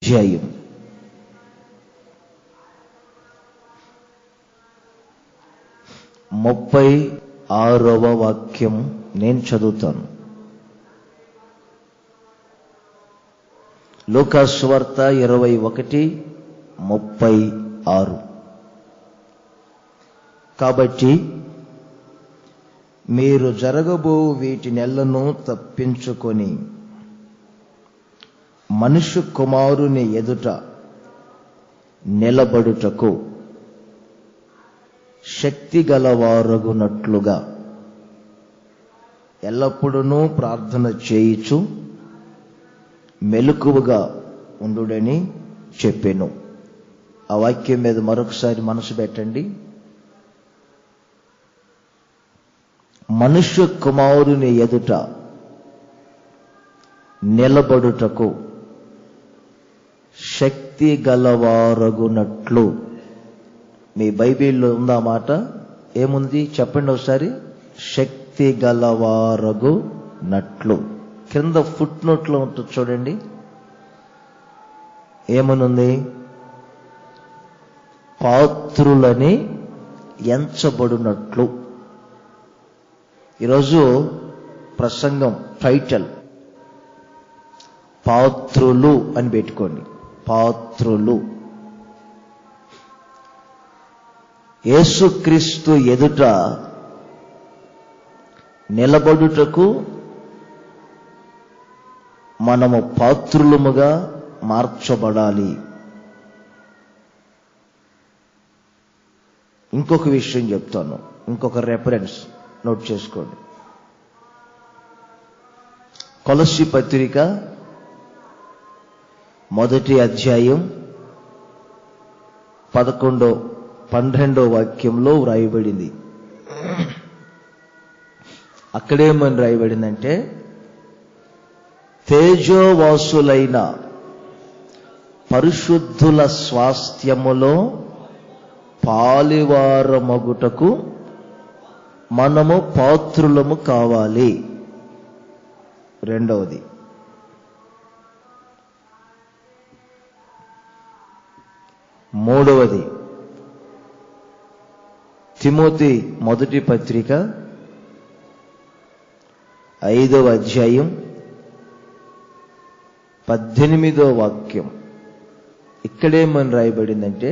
అధ్యాయం 36వ వాక్యం నేను చదువుతాను. లూకా సువార్త 21:36. కాబట్టి మీరు జరగబో వీటినెల్లను తప్పించుకొని మనుష్య కుమారుని ఎదుట నిలబడుటకు శక్తి గలవారగునట్లుగా ఎల్లప్పుడూ ప్రార్థన చేయుచు మెలకువగా ఉండుడని చెప్పెను. ఆ వాక్యం మీద మరొకసారి మనసు పెట్టండి. మనుష్య కుమారుని ఎదుట నిలబడుటకు శక్తి గలవారగునట్లు. మీ బైబిల్లో ఉందా మాట? ఏముంది చెప్పండి ఒకసారి. శక్తి గలవారగునట్లు. కింద ఫుట్ నోట్లో ఉంటుంది చూడండి, ఏమనుంది? పాత్రులని ఎంచబడినట్లు. ఈరోజు ప్రసంగం టైటిల్ పాత్రులు అని పెట్టుకోండి. పాత్రులు. యేసుక్రీస్తు ఎదుట నిలబడుటకు మనము పాత్రులముగా మార్చబడాలి. ఇంకొక విషయం చెప్తాను, ఇంకొక రెఫరెన్స్ నోట్ చేసుకోండి. కొలస్సీ పత్రిక 1వ అధ్యాయం 12వ వాక్యంలో వ్రాయబడింది. అక్కడేమని రాయబడిందంటే, తేజోవాసులైన పరిశుద్ధుల స్వాస్థ్యములో పాలివారమగుటకు మనము పాత్రులము కావాలి. రెండవది, మూడవది, తిమోతి మొదటి పత్రిక 5వ అధ్యాయం 18వ వాక్యం. ఇక్కడేమని రాయబడిందంటే,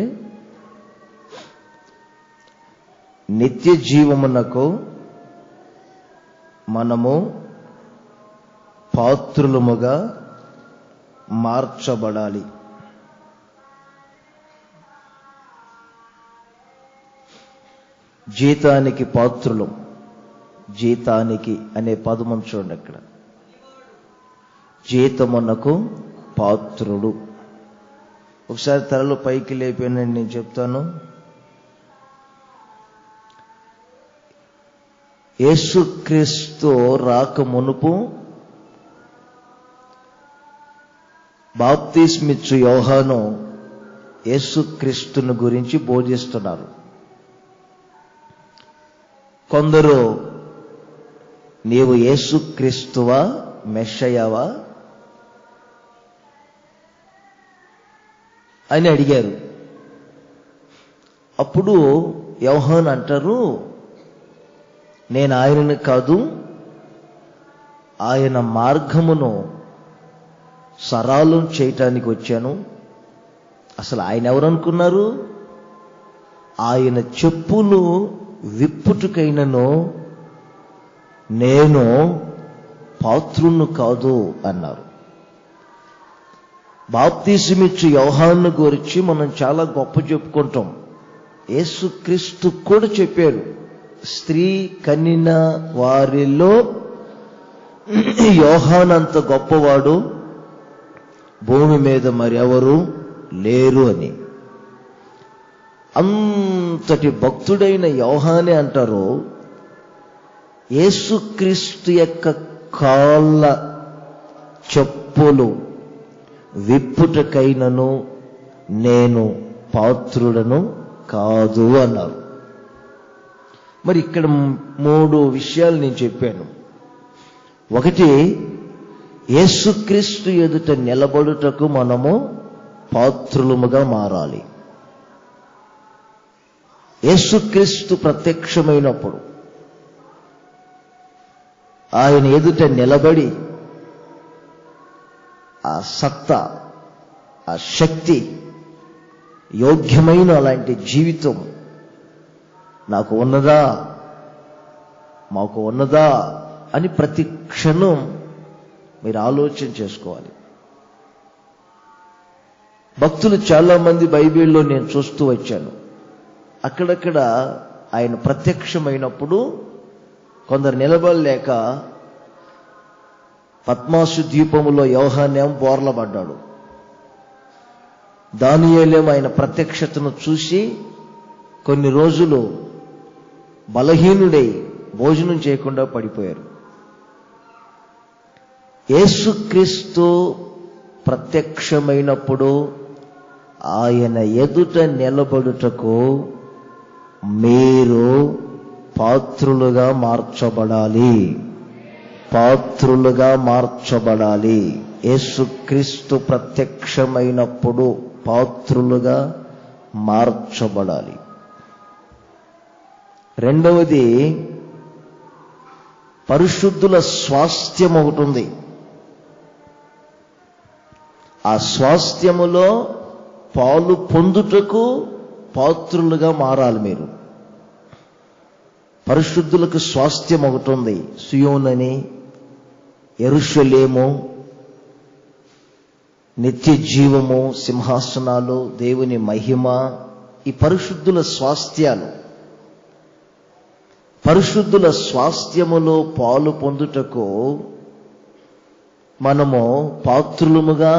నిత్య జీవమునకు మనము పాత్రులముగా మార్చబడాలి. జీతానికి పాత్రులు. జీతానికి అనే పదము చూడండి అక్కడ. జీతమునకు పాత్రుడు. ఒకసారి తలలో పైకి లేపానని నేను చెప్తాను. యేసుక్రీస్తు రాక మునుపు బాప్తిస్మిచ్చు యోహాను యేసుక్రీస్తుని గురించి బోధిస్తున్నారు. కొందరు నీవు యేసుక్రీస్తువా, మెస్సయ్యవా అని అడిగారు. అప్పుడు యోహాను అంటారు, నేను ఆయనను కాదు, ఆయన మార్గమును సరళం చేయటానికి వచ్చాను. అసలు ఆయన ఎవరనుకున్నారు? ఆయన చెప్పులు విప్పుటకైనను నేను పాత్రుణ్ణి కాదు అన్నారు. బాప్తిసమిచ్చు యోహాను గురించి మనం చాలా గొప్ప చెప్పుకుంటాం. యేసుక్రీస్తు కూడా చెప్పారు, స్త్రీ కనిన వారిలో యోహాను అంత గొప్పవాడు భూమి మీద మరెవరు లేరు అని. అంతటి భక్తుడైన యోహానే అంటారు, యేసుక్రీస్తు యొక్క కాళ్ళ చెప్పులు విప్పుటకైనను నేను పాత్రుడను కాదు అన్నారు. మరి ఇక్కడ 3 విషయాలు నేను చెప్పాను. ఒకటి, యేసుక్రీస్తు ఎదుట నిలబడుటకు మనము పాత్రులముగా మారాలి. యేసుక్రీస్తు ప్రత్యక్షమైనప్పుడు ఆయన ఎదుట నిలబడి ఆ సత్తా, ఆ శక్తి, యోగ్యమైన అలాంటి జీవితం నాకు ఉన్నదా, మాకు ఉన్నదా అని ప్రతి క్షణం మీరు ఆలోచన చేసుకోవాలి. భక్తులు చాలా మంది బైబిల్లో నేను చూస్తూ వచ్చాను. అక్కడక్కడ ఆయన ప్రత్యక్షమైనప్పుడు కొందరు నిలబడలేక పద్మాసు ద్వీపములో యోహానేమో బోర్లబడ్డాడు. దానియేలేమో ఆయన ప్రత్యక్షతను చూసి కొన్ని రోజులు బలహీనుడై భోజనం చేయకుండా పడిపోయారు. యేసుక్రీస్తు ప్రత్యక్షమైనప్పుడు ఆయన ఎదుట నిలబడుటకు మీరు పాత్రులుగా మార్చబడాలి. పాత్రులుగా మార్చబడాలి. యేసుక్రీస్తు ప్రత్యక్షమైనప్పుడు పాత్రులుగా మార్చబడాలి. రెండవది, పరిశుద్ధుల స్వాస్థ్యం ఒకటి ఉంది. ఆ స్వాస్థ్యములో పాలు పొందుటకు పాత్రులుగా మారాలి మీరు. పరిశుద్ధులకు స్వాస్థ్యం ఒకటి ఉంది. సియోనని, యెరూషలేము, నిత్య జీవము, సింహాసనాలు, దేవుని మహిమ, ఈ పరిశుద్ధుల స్వాస్థ్యాలు. పరిశుద్ధుల స్వాస్థ్యములో పాలు పొందుటకు మనము పాత్రులముగా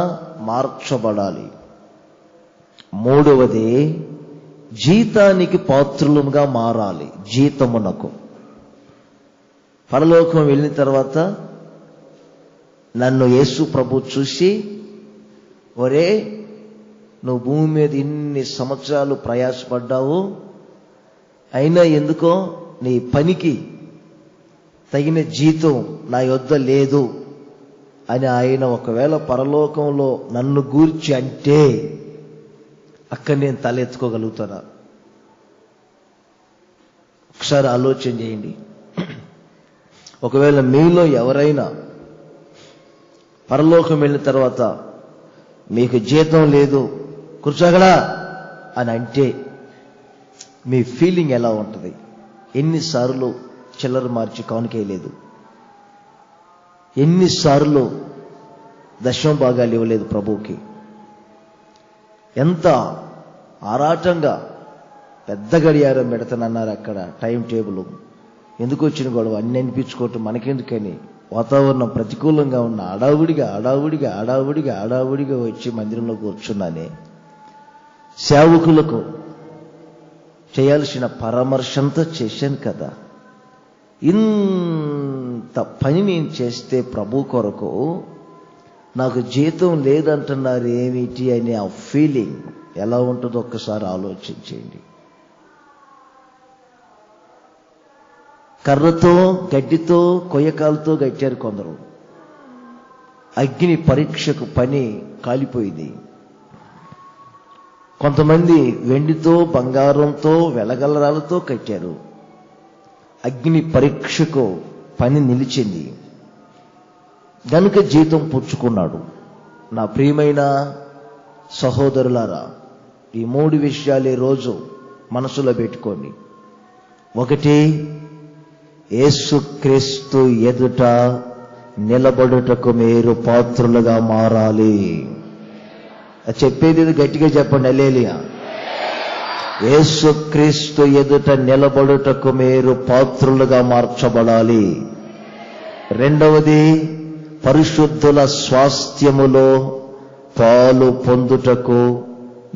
మార్చబడాలి. మూడవది, జీతానికి పాత్రులముగా మారాలి. జీతమునకు. పరలోకం వెళ్ళిన తర్వాత నన్ను యేసు ప్రభు చూసి, ఒరే నువ్వు భూమి మీద ఇన్ని సంవత్సరాలు ప్రయాసపడ్డావు, అయినా ఎందుకో నీ పనికి తగిన జీతం నా యొద్ద లేదు అని ఆయన ఒకవేళ పరలోకంలో నన్ను గూర్చి అంటే అక్కడ నేను తలెత్తుకోగలుగుతానా? ఒకసారి ఆలోచన చేయండి. ఒకవేళ మీలో ఎవరైనా పరలోకం వెళ్ళిన తర్వాత మీకు జీతం లేదు, కూర్చోగడా అని అంటే మీ ఫీలింగ్ ఎలా ఉంటుంది? ఎన్నిసార్లు చిల్లర మార్చి కానుకేయలేదు? ఎన్నిసార్లు దశమ భాగాలు ఇవ్వలేదు ప్రభువుకి? ఎంత ఆరాటంగా పెద్ద గడియారం పెడతానన్నారు అక్కడ, టైం టేబుల్. ఎందుకు వచ్చిన గొడవ? అన్ని అనిపించుకోవటం మనకెందుకని? వాతావరణం ప్రతికూలంగా ఉన్న ఆడావుడిగా వచ్చి మందిరంలో కూర్చున్నానే. సేవకులకు చేయాల్సిన పరామర్శంతో చేశాను కదా. ఇంత పని నేను చేస్తే ప్రభు కొరకు నాకు జీతం లేదంటున్నారు ఏమిటి అని ఆ ఫీలింగ్ ఎలా ఉంటుందో ఒక్కసారి ఆలోచించండి. కర్రతో, గడ్డితో, కొయ్యకాలతో గట్టారు కొందరు. అగ్ని పరీక్షకు పని కాలిపోయింది. కొంతమంది వెండితో, బంగారంతో, వెలగలరాలతో కట్టారు. అగ్ని పరీక్షకు పని నిలిచింది గనుక జీతం పుచ్చుకున్నాడు. నా ప్రియమైన సహోదరులారా, ఈ 3 విషయాలే రోజు మనసులో పెట్టుకోండి. ఒకటి, యేసుక్రీస్తు ఎదుట నిలబడుటకు మీరు పాత్రులుగా మారాలి. చెప్పేది గట్టిగా చెప్పండి, హల్లెలూయా. యేసుక్రీస్తు ఎదుట నిలబడుటకు మీరు పాత్రులుగా మార్చబడాలి. రెండవది, పరిశుద్ధుల స్వాస్థ్యములో పాలు పొందుటకు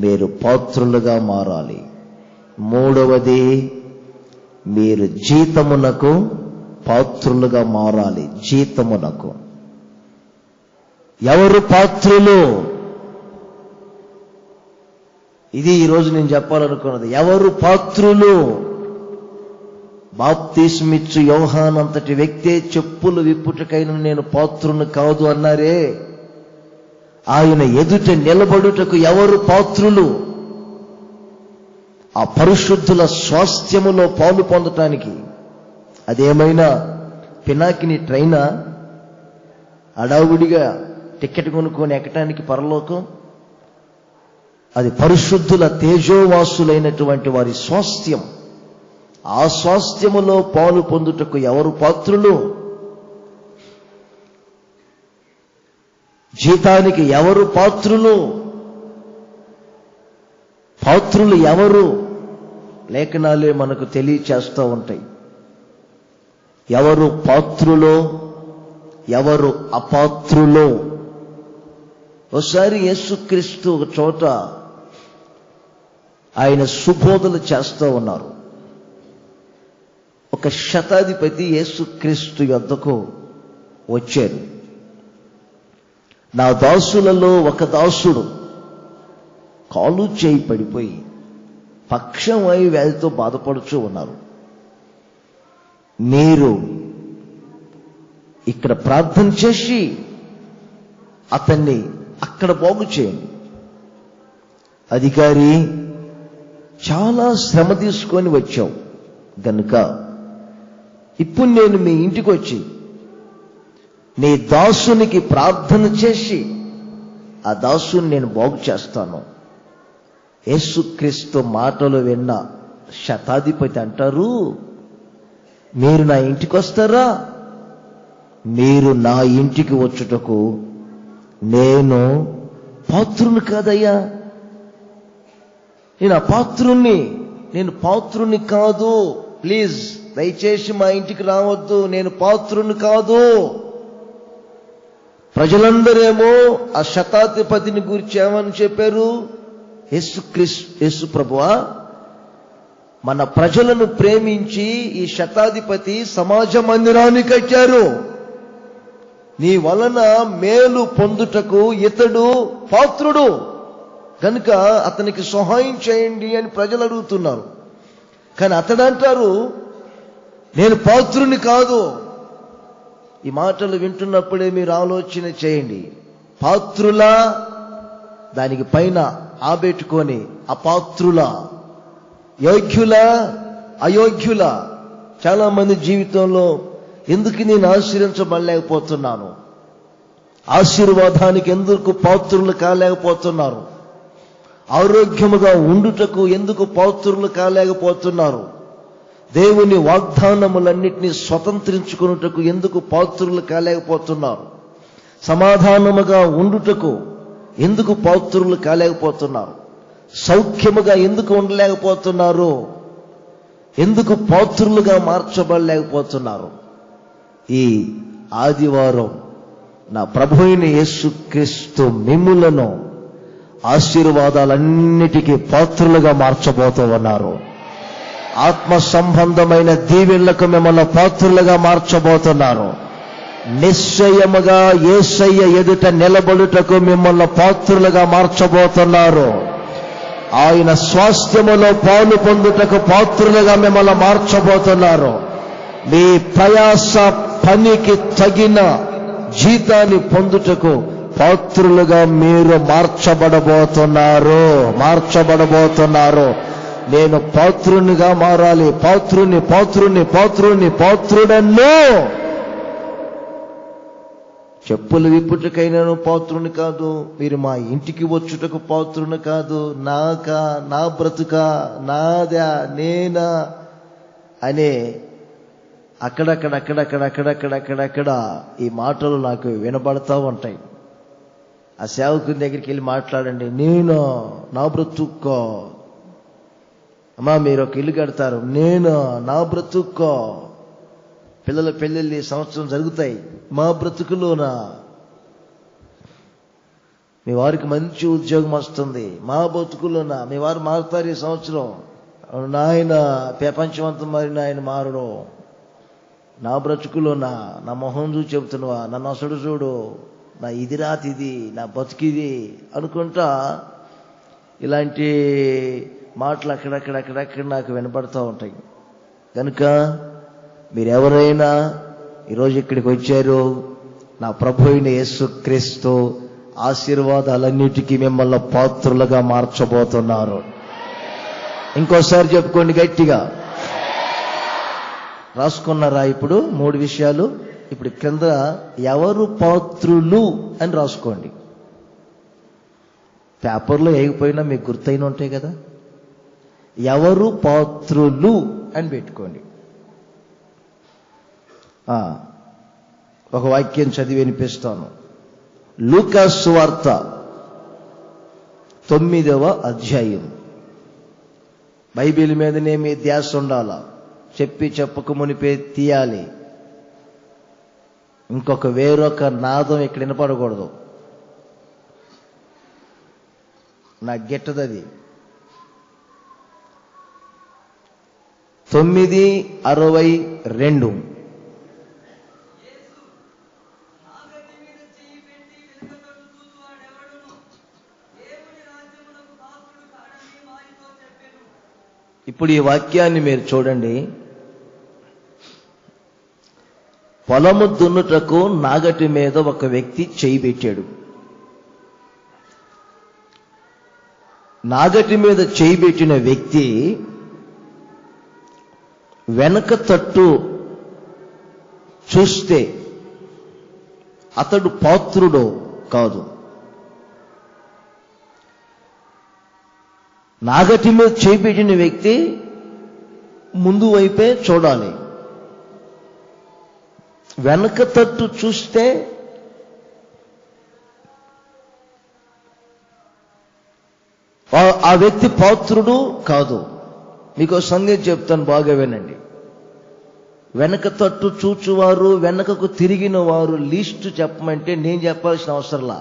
మీరు పాత్రులుగా మారాలి. మూడవది, మీరు జీతమునకు పాత్రులుగా మారాలి. జీతమునకు. ఎవరు పాత్రులు? ఇది ఈరోజు నేను చెప్పాలనుకున్నది. ఎవరు పాత్రులు? బాప్తిస్మిచ్చు యోహానంతటి వ్యక్తే చెప్పులు విప్పుటకైన నేను పాత్రుని కాదు అన్నారే. ఆయన ఎదుట నిలబడుటకు ఎవరు పాత్రులు? ఆ పరిశుద్ధుల స్వాస్థ్యములో పాలు పొందటానికి. అదేమైనా పినాకిని ట్రైనా? అడావుడిగా టికెట్ కొనుక్కొని ఎక్కటానికి పరలోకం? అది పరిశుద్ధుల తేజోవాసులైనటువంటి వారి స్వాస్థ్యం. ఆ స్వాస్థ్యములో పాలు పొందుటకు ఎవరు పాత్రులు? జీతానికి ఎవరు పాత్రులు? పాత్రులు ఎవరు? లేఖనాలే మనకు తెలియచేస్తూ ఉంటాయి ఎవరు పాత్రులో, ఎవరు అపాత్రులో. ఒకసారి యేసుక్రీస్తు ఒక చోట ఆయన సుబోధలు చేస్తూ ఉన్నారు. ఒక శతాధిపతి యేసుక్రీస్తు యొద్దకు వచ్చారు. నా దాసులలో ఒక దాసుడు కాలు చేయి పడిపోయి పక్షవాయు వ్యాధితో బాధపడుతూ ఉన్నారు. మీరు ఇక్కడ ప్రార్థన చేసి అతన్ని అక్కడ బాగు చేయండి. అధికారి, చాలా శ్రమ తీసుకొని వచ్చావు గనుక ఇప్పుడు నేను మీ ఇంటికి వచ్చి నీ దాసునికి ప్రార్థన చేసి ఆ దాసుని నేను బాగు చేస్తాను. యేసుక్రీస్తు మాటలు విన్న శతాధిపతి అంటారు, మీరు నా ఇంటికి వస్తారా? మీరు నా ఇంటికి వచ్చుటకు నేను పాత్రుని కాదయ్యా. నేను అపాత్రుణ్ణి, నేను పాత్రుని కాదు. ప్లీజ్ దయచేసి మా ఇంటికి రావద్దు, నేను పాత్రుని కాదు. ప్రజలందరేమో ఆ శతాధిపతిని గురించి ఏమని చెప్పారు? యేసు ప్రభువా, మన ప్రజలను ప్రేమించి ఈ శతాధిపతి సమాజ మందిరాన్ని కట్టారు. నీ వలన మేలు పొందుటకు ఇతడు పాత్రుడు కనుక అతనికి సహాయం చేయండి అని ప్రజలు అడుగుతున్నారు. కానీ అతడు అంటారు, నేను పాత్రుని కాదు. ఈ మాటలు వింటున్నప్పుడే మీరు ఆలోచన చేయండి. పాత్రులా, దానికి పైన ఆబెట్టుకొని అపాత్రుల, యోగ్యుల, అయోగ్యుల. చాలా మంది జీవితంలో ఎందుకు నేను ఆశీర్వించబడలేకపోతున్నాను, ఆశీర్వాదానికి ఎందుకు పాత్రులు కాలేకపోతున్నారు, ఆరోగ్యముగా ఉండుటకు ఎందుకు పాత్రులు కాలేకపోతున్నారు, దేవుని వాగ్దానములన్నిటినీ స్వతంత్రించుకున్నటకు ఎందుకు పాత్రులు కాలేకపోతున్నారు, సమాధానముగా ఉండుటకు ఎందుకు పాత్రులు కాలేకపోతున్నారు, సౌఖ్యముగా ఎందుకు ఉండలేకపోతున్నారు, ఎందుకు పాత్రులుగా మార్చబడలేకపోతున్నారు? ఈ ఆదివారం నా ప్రభువైన యేసుక్రీస్తు మిమ్ములను ఆశీర్వాదాలన్నిటికీ పాత్రులుగా మార్చబోతూ ఉన్నారు. ఆత్మ సంబంధమైన దీవెనలకు మిమ్మల్ని పాత్రులుగా మార్చబోతున్నారు. నిశ్చయముగా యేసయ్య ఎదుట నిలబడుటకు మిమ్మల్ని పాత్రులుగా మార్చబోతున్నారు. ఆయన స్వాస్థ్యములో పాలు పొందుటకు పాత్రులుగా మిమ్మల్ని మార్చబోతున్నారు. మీ ప్రయాస పనికి తగిన జీతాన్ని పొందుటకు పాత్రులుగా మీరు మార్చబడబోతున్నారు. నేను పాత్రునిగా మారాలి. పాత్రుడన్ను. చెప్పులు విప్పుటకైనాను పాత్రుని కాదు. మీరు మా ఇంటికి వచ్చుటకు పాత్రుని కాదు. నాకా, నా బ్రతుకా, నాదా, నేనా అనే అక్కడక్కడ ఈ మాటలు నాకు వినబడతా ఉంటాయి. ఆ సేవకుని దగ్గరికి వెళ్ళి మాట్లాడండి. నేను, నా బ్రతుక్కో. అమ్మా మీరు ఒక ఇల్లు కడతారు, నేను, నా బ్రతుక్కో. పిల్లల పెళ్ళిళ్ళు ఈ సంవత్సరం జరుగుతాయి, మా బ్రతుకులోనా. మీ వారికి మంచి ఉద్యోగం వస్తుంది, మా బ్రతుకులోనా. మీ వారు మారుతారు ఈ సంవత్సరం. నాయన ప్రపంచమంతా మరి నాయన మారడు, నా బ్రతుకులోనా. నా మొహం చూసి చెబుతున్నావా, నన్ను అసడు చూడు, నా ఇది రాతిది, నా బతుకిది అనుకుంటా ఇలాంటి మాటలు అక్కడక్కడ నాకు వినపడుతూ ఉంటాయి. కనుక మీరెవరైనా ఈరోజు ఇక్కడికి వచ్చారు, నా ప్రభు అయిన యేసుక్రీస్తు ఆశీర్వాదాలన్నిటికీ మిమ్మల్ని పాత్రులుగా మార్చబోతున్నారు. ఇంకోసారి చెప్పుకోండి గట్టిగా. రాసుకున్నారా? ఇప్పుడు 3 విషయాలు. ఇప్పుడు కింద ఎవరు పాత్రులు అని రాసుకోండి. పేపర్లో వేయకపోయినా మీకు గుర్తైన ఉంటాయి కదా. ఎవరు పాత్రులు అని పెట్టుకోండి. ఒక వాక్యం చదివి వినిపిస్తాను. లూకా సువార్త 9వ అధ్యాయం. బైబిల్ మీదనే మీ ధ్యాస ఉండాలా. చెప్పి చెప్పక మునిపే తీయాలి. వేరొక నాదం ఇక్కడ వినపడకూడదు. నాకు గిట్టదది. 9:62. ఇప్పుడు ఈ వాక్యాన్ని మీరు చూడండి. పొలము దున్నుటకు నాగటి మీద ఒక వ్యక్తి చేయి పెట్టాడు. నాగటి మీద చేయి పెట్టిన వ్యక్తి వెనక తట్టు చూస్తే అతడు పాత్రుడో కాదు. నాగటి మీద చేయి పెట్టిన వ్యక్తి ముందు వైపే చూడాలి. వెనక తట్టు చూస్తే ఆ వ్యక్తి పాత్రుడు కాదు. మీకు సంగతి చెప్తాను, బాగా వినండి. వెనక తట్టు చూచువారు, వెనకకు తిరిగిన వారు లిస్టు చెప్పమంటే నేను చెప్పాల్సిన అవసరంలా.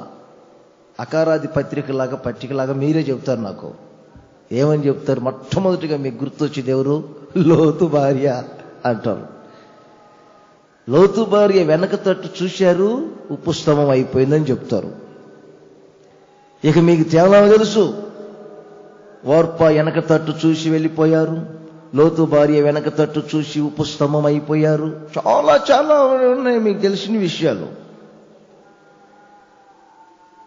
అకారాది పట్టికలాగా మీరే చెప్తారు నాకు. ఏమని చెప్తారు? మొట్టమొదటిగా మీకు గుర్తొచ్చేది ఎవరు? లోతు భార్య అంటారు. లోతు భార్య వెనక తట్టు చూశారు, ఉప్పు స్తంభం అయిపోయిందని చెప్తారు. ఇక మీకు తేడా తెలుసు. ఓర్ప వెనక తట్టు చూసి వెళ్ళిపోయారు. లోతు భార్య వెనక తట్టు చూసి ఉప్పు స్తంభం అయిపోయారు. చాలా చాలా ఉన్నాయి మీకు తెలిసిన విషయాలు.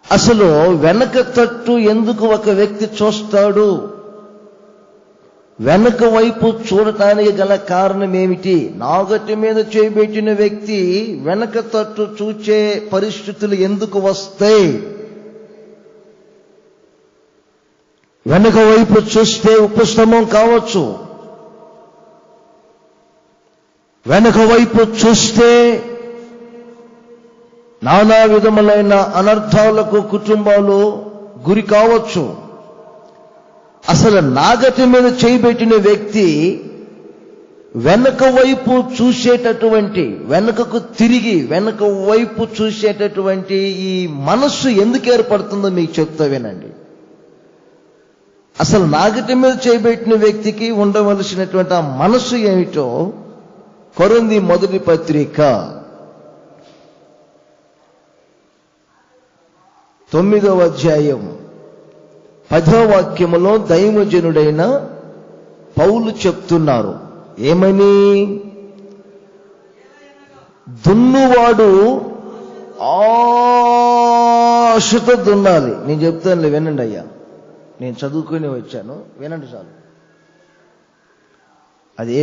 అసలు వెనక తట్టు ఎందుకు ఒక వ్యక్తి చూస్తాడు? వెనక వైపు చూడటానికి గల కారణం ఏమిటి? నాగటి మీద చేయబెట్టిన వ్యక్తి వెనక తట్టు చూచే పరిస్థితులు ఎందుకు వస్తాయి? వెనక వైపు చూస్తే ఉప్పు స్తంభం కావచ్చు. వెనక వైపు చూస్తే నానా విధములైన అనర్థాలకు కుటుంబాలు గురి కావచ్చు. అసలు నాగటి మీద చేయబెట్టిన వ్యక్తి వెనక వైపు చూసేటటువంటి, వెనకకు తిరిగి వెనక వైపు చూసేటటువంటి ఈ మనస్సు ఎందుకు ఏర్పడుతుందో మీకు చెప్తా వినండి. అసలు నాగటి మీద చేయబెట్టిన వ్యక్తికి ఉండవలసినటువంటి ఆ మనస్సు ఏమిటో కొరింథీ మొదటి పత్రిక 9వ అధ్యాయం 10వ వాక్యములో దైవజనుడైన పౌలు చెప్తున్నారు. ఏమని? దున్నువాడు ఆశతో దున్నాలి. నేను చెప్తానులే, వినండి అయ్యా. నేను చదువుకుని వచ్చాను, వినండి చాలు. అదే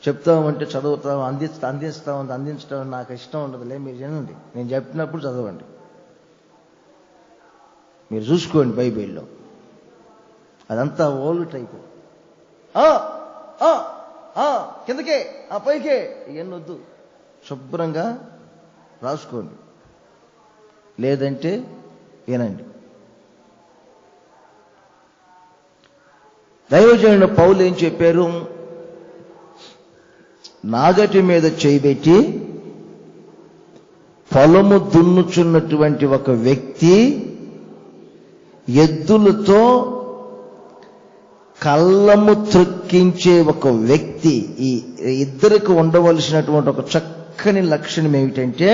చెప్తామంటే చదువుతాం, అందించడం నాకు ఇష్టం ఉండదులే. మీరు వినండి, నేను చెప్పినప్పుడు చదవండి. మీరు చూసుకోండి బైబిల్లో, అదంతా ఓల్డ్ టైపు. కిందకే పైకే ఇవన్నీ వద్దు, శుభ్రంగా రాసుకోండి. లేదంటే వినండి. దైవజనుడు పౌలు ఏం చెప్పారు? నాగటి మీద చేయబెట్టి పొలము దున్నుచున్నటువంటి ఒక వ్యక్తి ఎద్దులతో కళ్ళము త్రొక్కించే ఒక వ్యక్తి, ఈ ఇద్దరికి ఉండవలసినటువంటి ఒక చక్కని లక్షణం ఏమిటంటే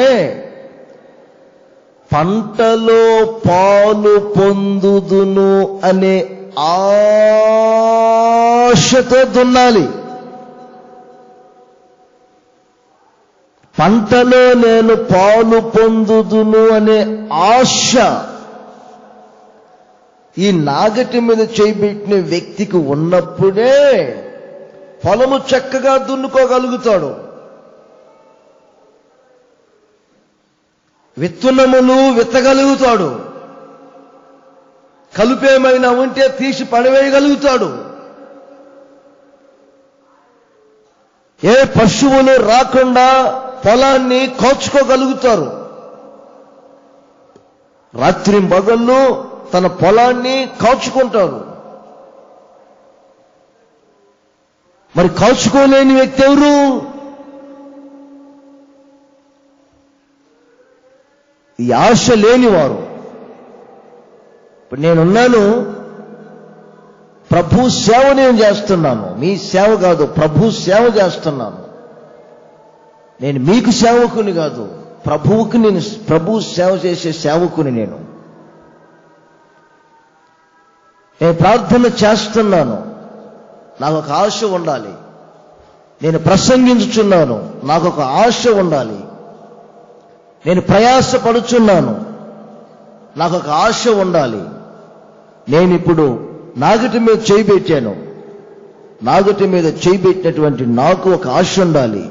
పంటలో పాలు పొందుదును అనే ఆశతో దున్నాలి. పంటలో నేను పాలు పొందుదును అనే ఆశ ఈ నాగటి మీద చేయబెట్టిన వ్యక్తికి ఉన్నప్పుడే పొలము చక్కగా దున్నుకోగలుగుతాడు. విత్తనములు విత్తగలుగుతాడు. కలుపేమైనా ఉంటే తీసి పడవేయగలుగుతాడు. ఏ పశువులు రాకుండా పొలాన్ని కాచుకోగలుగుతారు. రాత్రి పగళ్ళు తన పొలాన్ని కాచుకుంటారు. మరి కాచుకోలేని వ్యక్తి ఎవరు? ఈ ఆశ లేనివారు. ఇప్పుడు నేనున్నాను, ప్రభు సేవ నేను చేస్తున్నాను. మీ సేవ కాదు, ప్రభు సేవ చేస్తున్నాను. నేను మీకు సేవకుని కాదు, ప్రభువుకి నేను ప్రభు సేవ చేసే సేవకుని. నేను ప్రార్థన చేస్తున్నాను, నాకు ఒక ఆశ ఉండాలి. నేను ప్రసంగించుచున్నాను, నాకు ఒక ఆశ ఉండాలి. నేను ప్రయాసపడుచున్నాను, నాకు ఒక ఆశ ఉండాలి. నేను ఇప్పుడు నాగటి మీద చేయబెట్టాను. నాగటి మీద చేయబెట్టినటువంటి నాకు ఒక ఆశ ఉండాలి.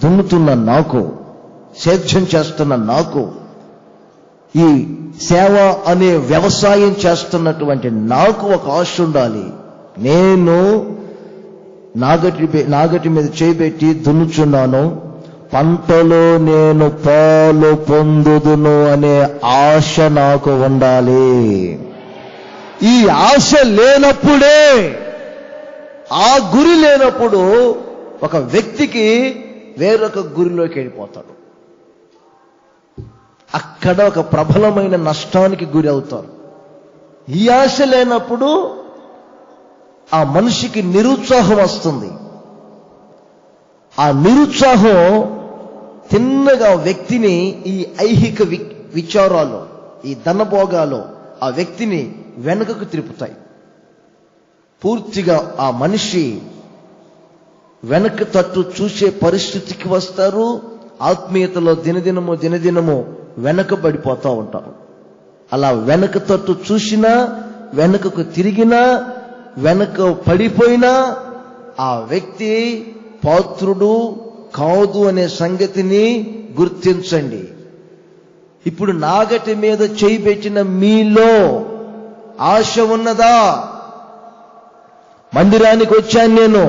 దున్నుతున్న నాకు, సేద్యం చేస్తున్న నాకు, ఈ సేవ అనే వ్యవసాయం చేస్తున్నటువంటి నాకు ఒక ఆశ ఉండాలి. నేను నాగటి మీద చేయబెట్టి దున్నుచున్నాను, పంటలో నేను పాలు పొందుదును అనే ఆశ నాకు ఉండాలి. ఈ ఆశ లేనప్పుడే, ఆ గురి లేనప్పుడు ఒక వ్యక్తికి వేరొక గురిలోకి వెళ్ళిపోతాడు. అక్కడ ఒక ప్రబలమైన నష్టానికి గురి అవుతారు. ఈ ఆశ లేనప్పుడు ఆ మనిషికి నిరుత్సాహం వస్తుంది. ఆ నిరుత్సాహం తిన్నగా వ్యక్తిని ఈ ఐహిక విచారాలు, ఈ ధనభోగాలు ఆ వ్యక్తిని వెనుకకు తిరుపుతాయి. పూర్తిగా ఆ మనిషి వెనక తట్టు చూసే పరిస్థితికి వస్తారు. ఆత్మీయతలో దినదినము వెనకబడిపోతూ ఉంటారు. అలా వెనక తట్టు చూసినా, వెనుకకు తిరిగినా, వెనక పడిపోయినా ఆ వ్యక్తి పాత్రుడు కాదు అనే సంగతిని గుర్తించండి. ఇప్పుడు నాగటి మీద చేయి పెట్టిన మీలో ఆశ ఉన్నదా? మందిరానికి వచ్చాను నేను,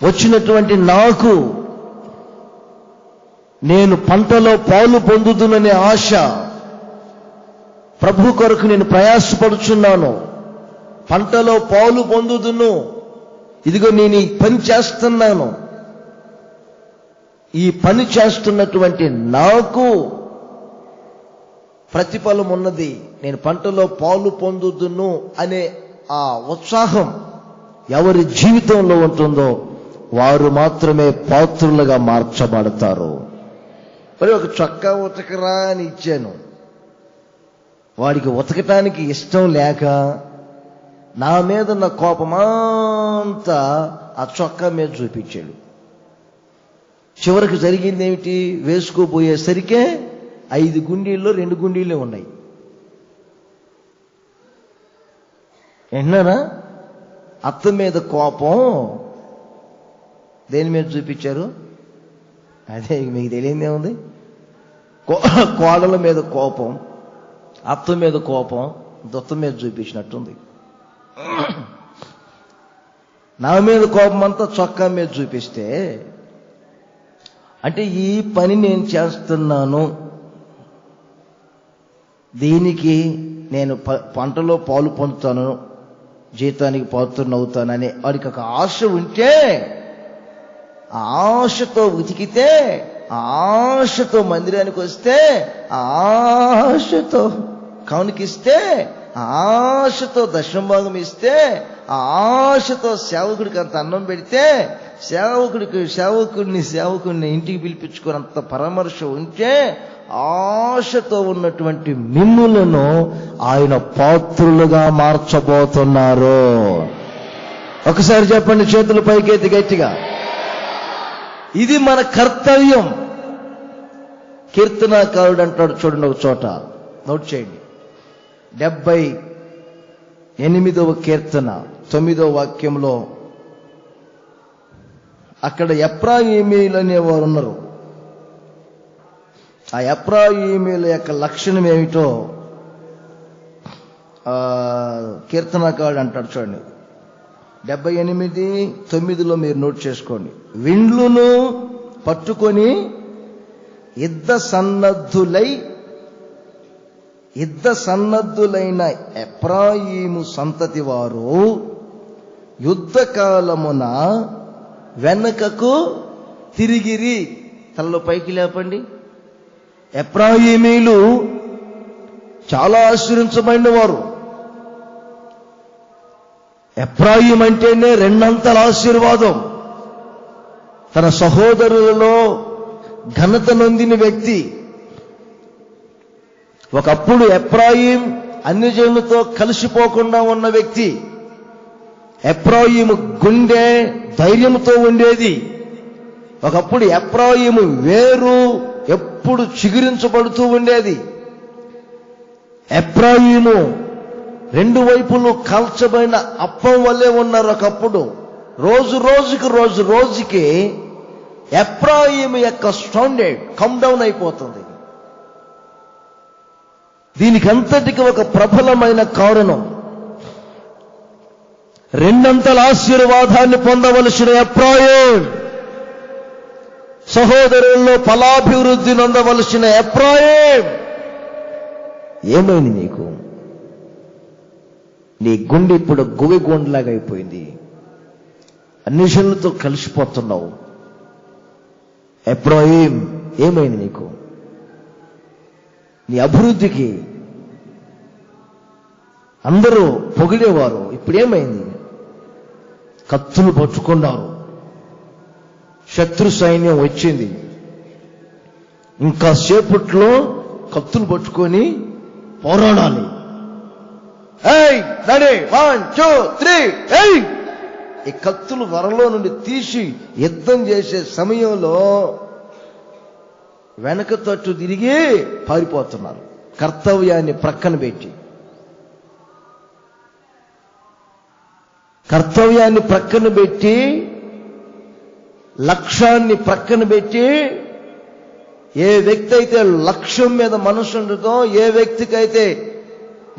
వచ్చినటువంటి నాకు నేను పంటలో పాలు పొందుదుననే ఆశ, ప్రభు కొరకు నేను ప్రయాసపడుచున్నాను, పంటలో పాలు పొందుదును, ఇదిగో నేను ఈ పని చేస్తున్నాను. ఈ పని చేస్తున్నటువంటి నాకు ప్రతిఫలం ఉన్నది, నేను పంటలో పాలు పొందుదును అనే ఆ ఉత్సాహం ఎవరి జీవితంలో ఉంటుందో వారు మాత్రమే పాత్రులుగా మార్చబడతారు. మరి ఒక చొక్కా ఉతకరా అని ఇచ్చాను, వాడికి ఉతకటానికి ఇష్టం లేక నా మీద ఉన్న కోపమంతా ఆ చొక్కా మీద చూపించాడు. చివరికి జరిగింది ఏమిటి? వేసుకోబోయేసరికే 5 గుండీల్లో 2 గుండీలే ఉన్నాయి. విన్నారా? అత్త మీద కోపం దేని మీద చూపించారు? అదే మీకు తెలియదే ఉంది. కోడల మీద కోపం, అత్త మీద కోపం, దొత్త మీద చూపించినట్టుంది. నా మీద కోపం అంతా చొక్కా మీద చూపిస్తే, అంటే ఈ పని నేను చేస్తున్నాను, దీనికి నేను పంటలో పాలు పొందుతాను, జీతానికి పాత్రనవుతానని వాడికి ఒక ఆశ ఉంటే, ఆ ఆశతో ఉతికితే, ఆ ఆశతో మందిరానికి వస్తే, ఆ ఆశతో కౌనికిస్తే, ఆ ఆశతో దశమభాగం ఇస్తే, ఆ ఆశతో సేవకుడికి అంత అన్నం పెడితే, సేవకుడిని ఇంటికి పిలిపించుకున్నంత పరామర్శ ఉంటే, ఆశతో ఉన్నటువంటి మిమ్ములను ఆయన పాత్రులుగా మార్చబోతున్నారు. ఒకసారి చెప్పండి, చేతులు పైకెత్తి గట్టిగా. ఇది మన కర్తవ్యం. కీర్తనాకారుడు అంటాడు చూడండి, ఒక చోట నోట్ చేయండి. 78వ కీర్తన 9వ వాక్యంలో అక్కడ ఎఫ్రాయిమీయులు అనేవారు ఉన్నారు. ఆ ఎఫ్రాయిమీయుల యొక్క లక్షణం ఏమిటో కీర్తనకారుడు అంటాడు చూడండి. 78:9 మీరు నోట్ చేసుకోండి. విండ్లును పట్టుకొని యుద్ధ సన్నద్ధులైన ఎఫ్రాయిము సంతతి వారు యుద్ధకాలమున వెనకకు తిరిగిరి. తలలో పైకి లేపండి. ఎఫ్రాయిమీలు చాలా ఆశ్రయించబడిన వారు. ఎఫ్రాయిం అంటేనే రెండంతల ఆశీర్వాదం. తన సహోదరులలో ఘనత నొందిన వ్యక్తి. ఒకప్పుడు ఎఫ్రాయిం అన్ని జనులతో కలిసిపోకుండా ఉన్న వ్యక్తి. ఎఫ్రాయిము గుండె ధైర్యంతో ఉండేది. ఒకప్పుడు ఎఫ్రాయిము వేరు ఎప్పుడు చిగురించబడుతూ ఉండేది. ఎఫ్రాయిము రెండు వైపులు కాల్చబడిన అప్పం వల్లే ఉన్నారు. ఒకప్పుడు రోజు రోజుకి ఎఫ్రాయిము యొక్క స్టాండర్డ్ కమ్ డౌన్ అయిపోతుంది. దీనికి అంతటికి ఒక ప్రబలమైన కారణం, రెండంతల ఆశీర్వాదాన్ని పొందవలసిన ఎఫ్రాయిం, సహోదరుల్లో ఫలాభివృద్ధి నొందవలసిన ఎఫ్రాయిం, ఏమైంది నీకు? నీ గుండె ఇప్పుడు గువి గుండెలాగా అయిపోయింది. అన్ని జనులతో కలిసిపోతున్నావు. ఎఫ్రాయిం, ఏమైంది నీకు? నీ అభివృద్ధికి అందరూ పొగిడేవారు, ఇప్పుడు ఏమైంది? కత్తులు పట్టుకున్నారు. శత్రు సైన్యం వచ్చింది. ఇంకా సేపట్లో కత్తులు పట్టుకొని పోరాడాలి. రెడీ 1 2 3 ఈ కత్తులు వరలో నుండి తీసి యుద్ధం చేసే సమయంలో వెనక తట్టు తిరిగి పారిపోతున్నారు. కర్తవ్యాన్ని ప్రక్కన పెట్టి, లక్ష్యాన్ని ప్రక్కన పెట్టి, ఏ వ్యక్తి అయితే లక్ష్యం మీద మనసు ఉండదో, ఏ వ్యక్తికైతే,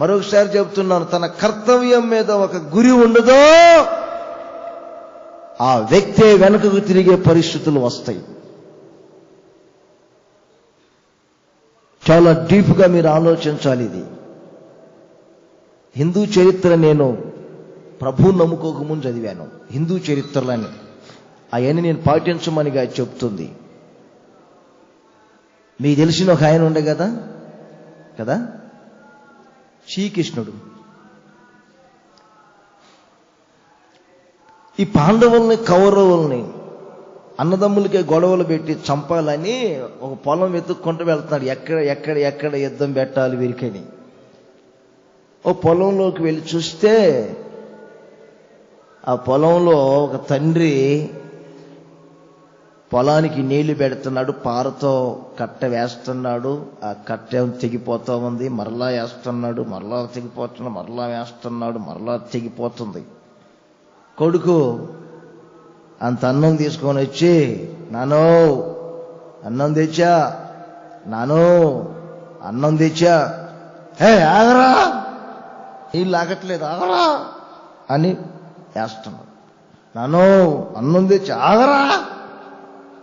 మరొకసారి చెబుతున్నాను, తన కర్తవ్యం మీద ఒక గురి ఉండదో, ఆ వ్యక్తే వెనుకకు తిరిగే పరిస్థితులు వస్తాయి. చాలా డీప్గా మీరు ఆలోచించాలి. ఇది హిందూ చరిత్ర నేను ప్రభు నమ్ముకోకముందు చదివాను. హిందూ చరిత్రలని అవన్నీ నేను పాటించమనిగా చెప్తుంది. మీకు తెలిసిన ఒక ఆయన ఉండే కదా శ్రీకృష్ణుడు. ఈ పాండవుల్ని కౌరవుల్ని అన్నదమ్ములకే గొడవలు పెట్టి చంపాలని ఒక పొలం వెతుక్కుంటూ వెళ్తున్నాడు. ఎక్కడ యుద్ధం పెట్టాలి వీరికని. ఓ పొలంలోకి వెళ్ళి చూస్తే ఆ పొలంలో ఒక తండ్రి పొలానికి నీళ్లు పెడుతున్నాడు. పారతో కట్ట వేస్తున్నాడు. ఆ కట్ట తెగిపోతూ ఉంది. మరలా వేస్తున్నాడు, మరలా తెగిపోతున్నాడు, మరలా వేస్తున్నాడు, మరలా తెగిపోతుంది. కొడుకు అంత అన్నం తీసుకొని వచ్చి, నానో అన్నం తెచ్చా, ఆగరా, నీళ్ళు ఆగట్లేదు, ఆగరా అని వేస్తున్నాడు. నానో అన్నం తెచ్చి, ఆగరా,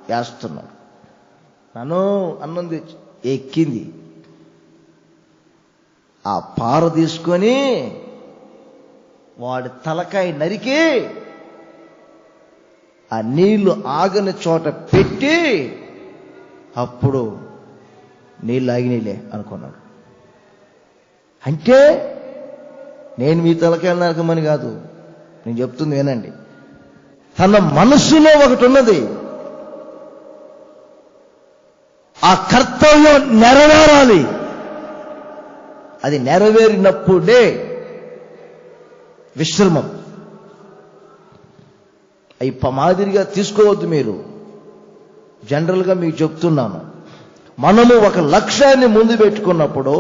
వేస్తున్నాడు. నానో అన్నం తెచ్చి, ఎక్కింది. ఆ పార తీసుకొని వాడి తలకాయ నరికి ఆ నీళ్లు ఆగని చోట పెట్టి, అప్పుడు నీళ్ళు ఆగినీలే అనుకున్నాడు. అంటే నేను మీ తలకాయలు నరకమని కాదు, నేను చెప్తుంది వినండి. తన మనస్సులో ఒకటి ఉన్నది, ఆ కర్తవ్యం నెరవేరాలి. అది నెరవేరినప్పుడే విశ్రమం. అవి మాదిరిగా తీసుకోవద్దు. మీరు జనరల్గా మీకు చెప్తున్నాను, మనము ఒక లక్ష్యాన్ని ముందు పెట్టుకున్నప్పుడు,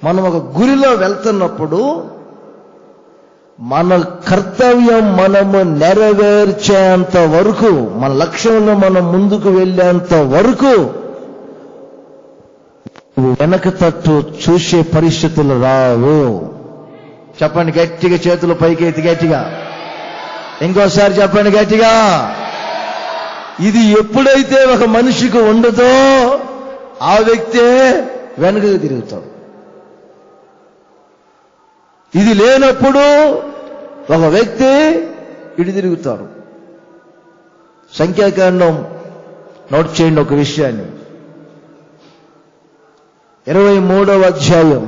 మనం ఒక గురిలో వెళ్తున్నప్పుడు, మన కర్తవ్యం మనము నెరవేర్చేంత వరకు, మన లక్ష్యంలో మనం ముందుకు వెళ్ళేంత వరకు వెనక తట్టు చూసే పరిస్థితులు రావు. చెప్పండి గట్టిగా, చేతులు పైకి ఎత్తి గట్టిగా. ఇంకోసారి చెప్పండి గట్టిగా. ఇది ఎప్పుడైతే ఒక మనిషికి ఉండదో ఆ వ్యక్తే వెనకకు తిరుగుతాడు. ఇది లేనప్పుడు ఒక వ్యక్తి ఇటు తిరుగుతాడు. సంఖ్యాకాండం నోట్ చేయండి ఒక విషయాన్ని. 23వ అధ్యాయం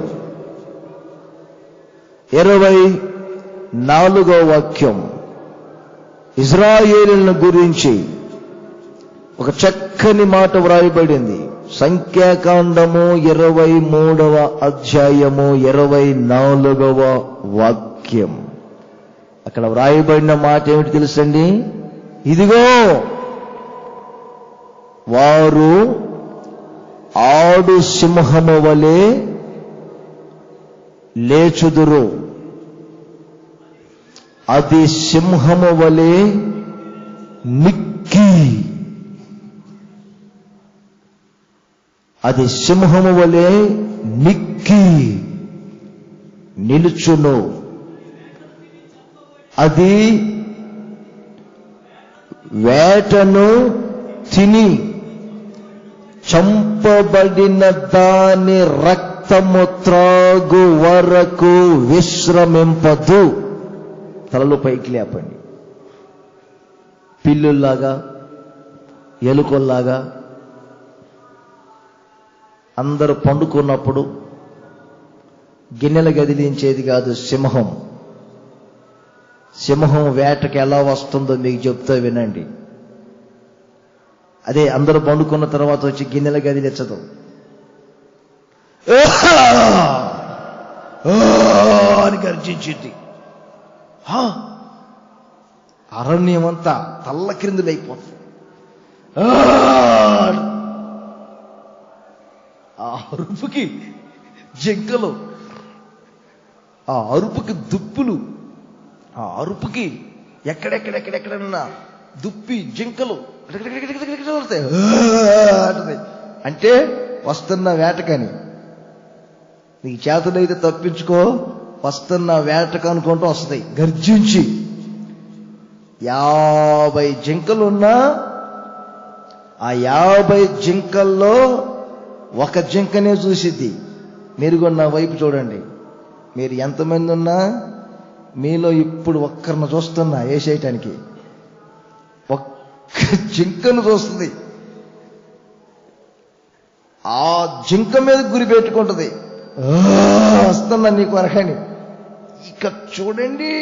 24వ వాక్యం. ఇశ్రాయేలును గురించి ఒక చక్కని మాట వ్రాయబడింది. సంఖ్యాకాండము 23వ అధ్యాయము 24వ వాక్యం. అక్కడ వ్రాయబడిన మాట ఏమిటి తెలుసండి? ఇదిగో వారు ఆడు సింహము వలె లేచుదురు, అది సింహము వలె మిక్కి, అది సింహము వలె మిక్కి నిలుచును, అది వేటను తిని చంపబడిన దాని రక్తము త్రాగు వరకు విశ్రమింపదు. తలలో పైకి లేపండి. పిల్లుల్లాగా, ఎలుకల్లాగా అందరూ పండుకున్నప్పుడు గిన్నెలు గదిలించేది కాదు సింహం. సింహం వేటకి ఎలా వస్తుందో మీకు చెప్తా వినండి. అదే అందరూ పండుకున్న తర్వాత వచ్చి గిన్నెల గదిలించదు. అని గర్జించింది. అరణ్యమంతా తల్ల క్రిందులైపోతుంది. ఆ అరుపుకి జింకలు, ఆ అరుపుకి దుప్పులు, ఆ అరుపుకి ఎక్కడెక్కడెక్కడెక్కడన్నా దుప్పి జింకలు అంటే వస్తున్న వేటకని. నీకు చేతులైతే తప్పించుకో, వస్తున్న వేటకు అనుకుంటూ వస్తాయి గర్జించి. 50 జింకలున్నా ఆ 50 జింకల్లో ఒక జింకనే చూసిద్ది. మీరు కూడా నా వైపు చూడండి. మీరు ఎంతమంది ఉన్నా మీలో ఇప్పుడు ఒక్కరిని చూస్తున్నా వేసేయటానికి, ఒక్క జింకను చూస్తుంది. ఆ జింక మీద గురి పెట్టుకుంటుంది. వస్తున్నా నీకు అనకని. ఇక చూడండి,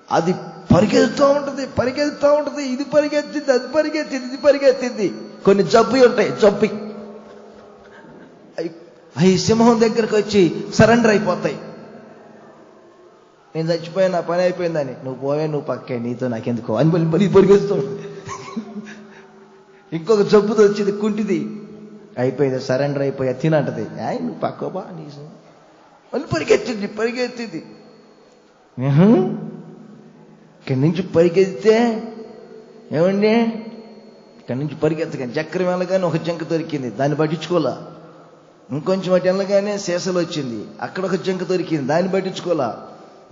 అది పరిగెత్తుతూ ఉంటుంది, పరిగెత్తుతూ ఉంటుంది. ఇది పరిగెత్తింది, అది పరిగెత్తింది, ఇది పరిగెత్తింది. కొన్ని జబ్బు ఉంటాయి, జబ్బి అవి సింహం దగ్గరకు వచ్చి సరెండర్ అయిపోతాయి. నేను చచ్చిపోయినా, పని అయిపోయిందని. నువ్వు పోవే, నువ్వు పక్కే, నీతో నాకెందుకో అని మళ్ళీ పరిగెత్తుతూ ఉంటుంది. ఇంకొక జబ్బుతో వచ్చింది, కుంటిది, అయిపోయింది, సరెండర్ అయిపోయా, తినంటది. నువ్వు పక్కోబా నీ మళ్ళీ పరిగెత్తింది, పరిగెత్తింది. ఇక్కడి నుంచి పరిగెత్తితే ఏమండి, ఇక్కడి నుంచి పరిగెత్తగానే చక్రం వెళ్ళగానే ఒక జింక దొరికింది, దాన్ని పట్టించుకోలా. ఇంకొంచెం అటు వెళ్ళగానే శేషలు వచ్చింది, అక్కడ ఒక జింక దొరికింది, దాన్ని పట్టించుకోలా.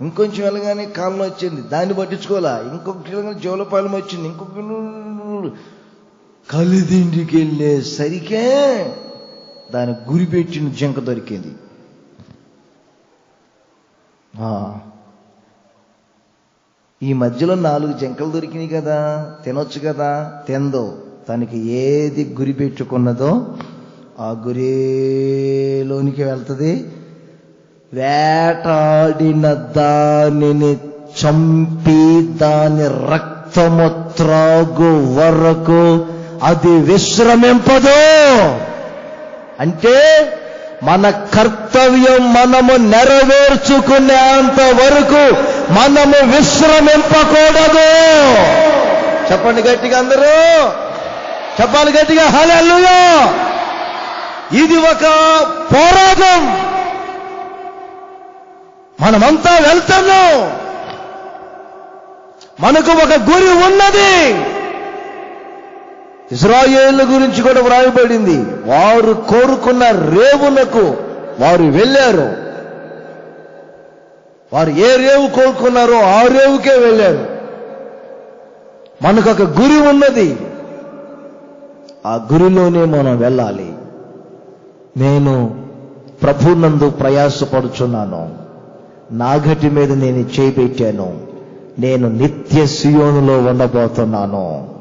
ఇంకొంచెం వెళ్ళగానే కాలం వచ్చింది, దాన్ని పట్టించుకోలా. ఇంకొక జోలపాలెం వచ్చింది, ఇంకొక కలిదింటికి వెళ్ళేసరికే దాని గురి పెట్టిన జింక దొరికింది. ఈ మధ్యలో 4 జింకలు దొరికినాయి కదా, తినొచ్చు కదా. తిందో. తనకి ఏది గురి పెట్టుకున్నదో ఆ గురిలోనికి వెళ్తుంది. వేటాడిన దానిని చంపి దాని రక్తము త్రాగు వరకు అది విశ్రమింపదు. అంటే మన కర్తవ్యం మనము నెరవేర్చుకునేంత వరకు మనము విశ్రమింపకూడదు. చెప్పండి గట్టిగా అందరూ. చెప్పాలి గట్టిగా హల్లెలూయా. ఇది ఒక పోరాటం. మనమంతా వెళ్తున్నాం. మనకు ఒక గురి ఉన్నది. ఇశ్రాయేలు గురించి కూడా వ్రాయబడింది. వారు కోరుకున్న రేవునకు వారు వెళ్ళారు. వారు ఏ రేవు కోరుకున్నారో ఆ రేవుకే వెళ్ళారు. మనకు ఒక గురి ఉన్నది. ఆ గురిలోనే మనం వెళ్ళాలి. నేను ప్రభునందు ప్రయాసపడుచున్నాను. నాగటి మీద నేను చేపెట్టాను. నేను నిత్య సియోనులో ఉండబోతున్నాను.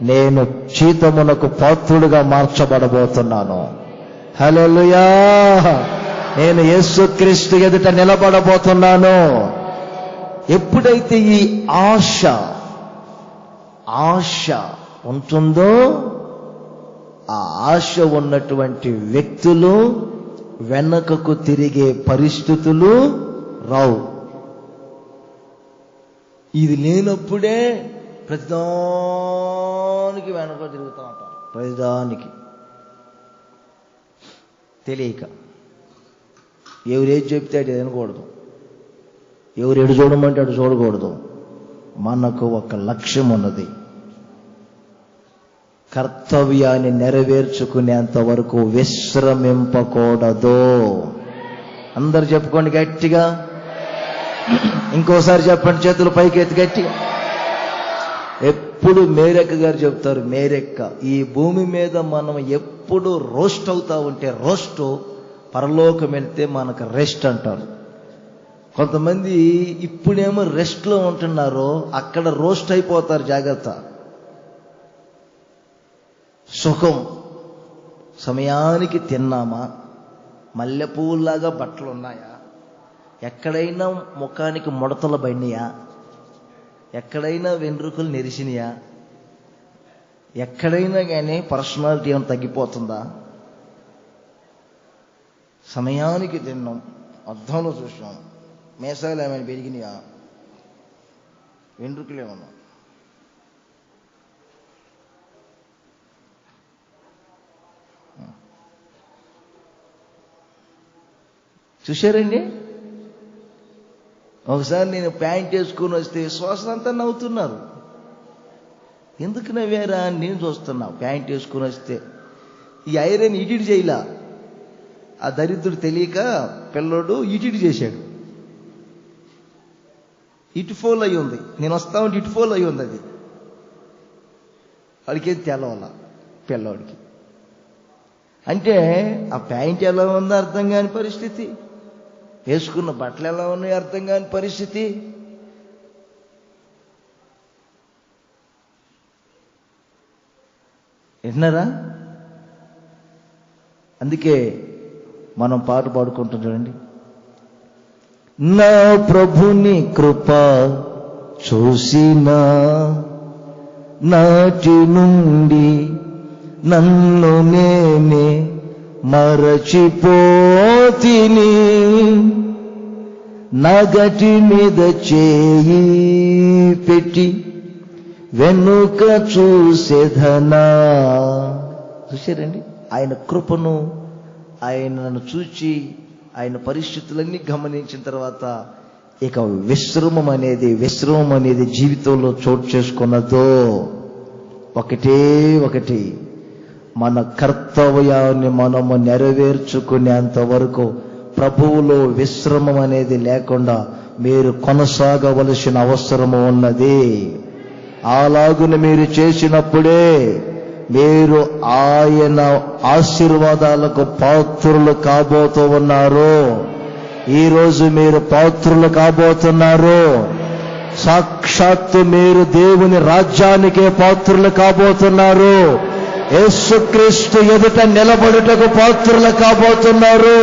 నేను జీతమునకు పాత్రుడుగా మార్చబడబోతున్నాను. హల్లెలూయా. నేను యేసుక్రీస్తు ఎదుట నిలబడబోతున్నాను. ఎప్పుడైతే ఈ ఆశ ఉంటుందో, ఆ ఆశ ఉన్నటువంటి వ్యక్తులు వెనకకు తిరిగే పరిస్థితులు రావు. ఇది లేనప్పుడే ప్రతిదానికి వెనక తిరుగుతూ ఉంటారు. ప్రతిదానికి తెలియక ఎవరేది చెప్తే అది వినకూడదు. ఎవరు ఎడు చూడమంటే అటు చూడకూడదు. మనకు ఒక లక్ష్యం ఉన్నది. కర్తవ్యాన్ని నెరవేర్చుకునేంత వరకు విశ్రమింపకూడదు. అందరు చెప్పుకోండి గట్టిగా. ఇంకోసారి చెప్పండి, చేతులు పైకి ఎత్తి గట్టిగా. ఎప్పుడు మేరెక్క గారు చెప్తారు, మేరెక్క ఈ భూమి మీద మనం ఎప్పుడు రోస్ట్ అవుతా ఉంటే, రోస్ట్ పరలోకం వెళ్తే మనకు రెస్ట్ అంటారు. కొంతమంది ఇప్పుడేమో రెస్ట్లో ఉంటున్నారో అక్కడ రోస్ట్ అయిపోతారు. జాగ్రత్త. సుఖం సమయానికి తిన్నామా, మల్లెపూలాగా బట్టలు ఉన్నాయా, ఎక్కడైనా ముఖానికి ముడతలు పడినాయా, ఎక్కడైనా వెంట్రుకలు నెరిసినాయా, ఎక్కడైనా కానీ పర్సనాలిటీ ఏమైనా తగ్గిపోతుందా? సమయానికి తిన్నాం, అద్దంలో చూసాం, మేసాలు ఏమైనా పెరిగినాయా, వెంట్రుకలు ఏమన్నా. చూశారండి? ఒకసారి నేను ప్యాంట్ వేసుకుని వస్తే శ్వాస అంతా నవ్వుతున్నారు. ఎందుకు నవ్వారా అని నేను చూస్తున్నా. ప్యాంట్ వేసుకుని వస్తే ఈ ఐరన్ ఇటిడి చేయలా. ఆ దరిద్రుడు తెలియక పిల్లోడు ఇటిడి చేశాడు. ఇటు ఫోల్ అయి ఉంది. నేను వస్తా ఉంటే ఇటు ఫోల్ అయి ఉంది. అది వాడికేం తెలవాల పిల్లోడికి. అంటే ఆ ప్యాంట్ ఎలా ఉందో అర్థం కాని పరిస్థితి, వేసుకున్న బట్టలు ఎలా ఉన్నాయో అర్థం కాని పరిస్థితి. విన్నారా? అందుకే మనం పాట పాడుకుంటున్నామండి. నా ప్రభుని కృప చూసిన నాటి నుండి నన్ను నేనే మరచిపోతిని, నగటి మీద చేయి పెట్టి వెనుక చూసేదనా. చూశారండి? ఆయన కృపను, ఆయన నన్ను చూచి ఆయన పరిస్థితులన్నీ గమనించిన తర్వాత ఇక విశ్రమం అనేది జీవితంలో చోటు చేసుకున్నదో ఒకటి, మన కర్తవ్యాన్ని మనము నెరవేర్చుకునేంత వరకు ప్రభువులో విశ్రమం అనేది లేకుండా మీరు కొనసాగవలసిన అవసరము ఉన్నది. అలాగున మీరు చేసినప్పుడే మీరు ఆయన ఆశీర్వాదాలకు పాత్రులు కాబోతూ ఉన్నారు. ఈరోజు మీరు పాత్రులు కాబోతున్నారు. సాక్షాత్తు మీరు దేవుని రాజ్యానికే పాత్రులు కాబోతున్నారు. యేసుక్రీస్తు ఎదుట నిలబడుటకు పాత్రులు కాబోతున్నారు.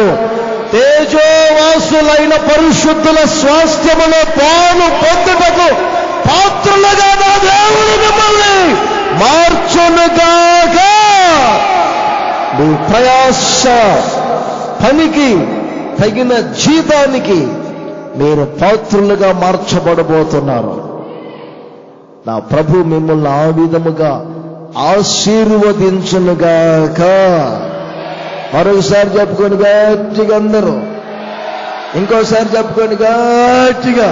తేజోవాసులైన పరిశుద్ధుల స్వాస్థ్యములో పాలు పొందుటకు పాత్రులుగా నా దేవుడు మిమ్మల్ని మార్చునుగాక. మీ ప్రయాస పనికి తగిన జీతానికి మీరు పాత్రులుగా మార్చబడబోతున్నారు. నా ప్రభు మిమ్మల్ని ఆ విధముగా ఆశీర్వదించునుగాక. మరొకసారి చెప్పుకొని గట్టిగా అందరూ, ఇంకోసారి చెప్పుకొని గట్టిగా.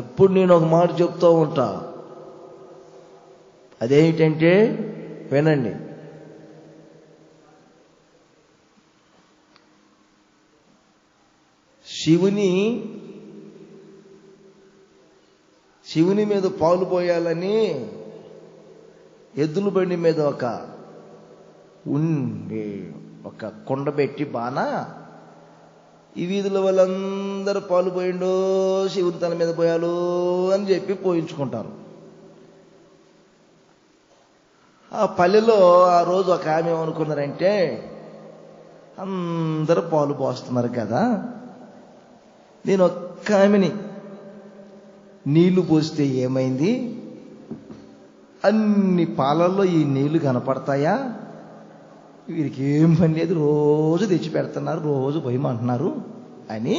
ఎప్పుడు నేను ఒక మాట చెప్తూ ఉంటా, అదేంటంటే వినండి. శివుని మీద పాలు పోయాలని ఎద్దుల బండి మీద ఒక కొండ పెట్టి బానా ఈ వీధుల వాళ్ళందరూ పాలు పోయిండో శివుని తల మీద పోయాలు అని చెప్పి పోయించుకుంటారు. ఆ పల్లెలో ఆ రోజు ఒక ఆమె ఏమనుకున్నారంటే, అందరూ పాలు పోస్తున్నారు కదా, నేను ఒక్క ఆమెని నీళ్లు పోస్తే ఏమైంది, అన్ని పాలల్లో ఈ నీళ్లు కనపడతాయా, వీరికి ఏం పని లేదు, రోజు తెచ్చి పెడుతున్నారు, రోజు పోయమంటున్నారు అని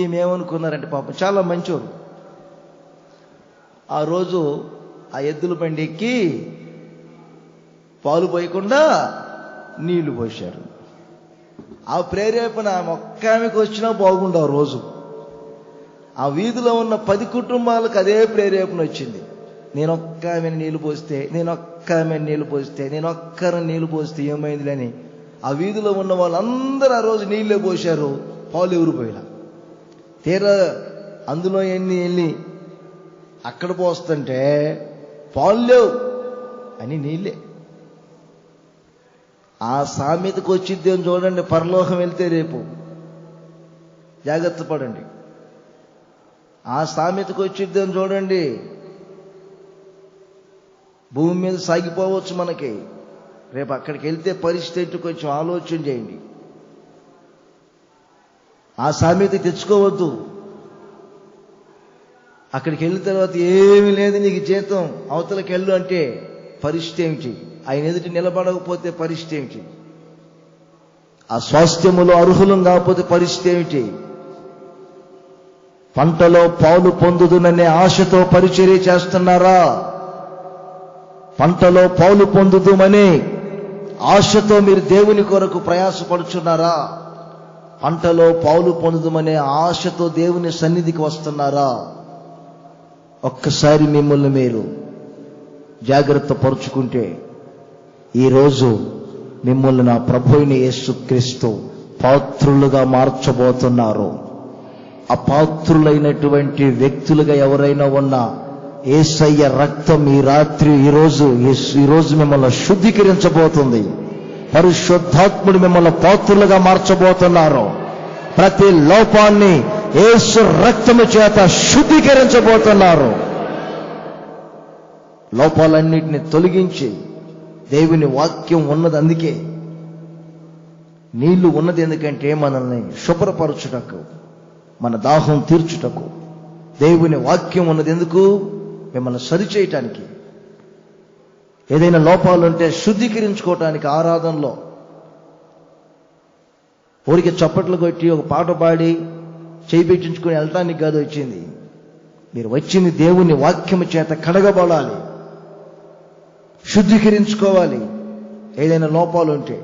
ఏమేమనుకున్నారంటే, పాపం చాలా మంచోరు. ఆ రోజు ఆ ఎద్దుల బండి ఎక్కి పాలు పోయకుండా నీళ్లు పోశారు. ఆ ప్రేరేపణ ఒక్క ఆమెకు వచ్చినా బాగుండవు. రోజు ఆ వీధిలో ఉన్న 10 కుటుంబాలకు అదే ప్రేరేపణ వచ్చింది. నేను ఒక్క ఆమెను నీళ్లు పోస్తే, నేను ఒక్క ఆమెను నీళ్లు పోస్తే, నేను ఒక్కరిని నీళ్లు పోస్తే ఏమైందిలని ఆ వీధిలో ఉన్న వాళ్ళందరూ ఆ రోజు నీళ్ళే పోశారు. పాలు ఎవరు పోయినా తీరా అందులో వెళ్ళి అక్కడ పోస్తుంటే పాలు లేవు అని నీళ్ళే. ఆ సామెతకు వచ్చిద్దేం చూడండి, పరలోకం వెళ్తే రేపు జాగ్రత్త పడండి. ఆ సామెతకు వచ్చిద్దేం చూడండి, భూమి మీద సాగిపోవచ్చు మనకి. రేపు అక్కడికి వెళ్తే పరిస్థితి కొంచెం ఆలోచన చేయండి. ఆ సామెత తెచ్చుకోవద్దు. అక్కడికి వెళ్ళిన తర్వాత ఏమీ లేదు నీకు జీతం, అవతలకి వెళ్ళు అంటే పరిస్థితి ఏమిటి? ఆయన ఎదుటి నిలబడకపోతే పరిస్థితి ఏమిటి? ఆ స్వాస్థ్యములో అర్హులం కాకపోతే పరిస్థితి ఏమిటి? పంటలో పాలు పొందుదుననే ఆశతో పరిచర్య చేస్తున్నారా? పంటలో పాలు పొందుదుమనే ఆశతో మీరు దేవుని కొరకు ప్రయాసపడుచున్నారా? పంటలో పాలు పొందుదుమనే ఆశతో దేవుని సన్నిధికి వస్తున్నారా? ఒక్కసారి మిమ్మల్ని మీరు జాగ్రత్త పరుచుకుంటే ఈరోజు మిమ్మల్ని నా ప్రభువైన యేసుక్రీస్తు పాత్రులుగా మార్చబోతున్నారు. అపాత్రులైనటువంటి వ్యక్తులుగా ఎవరైనా ఉన్నా యేసయ్య రక్తం ఈరోజు మిమ్మల్ని శుద్ధీకరించబోతుంది. పరిశుద్ధాత్ముడు మిమ్మల్ని పాత్రులుగా మార్చబోతున్నారు. ప్రతి లోపాన్ని యేసు రక్తము చేత శుద్ధీకరించబోతున్నారు. లోపాలన్నిటిని తొలగించి దేవుని వాక్యం ఉన్నది. అందుకే నీళ్లు ఉన్నది ఎందుకంటే మనల్ని శుభ్రపరచుటకు, మన దాహం తీర్చుటకు. దేవుని వాక్యం ఉన్నది ఎందుకు? మిమ్మల్ని సరిచేయటానికి. ఏదైనా లోపాలుంటే శుద్ధీకరించుకోవటానికి. ఆరాధనలో ఊరికి చప్పట్లు కొట్టి ఒక పాట పాడి చేయి పెట్టించుకొని వెళ్ళటానికి కాదు వచ్చింది. మీరు వచ్చింది దేవుని వాక్యము చేత కడగబడాలి, శుద్ధీకరించుకోవాలి ఏదైనా లోపాలు ఉంటే.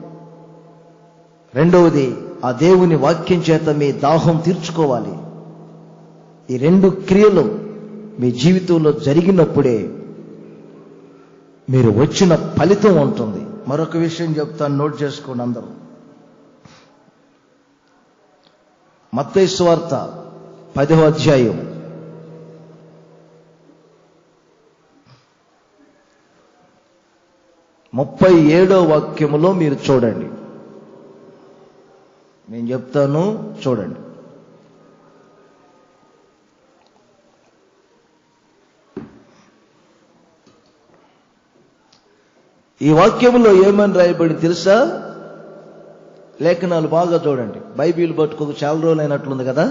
రెండవది, ఆ దేవుని వాక్యం చేత మీ దాహం తీర్చుకోవాలి. ఈ 2 క్రియలు మీ జీవితంలో జరిగినప్పుడే మీరు వచ్చిన ఫలితం ఉంటుంది. మరొక విషయం చెప్తాను, నోట్ చేసుకోండి అందరూ. మత్తయి సువార్త 10వ అధ్యాయం 37వ వాక్యములో మీరు చూడండి. నేను చెప్తాను, చూడండి. ఈ వాక్యములో ఏమని రాయబడి తెలుసా? లేఖనాలు బాగా చూడండి. బైబిల్ పట్టుకోక చాలా రోజులు అయినట్లుంది కదా.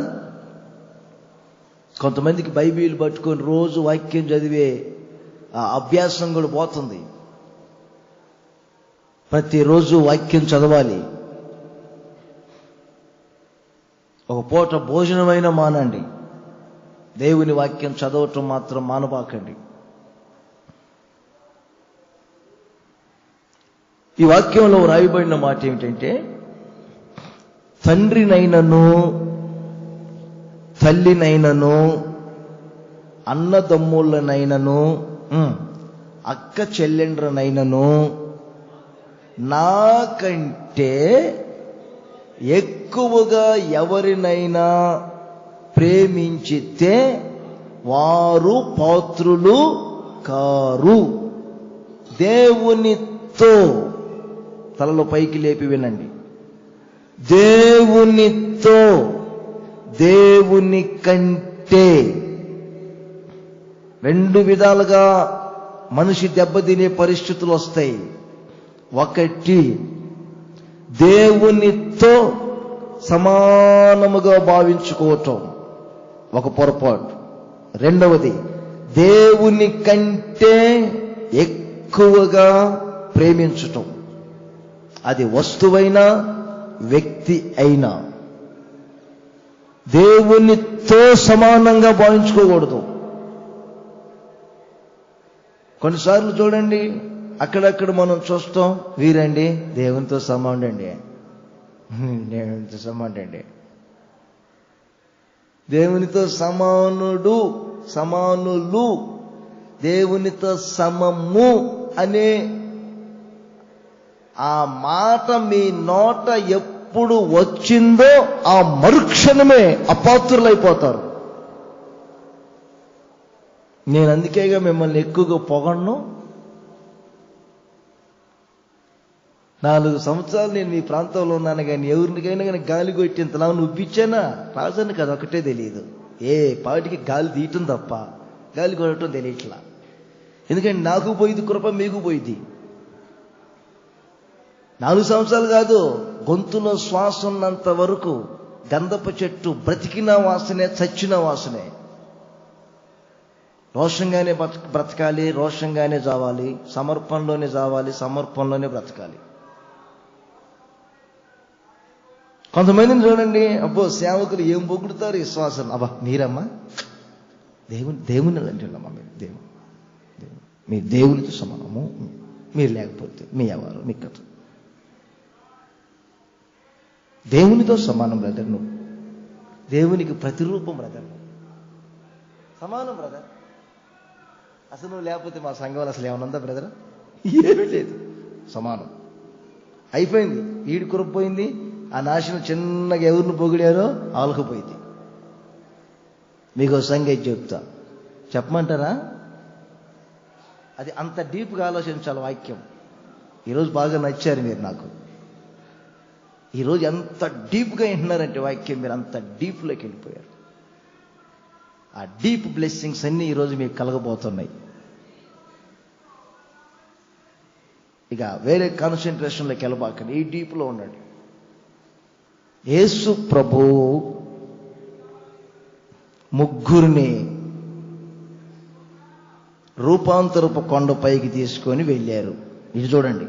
కొంతమందికి బైబిల్ పట్టుకొని రోజు వాక్యం చదివే ఆ అభ్యాసం కూడా పోతుంది. ప్రతిరోజు వాక్యం చదవాలి. ఒక పూట భోజనమైనా మానండి, దేవుని వాక్యం చదవటం మాత్రం మానబాకండి. ఈ వాక్యంలో రాయబడిన మాట ఏమిటంటే, తండ్రినైనను తల్లినైనను అన్నదమ్ములనైనను అక్క చెల్లెండ్రనైనను నాకంటే ఎక్కువగా ఎవరినైనా ప్రేమించితే వారు పాత్రులు కారు. దేవునితో, తలలో పైకి లేపి వినండి, దేవునితో, దేవుని కంటే. రెండు విధాలుగా మనిషి దెబ్బతినే పరిస్థితులు వస్తాయి. ఒకటి, దేవునితో సమానముగా భావించుకోవటం ఒక పొరపాటు. రెండవది, దేవుని కంటే ఎక్కువగా ప్రేమించటం. అది వస్తువైనా వ్యక్తి అయినా దేవునితో సమానంగా భావించుకోకూడదు. కొన్నిసార్లు చూడండి, అక్కడక్కడ మనం చూస్తాం, వీరండి దేవునితో సమానుడండి, దేవునితో సమానుడండి, దేవునితో సమానుడు, సమానులు, దేవునితో సమము అనే ఆ మాట మీ నోట ఎప్పుడు వచ్చిందో ఆ మరుక్షణమే అపాత్రులైపోతారు. నేను అందుకేగా మిమ్మల్ని ఎక్కువగా పొగడను. 4 సంవత్సరాలు నేను మీ ప్రాంతంలో ఉన్నాను, కానీ ఎవరికైనా కానీ గాలి కొట్టింతలా ఉబ్బిచ్చానా? రాజాను కదా, ఒకటే తెలియదు. ఏ పాటికి గాలి తీయటం తప్ప గాలి కొట్టడం తెలియట్లా. ఎందుకంటే నాకు పోయింది కృప, మీకు పోయింది. 4 సంవత్సరాలు కాదు, గొంతులో శ్వాస ఉన్నంత వరకు గంధపు చెట్టు బ్రతికిన వాసనే, చచ్చిన వాసనే. రోషంగానే బ్రతకాలి, రోషంగానే చావాలి, సమర్పణలోనే చావాలి, సమర్పణలోనే బ్రతకాలి. కొంతమందిని చూడండి, అబ్బో సేవకులు ఏం పొగుడుతారు విశ్వాసం. అబ్బా మీరమ్మా దేవుని అంటున్నామా, మీ దేవునితో సమానము, మీరు లేకపోతే మీ ఎవరు, మీ కథ. దేవునితో సమానం బ్రదర్, నువ్వు దేవునికి ప్రతిరూపం బ్రదర్, సమానం బ్రదర్. అసలు నువ్వు లేకపోతే మా సంఘంలో అసలు ఏమనుందా బ్రదర్? ఏమీ లేదు, సమానం. అయిపోయింది, ఈడు కురపోయింది. ఆ నాశనం చిన్నగా ఎవరిని పొగిడారో ఆలకపోయింది. మీకు సంగతి చెప్తా, చెప్పమంటారా? అది అంత డీప్గా ఆలోచించాలి వాక్యం. ఈరోజు బాగా నచ్చారు మీరు నాకు. ఈరోజు ఎంత డీప్గా వింటున్నారంటే వాక్యం, మీరు అంత డీప్లోకి వెళ్ళిపోయారు. ఆ డీప్ బ్లెస్సింగ్స్ అన్నీ ఈరోజు మీకు కలగబోతున్నాయి. ఇక వేరే కాన్సన్ట్రేషన్లోకి వెళ్ళబాకండి, ఈ డీప్లో ఉండండి. యేసు ప్రభు ముగ్గురిని రూపాంతరపు కొండపైకి తీసుకొని వెళ్ళారు. ఇది చూడండి,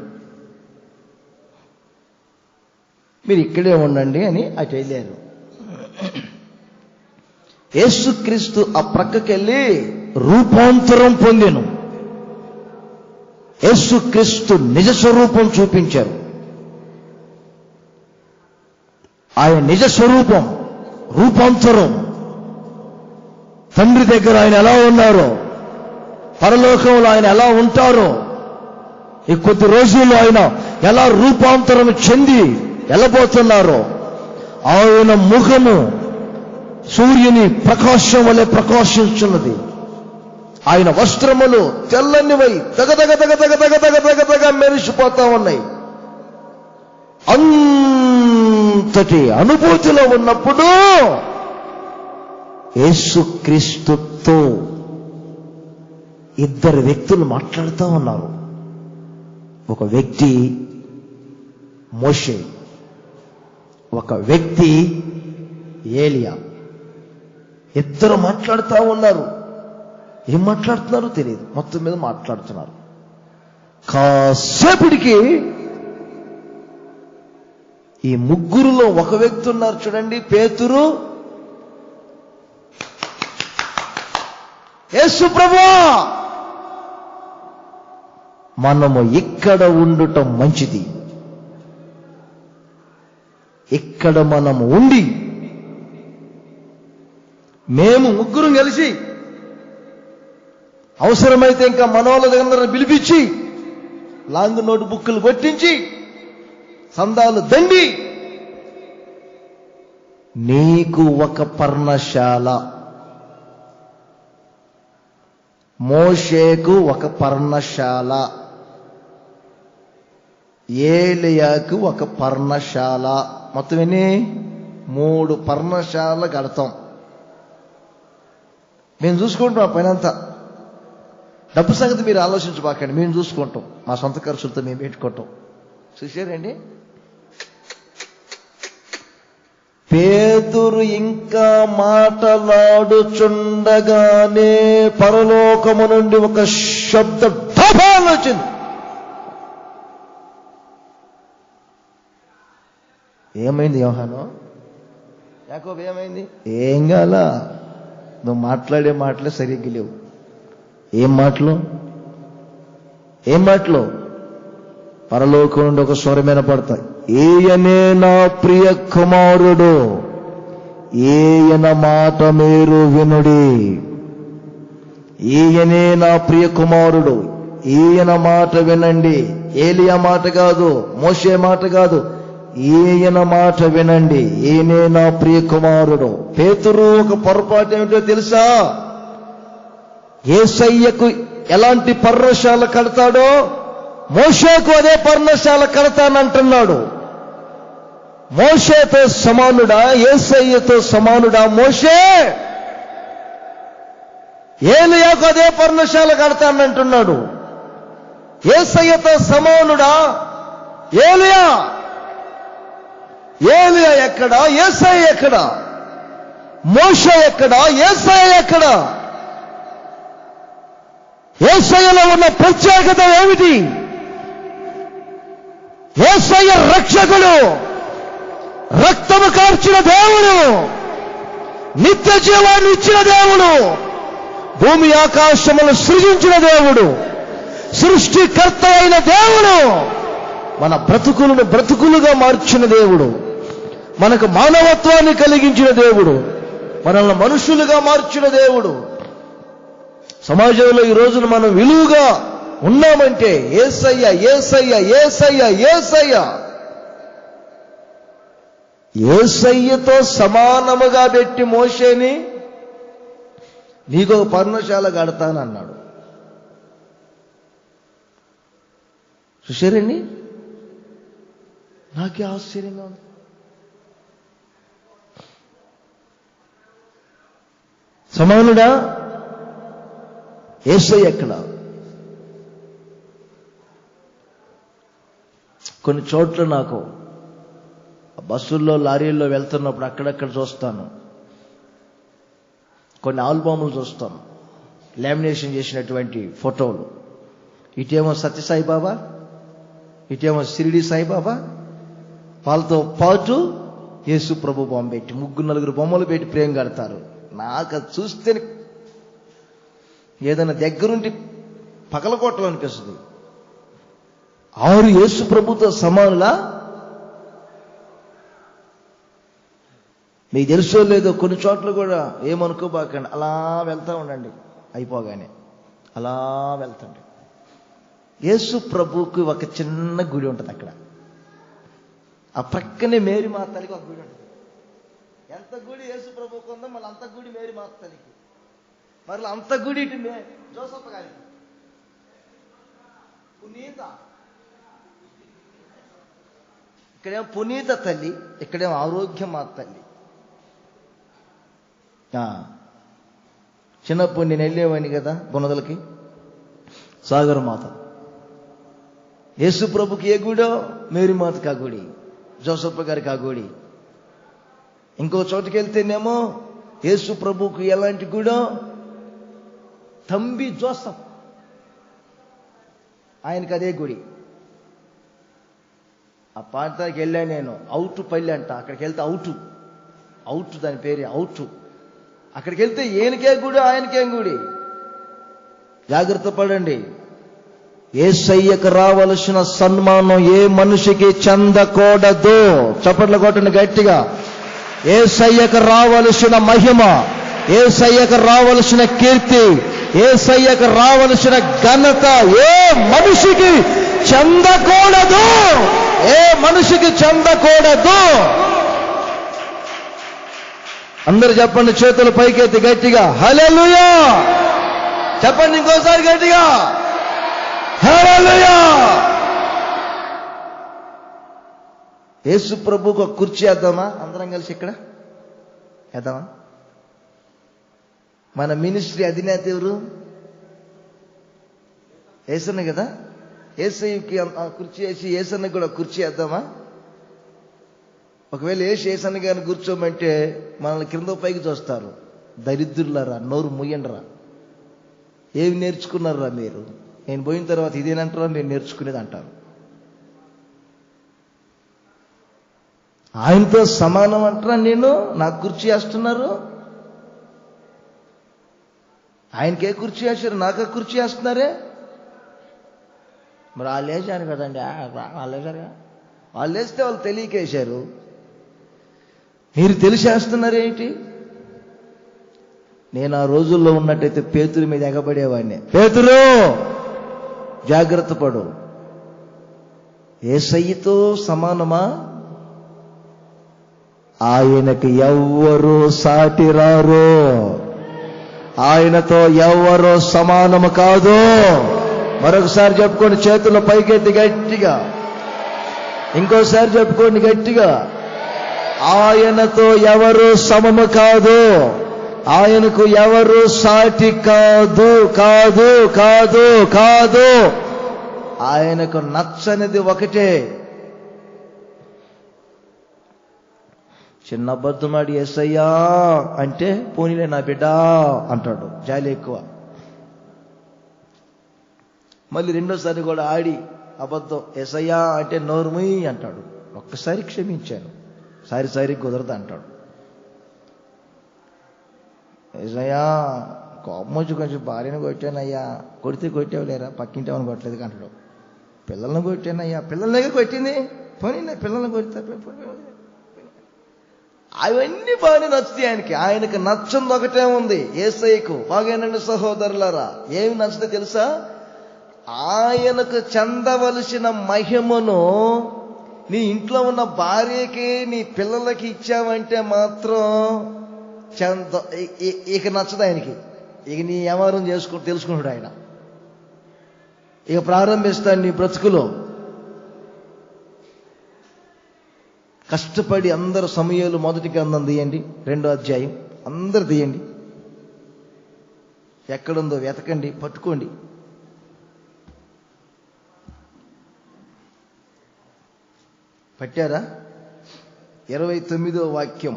మీరు ఇక్కడే ఉండండి అని అటు వెళ్ళారు. యేసుక్రీస్తు ఆ ప్రక్కకెళ్ళి రూపాంతరం పొందెను. యేసుక్రీస్తు నిజ స్వరూపం చూపించారు. ఆయన నిజ స్వరూపం, రూపాంతరం. తండ్రి దగ్గర ఆయన ఎలా ఉన్నారో, పరలోకంలో ఆయన ఎలా ఉంటారో, ఈ కొద్ది రోజుల్లో ఆయన ఎలా రూపాంతరం చెంది వెళ్ళబోతున్నారో, ఆయన ముఖము సూర్యుని ప్రకాశం వలె ప్రకాశించున్నది. ఆయన వస్త్రములు తెల్లనివై దగదగ దగదగ దగదగ దగదగ మెరిసిపోతా ఉన్నాయి. అంతటి అనుభూతిలో ఉన్నప్పుడు యేసుక్రీస్తుతో ఇద్దరు వ్యక్తులు మాట్లాడుతూ ఉన్నారు. ఒక వ్యక్తి మోషే, ఒక వ్యక్తి ఏలియా. ఇద్దరు మాట్లాడుతూ ఉన్నారు. ఏం మాట్లాడుతున్నారో తెలియదు, మొత్తం మీద మాట్లాడుతున్నారు. కాసేపటికి ఈ ముగ్గురులో ఒక వ్యక్తి ఉన్నారు చూడండి, పేతురు, యేసు ప్రభువా మనము ఇక్కడ ఉండటం మంచిది. ఇక్కడ మనము ఉండి మేము ముగ్గురం కలిసి అవసరమైతే ఇంకా మనోళ్ళ దగ్గర పిలిపించి లాంగ్ నోట్ బుక్కులు కొట్టించి సందాలు దండి నీకు ఒక పర్ణశాల, మోషేకు ఒక పర్ణశాల, ఏలియాకు ఒక పర్ణశాల, మొత్తం ఎన్ని? 3 పర్ణశాల కడతాం. మేము చూసుకుంటాం పైనంతా. డబ్బు సంగతి మీరు ఆలోచించబాకండి, మేము చూసుకుంటాం. మా సొంత ఖర్చులతో మేము పెట్టుకుంటాం. చూసారండి, పేతురు ఇంకా మాటలాడుచుండగానే పరలోకము నుండి ఒక శబ్దం ఢబాలు వచ్చింది. ఏమైంది యోహాను? యాకోబు ఏమైంది? ఏం కాల, నువ్వు మాట్లాడే మాటలే సరిగ్గా లేవు. ఏం మాటలు? పరలోకం నుండి ఒక స్వరమైన పడతాయి. ఈయనే నా ప్రియ కుమారుడు, ఈయన మాట మీరు వినుడి. ఈయనే నా ప్రియ కుమారుడు, ఈయన మాట వినండి. ఏలియా మాట కాదు, మోషే మాట కాదు, ఈయన మాట వినండి. ఈయనే నా ప్రియ కుమారుడు. పేతురు ఒక పొరపాటు ఏమిటో తెలుసా? యేసయ్యకు ఎలాంటి పర్ణశాల కడతాడో మోషేకు అదే పర్ణశాల కడతానంటున్నాడు. మోషేతో సమానుడా? యేసయ్యతో సమానుడా మోషే? ఏలియాకు అదే పర్ణశాల కడతానంటున్నాడు. యేసయ్యతో సమానుడా ఏలియా? ఏలియా ఎక్కడా? యేసయ్య ఎక్కడా? మోషే ఎక్కడా? యేసయ్య ఎక్కడా? యేసయ్యలో ఉన్న ప్రత్యేకత ఏమిటి? యేసయ్య రక్షకుడు, రక్తము కార్చిన దేవుడు, నిత్య జీవాన్ని ఇచ్చిన దేవుడు, భూమి ఆకాశములను సృజించిన దేవుడు, సృష్టికర్త అయిన దేవుడు, మన బ్రతుకులను బ్రతుకులుగా మార్చిన దేవుడు, మనకు మానవత్వాన్ని కలిగించిన దేవుడు, మనల్ని మనుషులుగా మార్చిన దేవుడు. సమాజంలో ఈ రోజున మనం విలువగా ఉన్నామంటే యేసయ్య, యేసయ్య, యేసయ్య, యేసయ్య. యేసయ్యతో సమానముగా పెట్టి మోషేని నీకు ఒక పర్ణశాల కడతానన్నాడు. చూశారండి, నాకే ఆశ్చర్యంగా ఉంది. సమానుడా? యేసయ్య ఎక్కడ? కొన్ని చోట్ల నాకు బస్సుల్లో లారీల్లో వెళ్తున్నప్పుడు అక్కడక్కడ చూస్తాను, కొన్ని ఆల్బమ్లు చూస్తాను, లామినేషన్ చేసినటువంటి ఫోటోలు. ఇటేమో సత్యసాయిబాబా, ఇటేమో షిరిడి సాయిబాబా, వాళ్ళతో పాటు యేసు ప్రభు బొమ్మ పెట్టి 3-4 బొమ్మలు పెట్టి ప్రేమ కడతారు. నాకు అది చూస్తే ఏదైనా దగ్గరుండి పగలగొట్టాలనిపిస్తుంది. 6 యేసు ప్రభుతో సమానులా? మీకు తెలుసో లేదో కొన్ని చోట్ల కూడా ఏమనుకోబాకండి, అలా వెళ్తా ఉండండి, అయిపోగానే అలా వెళ్తండి. యేసు ప్రభుకి ఒక చిన్న గుడి ఉంటుంది అక్కడ, ఆ ప్రక్కనే మేరీ మాత తల్లికి ఒక గుడి ఉంటుంది. ఎంత గుడి యేసు ప్రభుకి ఉందో మళ్ళీ అంత గుడి మేరీ మాత తల్లికి, మరి అంత గుడి ఇటు జోసఫ్ గారికి. పునీత, ఇక్కడేమో పునీత తల్లి, ఇక్కడేమో ఆరోగ్య మాత తల్లి. చిన్నప్పుడు నేను వెళ్ళేవాడిని కదా బునదలకి, సాగర్ మాత. యేసు ప్రభుకి ఏ గుడో మేరీ మాతకి ఆ గుడి, జోసఫ్ గారికి ఆ గుడి. ఇంకో చోటుకి వెళ్తేనేమో యేసు ప్రభుకి ఎలాంటి గుడో తంబి జోసఫ్, ఆయనకి అదే గుడి. ఆ ప్రాంతానికి వెళ్ళాను నేను, అవుటు పల్లి అంట. అక్కడికి వెళ్తే అవుటు దాని పేరు అవుటు. అక్కడికి వెళ్తే ఈయనకే గుడి ఆయనకేం గుడి. జాగ్రత్త పడండి. యేసయ్యకు రావలసిన సన్మానం ఏ మనిషికి చెందకూడదు. చప్పట్లు కొట్టండి గట్టిగా. యేసయ్యకు రావలసిన మహిమ, యేసయ్యకు రావలసిన కీర్తి, యేసయ్యకు రావలసిన ఘనత ఏ మనిషికి చెందకూడదు. ఏ మనిషికి చెందకూడదు. అందరూ చెప్పండి, చేతులు పైకెత్తి గట్టిగా హల్లెలూయా చెప్పండి. ఇంకోసారి గట్టిగా హల్లెలూయా. యేసు ప్రభువుకు ఒక కుర్చీ వేద్దామా? అందరం కలిసి ఇక్కడ వేద్దామా? మన మినిస్ట్రీ అధినేత ఎవరు? యేసన్న కదా. యేసయ్యకి కుర్చీ వేసి యేసన్నకి కూడా కుర్చీ వేద్దామా? ఒకవేళ యేసన్న గారిని కూర్చోమంటే మనల్ని కింద పైకి చూస్తారు. దరిద్రులారా, నోరు ముయ్యండిరా, ఏమి నేర్చుకున్నారా మీరు? నేను పోయిన తర్వాత ఇదేనంటారా మీరు నేర్చుకునేది అంటారు. ఆయనతో సమానం అంటారా? నేను నాకు కుర్చీ వేస్తున్నారు. ఆయనకే కుర్చీ వేశారు, నాకే కుర్చీ వేస్తున్నారే. మరి వాళ్ళు వేసారు కదండి, వాళ్ళు వేశారుగా. వాళ్ళు వేస్తే వాళ్ళు తెలియకేశారు, మీరు తెలిసేస్తున్నారేంటి? నేను ఆ రోజుల్లో ఉన్నట్టయితే పేతురు మీద ఎగబడేవాడిని. పేతురు జాగ్రత్త పడు, యేసయ్యతో సమానమా? ఆయనకి ఎవ్వరూ సాటి రారు. ఆయనతో ఎవ్వరూ సమానము కాదు. మరొకసారి చెప్పుకోండి, చేతుల పైకెత్తి గట్టిగా. ఇంకోసారి చెప్పుకోండి గట్టిగా. ఆయనతో ఎవరు సమము కాదు. ఆయనకు ఎవరు సాటి కాదు కాదు కాదు కాదు. ఆయనకు నచ్చనిది ఒకటే. చిన్న అబద్ధమాడి యేసయ్యా అంటే పోనీలే నా బిడ్డ అంటాడు, జాలి ఎక్కువ. మళ్ళీ రెండోసారి కూడా ఆడి అబద్ధం యేసయ్యా అంటే నోరుముయ్ అంటాడు. ఒక్కసారి క్షమించాను, సారి కుదరదు అంటాడు. యేసయ్యా కోపమొచ్చి కొంచెం భార్యను కొట్టానయ్యా. కొట్టావు లేరా, పక్కింటి ఏమని కొట్టలేదు అంటాడు. పిల్లల్ని కొట్టానయ్యా. పిల్లలనే కొట్టింది, పోనీ పిల్లల్ని కొడతా. అవన్నీ బాగానే నచ్చుతాయి ఆయనకి. ఆయనకు నచ్చంది ఒకటే ఉంది యేసయ్యకు. బాగేనండి సహోదరులారా, ఏమి నచ్చుతాయి తెలుసా? ఆయనకు చెందవలసిన మహిమను నీ ఇంట్లో ఉన్న భార్యకి నీ పిల్లలకి ఇచ్చావంటే మాత్రం ఇక నచ్చదు ఆయనకి. ఇక నీ వ్యవహారం తెలుసుకుంటాడు ఆయన. ఇక ప్రారంభిస్తాడు నీ బ్రతుకులో. కష్టపడి అందరూ సమయాలు మొదటి గ్రంథం తీయండి, 2వ అధ్యాయం అందరు తీయండి. ఎక్కడుందో వెతకండి, పట్టుకోండి. పట్టారా? 29వ వాక్యం.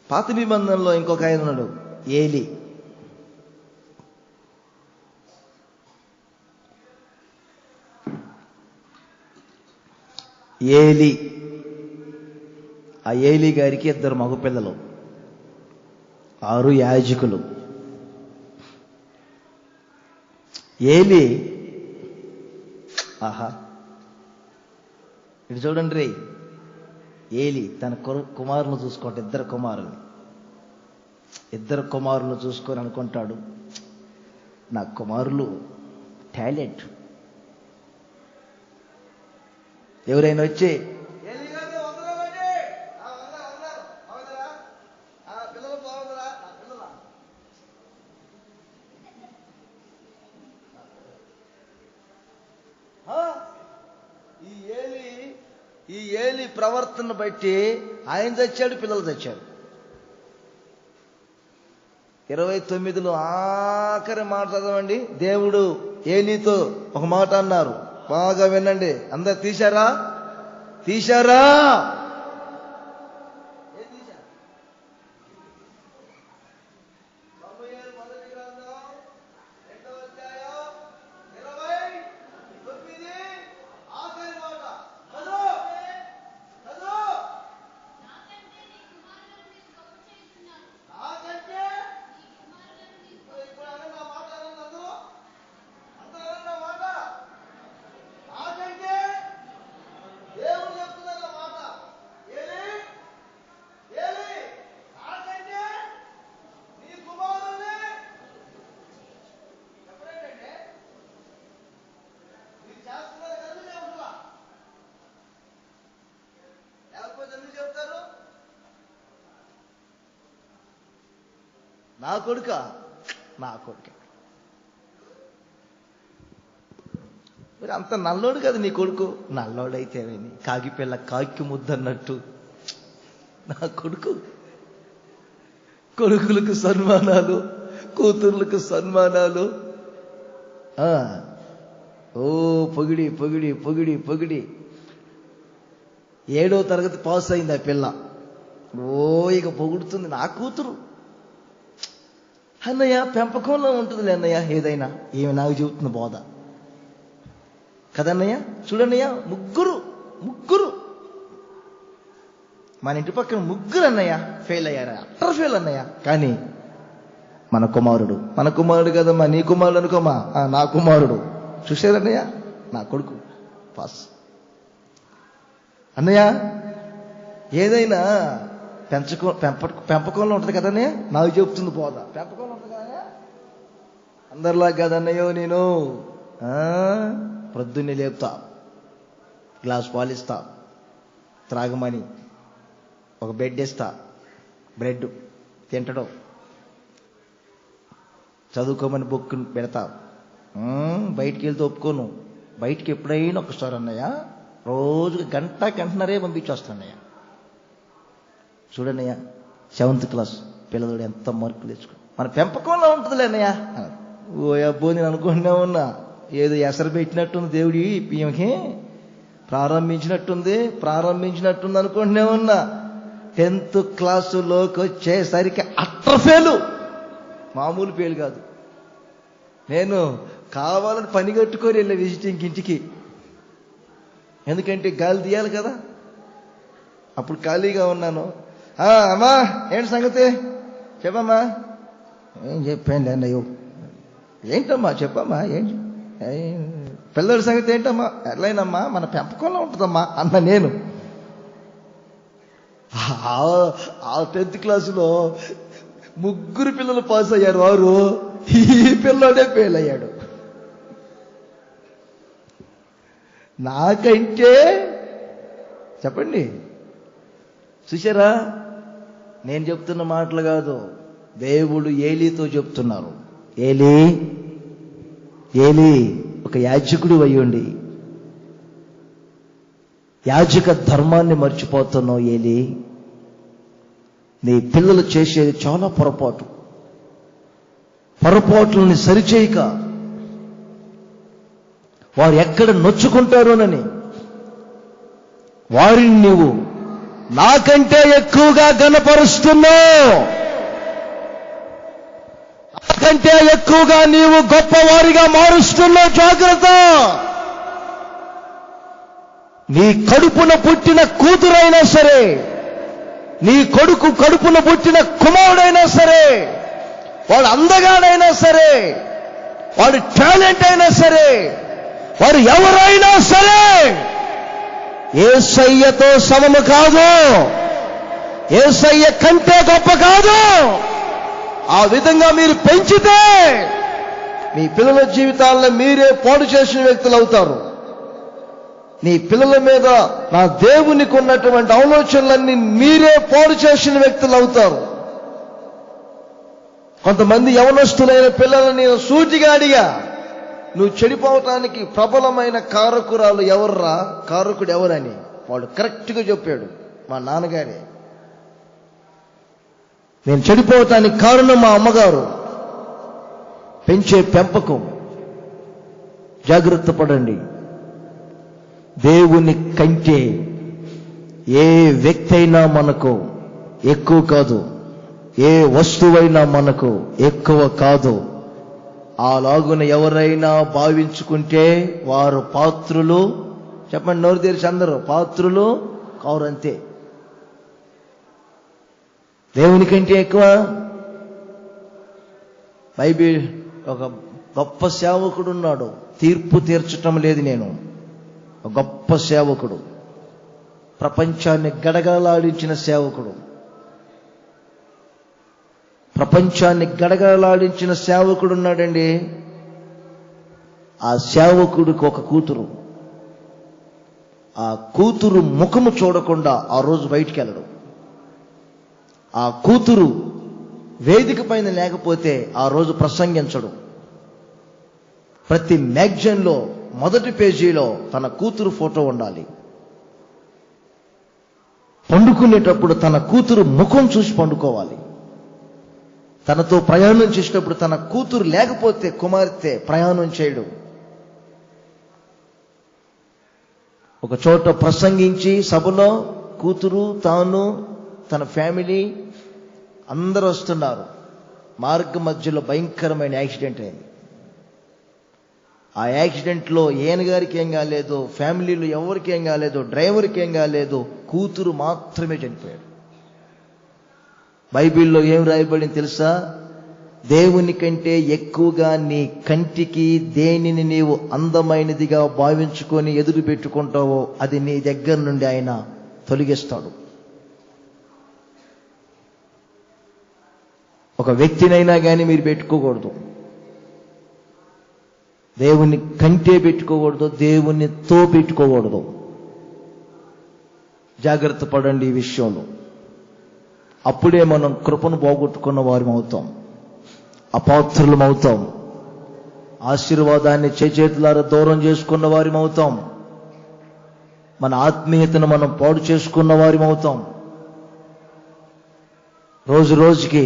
పాత నిబంధనలో ఇంకొక ఆయన ఉన్నాడు, ఏలి. ఏలి, ఆ ఏలి గారికి 2 మగపిల్లలు, 6 యాజకులు. ఏలి ఆహా, ఇటు చూడండి రే. ఏలి తన కుమారులను చూసుకుంటే, 2 కుమారులను చూసుకొని అనుకుంటాడు, నా కుమారులు టాలెంట్. ఎవరైనా వచ్చి ఈ ఏలి ప్రవర్తన బట్టి ఆయన చచ్చాడు, పిల్లలు చచ్చారు. 29లో ఆఖరి మాట చదవండి. దేవుడు ఏలీతో ఒక మాట అన్నారు, బాగా వినండి. అందరు తీశారా? నా కొడుక, నా కొడుకే. మరి అంత నల్లోడు కదా నీ కొడుకు. నల్లోడైతే కాకి పిల్ల కాకి ముద్దన్నట్టు నా కొడుకు. కొడుకులకు సన్మానాలు, కూతుర్లకు సన్మానాలు. ఓ పొగిడి పొగిడి పొగిడి పొగిడి 7వ తరగతి పాస్ అయింది ఆ పిల్ల. ఓ ఇక పొగుడుతుంది నా కూతురు. అన్నయ్య పెంపకంలో ఉంటుందిలే అన్నయ్య ఏదైనా. ఏమి నాకు చెబుతుంది బోధ కదన్నయ్య. చూడన్నయ్య ముగ్గురు మన ఇంటి పక్కన ముగ్గురు అన్నయ్య ఫెయిల్ అయ్యారా, అట్టర్ ఫెయిల్ అన్నయ్య. కానీ మన కుమారుడు కదమ్మా, నీ కుమారుడు అనుకోమా, నా కుమారుడు. చూశారన్నయ్య నా కొడుకు పాస్. అన్నయ్య ఏదైనా పెంపకంలో ఉంటుంది కదన్నయ్య, నాకు చెప్తుంది బోధ. పెంపకంలో ఉంటుంది కదన్నయ్య, అందరిలా కదన్నయ్యో. నేను ప్రొద్దున్నే లేపుతా, గ్లాస్ పాలిస్తా, త్రాగమని ఒక బెడ్ ఇస్తా, బ్రెడ్ తింటడం, చదువుకోమని బుక్ పెడతా. బయటికి వెళ్తే ఒప్పుకోను. బయటికి ఎప్పుడైనా ఒకసారి అన్నయ్య, రోజుకి గంటన్నరే పంపించొస్తానయ్య. చూడన్నయ్య 7th క్లాస్ పిల్లలు ఎంత మార్కులు తెచ్చుకో. మన పెంపకంలో ఉంటుందిలే అన్నయ్య. ఓ అబ్బో నేను అనుకుంటూనే ఉన్నా, ఏదో ఎసరు పెట్టినట్టుంది దేవుడి ఈమెకి, ప్రారంభించినట్టుంది అనుకుంటూనే ఉన్నా. 10th క్లాసులోకి వచ్చేసరికి అట్టర్ ఫెయిలు, మామూలు ఫెయిల్ కాదు. నేను కావాలని పని కట్టుకొని వెళ్ళే విజిటింగ్ ఇంటికి. ఎందుకంటే గాలి తీయాలి కదా. అప్పుడు ఖాళీగా ఉన్నాను. అమ్మా ఏంటి సంగతి చెప్పమ్మా. ఏం చెప్పాను అన్నయ్యో. ఏంటమ్మా చెప్పమ్మా, ఏంటి పిల్లల సంగతి ఏంటమ్మా. ఎట్లయినమ్మా మన పెంపకంలో ఉంటుందమ్మా అన్న నేను. ఆ 10th క్లాసులో ముగ్గురు పిల్లలు పాస్ అయ్యారు, వారు ఈ పిల్లోడే ఫెయిల్ అయ్యాడు. నాకంటే చెప్పండి, చూసారా, నేను చెప్తున్న మాటలు కాదు, దేవుడు ఏలీతో చెప్తున్నారు. ఏలీ ఒక యాజకుడు అయ్యుండి యాజక ధర్మాన్ని మర్చిపోతున్నావు. ఏలీ నీ పిల్లలు చేసేది చాలా పొరపాట్లని సరిచేయక, వారు ఎక్కడ నొచ్చుకుంటారోనని వారిని నీవు నాకంటే ఎక్కువగా ఘనపరుస్తున్నావు. నాకంటే ఎక్కువగా నీవు గొప్పవారిగా మారుస్తున్నావు. జాగ్రత్త. నీ కడుపున పుట్టిన కూతురైనా సరే, నీ కొడుకు కడుపున పుట్టిన కుమారుడైనా సరే, వాడు అందగాడైనా సరే, వాడు టాలెంట్ అయినా సరే, వాడు ఎవరైనా సరే యేసయ్యతో సమము కాదు, యేసయ్య కంటే గొప్ప కాదు. ఆ విధంగా మీరు పెంచితే మీ పిల్లల జీవితాలను మీరే పాడు చేసిన వ్యక్తులు అవుతారు. నీ పిల్లల మీద నా దేవునికి ఉన్నటువంటి ఆలోచనలన్నీ మీరే పాడు చేసిన వ్యక్తులు అవుతారు. కొంతమంది యవనస్తులైన పిల్లలని నేను సూటిగా అడిగా, నువ్వు చెడిపోవటానికి ప్రబలమైన కారకురాలు ఎవర్రా, కారకుడు ఎవరని. వాడు కరెక్ట్గా చెప్పాడు, మా నాన్నగారే. నేను చెడిపోవటానికి కారణం మా అమ్మగారు. పెంచే పెంపకం. జాగ్రత్త పడండి. దేవుని కంటే ఏ వ్యక్తి అయినా మనకు ఎక్కువ కాదు, ఏ వస్తువైనా మనకు ఎక్కువ కాదు. అలాగున ఎవరైనా భావించుకుంటే వారు పాత్రులు, చెప్పండి నోరు తెరిచి అందరూ, పాత్రులు కారంతే. దేవుని కంటే ఎక్కువ. బైబిల్ ఒక గొప్ప సేవకుడు ఉన్నాడు, తీర్పు తీర్చటం లేదు. నేను ఒక గొప్ప సేవకుడు, ప్రపంచాన్ని గడగడలాడించిన సేవకుడు, ప్రపంచాన్ని గడగడలాడించిన సేవకుడు ఉన్నాడండి. ఆ సేవకుడికి ఒక కూతురు. ఆ కూతురు ముఖము చూడకుండా ఆ రోజు బయటికి వెళ్ళడు. ఆ కూతురు వేదిక పైన లేకపోతే ఆ రోజు ప్రసంగించడు. ప్రతి మ్యాగజైన్లో మొదటి పేజీలో తన కూతురు ఫోటో ఉండాలి. పండుకునేటప్పుడు తన కూతురు ముఖం చూసి పండుకోవాలి. తనతో ప్రయాణం చేసేటప్పుడు తన కూతురు లేకపోతే కుమార్తె ప్రయాణం చేయడు. ఒక చోట ప్రసంగించి సభలో కూతురు, తాను, తన ఫ్యామిలీ అందరూ వస్తున్నారు. మార్గ మధ్యలో భయంకరమైన యాక్సిడెంట్ అయింది. ఆ యాక్సిడెంట్లో ఈయన గారికి ఏం కాలేదు, ఫ్యామిలీలో ఎవరికి ఏం కాలేదు, డ్రైవర్కి ఏం కాలేదు, కూతురు మాత్రమే చనిపోయాడు. బైబిల్లో ఏం రాయబడింది తెలుసా? దేవుని కంటే ఎక్కువగా నీ కంటికి దేనిని నీవు అందమైనదిగా భావించుకొని ఎదురు పెట్టుకుంటావో అది నీ దగ్గర నుండి ఆయన తొలగిస్తాడు. ఒక వ్యక్తినైనా కానీ మీరు పెట్టుకోకూడదు, దేవుని కంటే పెట్టుకోకూడదు, దేవునితో పెట్టుకోకూడదు. జాగ్రత్త పడండి ఈ విషయంలో. అప్పుడే మనం కృపను పోగొట్టుకున్న వారం అవుతాం, అపాత్రులం అవుతాం, ఆశీర్వాదాన్ని చేతులారా దూరం చేసుకున్న వారం అవుతాం, మన ఆత్మీయతను మనం పాడు చేసుకున్న వారం అవుతాం. రోజు రోజుకి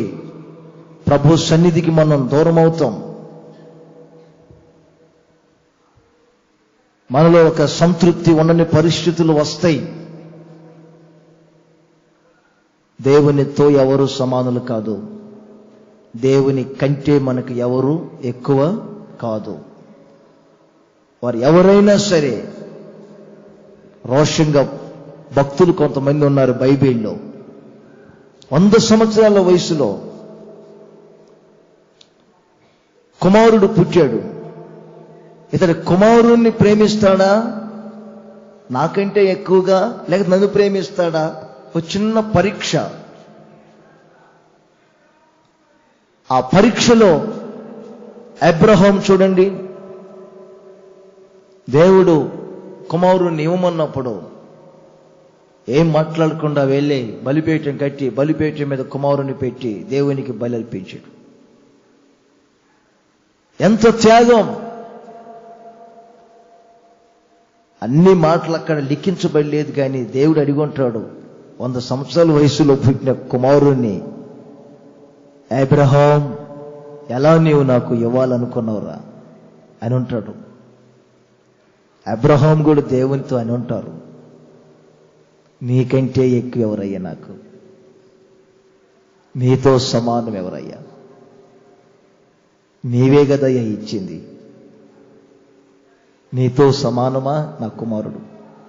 ప్రభు సన్నిధికి మనం దూరం అవుతాం. మనలో ఒక సంతృప్తి ఉండని పరిస్థితులు వస్తాయి. దేవునితో ఎవరు సమానులు కాదు, దేవుని కంటే మనకు ఎవరు ఎక్కువ కాదు. వారు ఎవరైనా సరే రోషంగా భక్తులు కొంతమంది ఉన్నారు బైబిల్లో. 100 సంవత్సరాల వయసులో కుమారుడు పుట్టాడు. ఇతడు కుమారుణ్ణి ప్రేమిస్తాడా నాకంటే ఎక్కువగా, లేక నన్ను ప్రేమిస్తాడా? ఒక చిన్న పరీక్ష. ఆ పరీక్షలో అబ్రహాం చూడండి, దేవుడు కుమారుణ్ణి ఇవ్వమన్నప్పుడు ఏం మాట్లాడకుండా వెళ్ళి బలిపీఠం కట్టి బలిపీఠం మీద కుమారుని పెట్టి దేవునికి బలి అర్పించాడు. ఎంత త్యాగం! అన్ని మాటలు అక్కడ లిఖించబడలేదు, కానీ దేవుడు అడిగుంటాడు, 100 సంవత్సరాల వయసులో పుట్టిన కుమారుణ్ణి, అబ్రహాం ఎలా నీవు నాకు ఇవ్వాలనుకున్నావురా అని ఉంటాడు. అబ్రహాం కూడా దేవునితో అని ఉంటారు, నీకంటే ఎక్కువ ఎవరయ్యా, నాకు నీతో సమానం ఎవరయ్యా, నీవే కదయ్యా ఇచ్చింది, నీతో సమానమా నా కుమారుడు,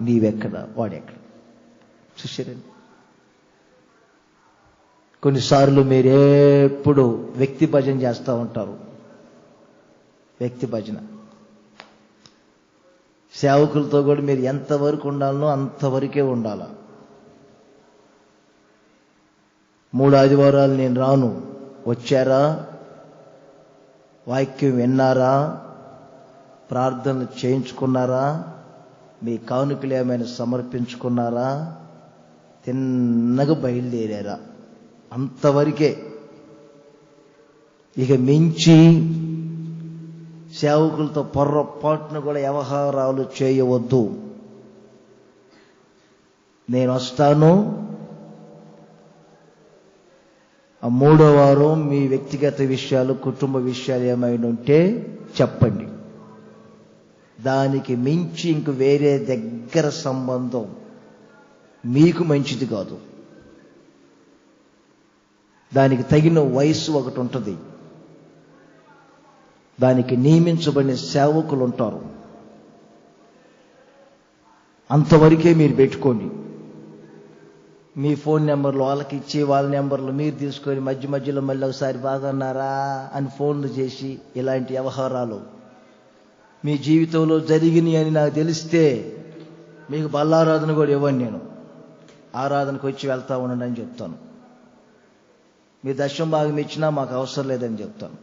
నీవెక్కడ వాడెక్కడ? చూశారండి. కొన్నిసార్లు మీరెప్పుడు వ్యక్తి భజన చేస్తూ ఉంటారు. వ్యక్తి భజన సేవకులతో కూడా మీరు ఎంతవరకు ఉండాలనో అంతవరకే ఉండాల. 3 ఆదివారాలు నేను రాను, వచ్చారా, వాక్యం విన్నారా, ప్రార్థనలు చేయించుకున్నారా, మీ కానుకలు ఏమైనా సమర్పించుకున్నారా, తిన్నగా బయలుదేరారా, అంతవరకే. ఇక మించి సేవకులతో పొర్రపాటును కూడా వ్యవహారాలు చేయవద్దు. నేను వస్తాను, ఆ 3వ వారం మీ వ్యక్తిగత విషయాలు, కుటుంబ విషయాలు ఏమైనా ఉంటే చెప్పండి. దానికి మించి ఇంక వేరే దగ్గర సంబంధం మీకు మంచిది కాదు. దానికి తగిన వయసు ఒకటి ఉంటుంది, దానికి నియమించబడిన సేవకులు ఉంటారు, అంతవరకే మీరు పెట్టుకోండి. మీ ఫోన్ నెంబర్లు వాళ్ళకి ఇచ్చి వాళ్ళ నెంబర్లు మీరు తీసుకొని మధ్య మధ్యలో మళ్ళీ ఒకసారి బాగున్నారా అని ఫోన్లు చేసి ఇలాంటి వ్యవహారాలు మీ జీవితంలో జరిగినాయి అని నాకు తెలిస్తే మీకు బల్లారాధన కూడా ఇవ్వండి, నేను ఆరాధనకు వచ్చి వెళ్తా ఉండండి అని చెప్తాను. మీ దశం భాగం ఇచ్చినా మాకు అవసరం లేదని చెప్తాను.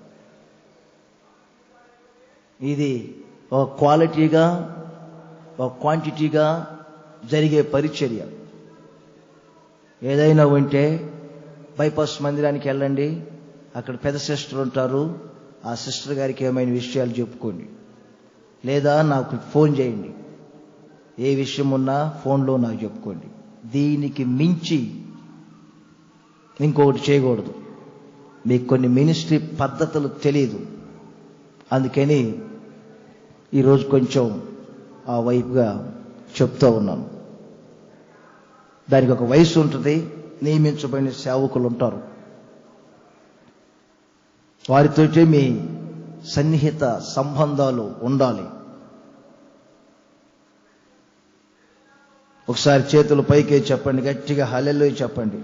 ఇది ఒక క్వాలిటీగా ఒక క్వాంటిటీగా జరిగే పరిచర్య. ఏదైనా ఉంటే బైపాస్ మందిరానికి వెళ్ళండి, అక్కడ పెద్ద సిస్టర్ ఉంటారు, ఆ సిస్టర్ గారికి ఏమైనా విషయాలు చెప్పుకోండి, లేదా నాకు ఫోన్ చేయండి. ఏ విషయం ఉన్నా ఫోన్లో నాకు చెప్పుకోండి. దీనికి మించి ఇంకొకటి చేయకూడదు. మీకు కొన్ని మినిస్ట్రీ పద్ధతులు తెలియదు, అందుకని ఈరోజు కొంచెం ఆ వైపుగా చెప్తూ ఉన్నాను. దానికి ఒక వయసు ఉంటుంది, నియమించబడిన సేవకులు ఉంటారు, వారితో మీ సన్నిహిత సంబంధాలు ఉండాలి. ఒకసారి చేతులు పైకి చెప్పండి, గట్టిగా హల్లెలూయా చెప్పండి.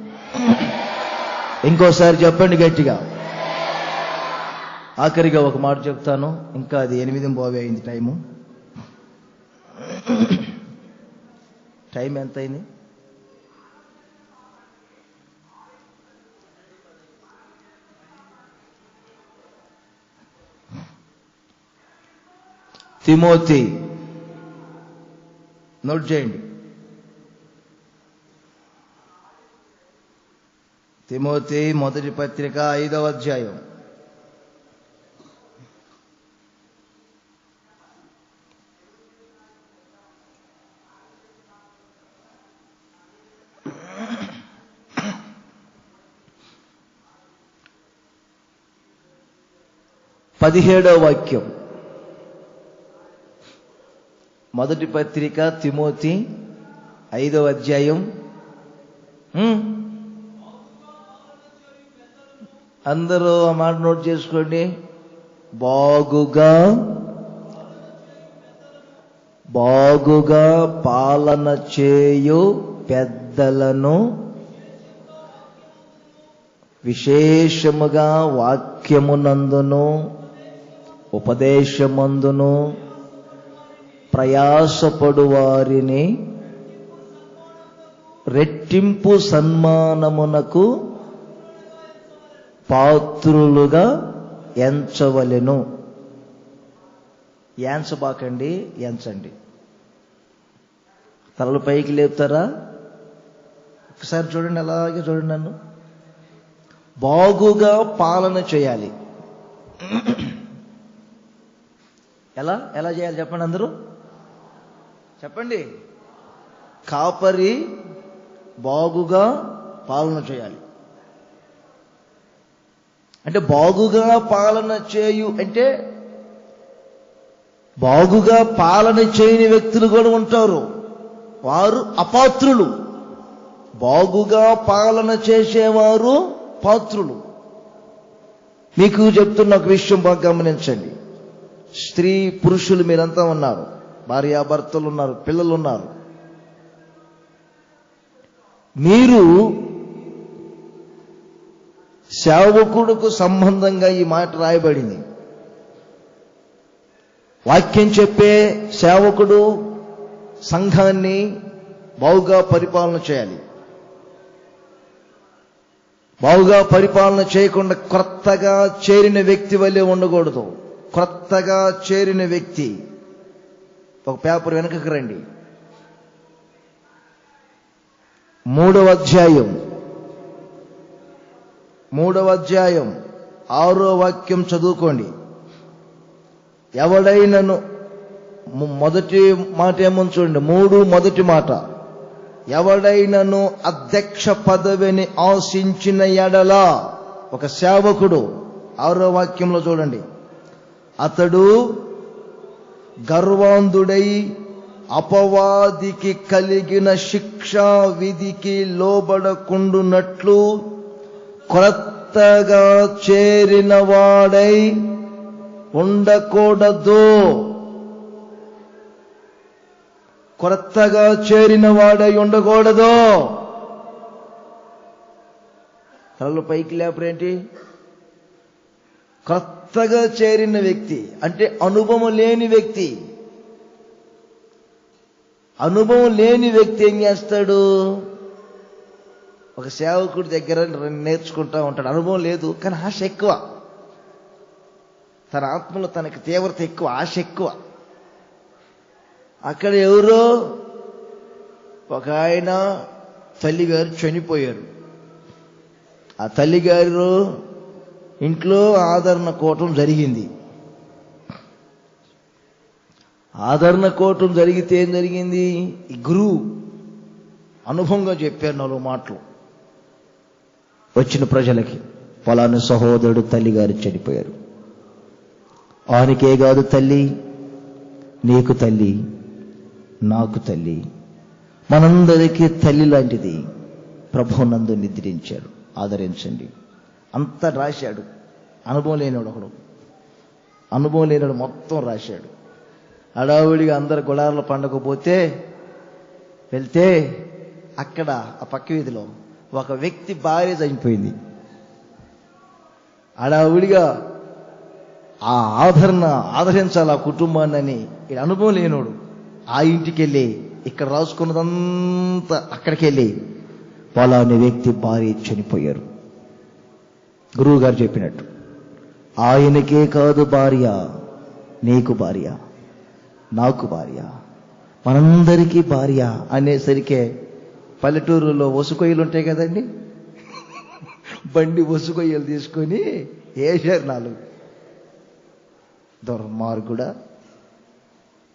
ఇంకోసారి చెప్పండి గట్టిగా. ఆఖరిగా ఒక మాట చెప్తాను, ఇంకా అది 8:15 అయింది టైము. టైం ఎంత అయింది? తిమోతి, నోట్ చేయండి. తిమోతి మొదటి పత్రిక 5వ అధ్యాయం. పదిహేడవ వాక్యం. మొదటి పత్రిక తిమోతి 5వ అధ్యాయం. అందరూ ఆ మాట నోట్ చేసుకోండి. బాగుగా పాలన చేయు పెద్దలను, విశేషముగా వాక్యమునందును ఉపదేశమందును ప్రయాసపడు వారిని రెట్టింపు సన్మానమునకు పాత్రులుగా ఎంచవలెను. ఎంచబాకండి, ఎంచండి. తలలు పైకి లేపుతారా? ఒకసారి చూడండి, అలాగే చూడండి నన్ను. బాగుగా పాలన చేయాలి. ఎలా చేయాలి చెప్పండి, అందరూ చెప్పండి. కాపరి బాగుగా పాలన చేయాలి. అంటే బాగుగా పాలన చేయు అంటే బాగుగా పాలన చేయని వ్యక్తులు కూడా ఉంటారు, వారు అపాత్రులు. బాగుగా పాలన చేసేవారు పాత్రులు. మీకు చెప్తున్న ఒక విషయం బాగా గమనించండి. స్త్రీ పురుషులు మీరంతా ఉన్నారు, భార్యాభర్తలు ఉన్నారు, పిల్లలు ఉన్నారు. మీరు సేవకుడుకు సంబంధంగా ఈ మాట రాయబడింది. వాక్యం చెప్పే సేవకుడు సంఘాన్ని బాగుగా పరిపాలన చేయాలి. బాగుగా పరిపాలన చేయకుండా క్రొత్తగా చేరిన వ్యక్తి వల్లే ఉండకూడదు. క్రొత్తగా చేరిన వ్యక్తి, ఒక పేపర్ వెనకకి రండి. 3వ అధ్యాయం 6వ వాక్యం చదువుకోండి. ఎవడైనను, మొదటి మాట ఏముంచండి, 3 మొదటి మాట. ఎవడైనను అధ్యక్ష పదవిని ఆశించిన ఎడల, ఒక సేవకుడు 6వ వాక్యంలో చూడండి, అతడు గర్వాంధుడై అపవాదికి కలిగిన శిక్షా విధికి లోబడకుండునట్లు క్రొత్తగా చేరిన వాడై ఉండకూడదు. క్రొత్తగా చేరిన వాడై ఉండకూడదు. కళ్ళు పైకి లేపరేంటి? కొత్తగా చేరిన వ్యక్తి అంటే అనుభవం లేని వ్యక్తి. అనుభవం లేని వ్యక్తి ఏం చేస్తాడు? ఒక సేవకుడి దగ్గర నేర్చుకుంటా ఉంటాడు. అనుభవం లేదు కానీ ఆశ ఎక్కువ, తన ఆత్మలో తనకి తీవ్రత ఎక్కువ, ఆశ ఎక్కువ. అక్కడ ఎవరో ఒక ఆయన తల్లిగారు చనిపోయారు. ఆ తల్లిగారు ఇంట్లో ఆదరణ కూటం జరిగింది. ఆదరణ కూటం జరిగితే ఏం జరిగింది? ఈ గురువు అనుభవంగా చెప్పారు 4 మాటలు వచ్చిన ప్రజలకి. పలానా సహోదరుడు తల్లిగారు చనిపోయారు. ఆయనకే కాదు తల్లి, నీకు తల్లి, నాకు తల్లి, మనందరికీ తల్లి లాంటిది. ప్రభువునందు నిద్రించారు, ఆదరించండి. అంతా రాశాడు. అనుభవం లేనివాడు ఒకడు, అనుభవం లేనివాడు మొత్తం రాశాడు. హడావుడిగా అందరు గుడారుల పండగ పోతే వెళ్తే అక్కడ ఆ పక్క వీధిలో ఒక వ్యక్తి భార్య చనిపోయింది. హడావుడిగా ఆ ఆదరించాలి ఆ కుటుంబాన్ని. ఈ అనుభవం లేనోడు ఆ ఇంటికి వెళ్ళి ఇక్కడ రాసుకున్నదంతా అక్కడికి వెళ్ళి పలానా వ్యక్తి భార్య చనిపోయారు. గురువు గారు చెప్పినట్టు ఆయనకే కాదు భార్య, నీకు భార్య, నాకు భార్య, మనందరికీ భార్య అనేసరికే పల్లెటూరులో ఒసుకొయ్యలు ఉంటాయి కదండి, బండి ఒసుకొయ్యలు తీసుకొని వేసారు 4. దుర్మార్గుడా,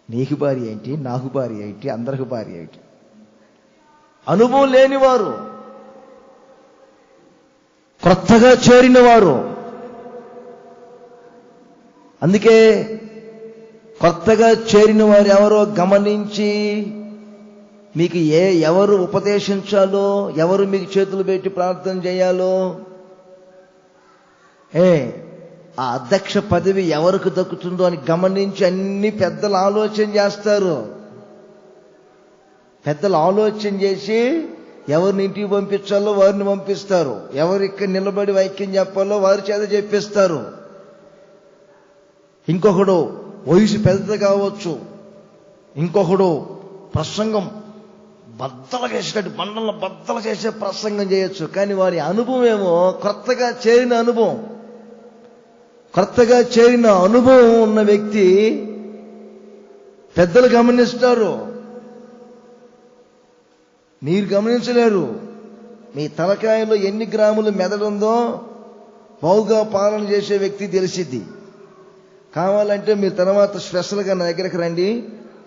నీకు భార్య ఏంటి, నాకు భార్య ఏంటి, అందరికి భార్య ఏంటి? అనుభవం లేనివారు, కొత్తగా చేరిన వారు. అందుకే కొత్తగా చేరిన వారు ఎవరో గమనించి మీకు ఎవరు ఉపదేశించాలో, ఎవరు మీకు చేతులు పెట్టి ప్రార్థన చేయాలో, ఆ అధ్యక్ష పదవి ఎవరికి దక్కుతుందో అని గమనించి అన్ని పెద్దలు ఆలోచన చేస్తారు. పెద్దలు ఆలోచన చేసి ఎవరిని ఇంటికి పంపించాలో వారిని పంపిస్తారు, ఎవరు ఇక్కడ నిలబడి వాక్యం చెప్పాలో వారి చేత చెప్పిస్తారు. ఇంకొకడు వయసు పెద్దది కావచ్చు, ఇంకొకడు ప్రసంగం బద్దలు చేసేటట్టు బండలను బద్దలు చేసే ప్రసంగం చేయొచ్చు. కానీ వారి అనుభవం ఏమో కొత్తగా చేరిన అనుభవం. కొత్తగా చేరిన అనుభవం ఉన్న వ్యక్తి పెద్దలు గమనిస్తారు, మీరు గమనించలేరు. మీ తలకాయలో ఎన్ని గ్రాములు మెదడుందో బావుగా పాలన చేసే వ్యక్తి తెలిసిద్ది. కావాలంటే మీరు తర్వాత స్పెషల్గా నా దగ్గరికి రండి,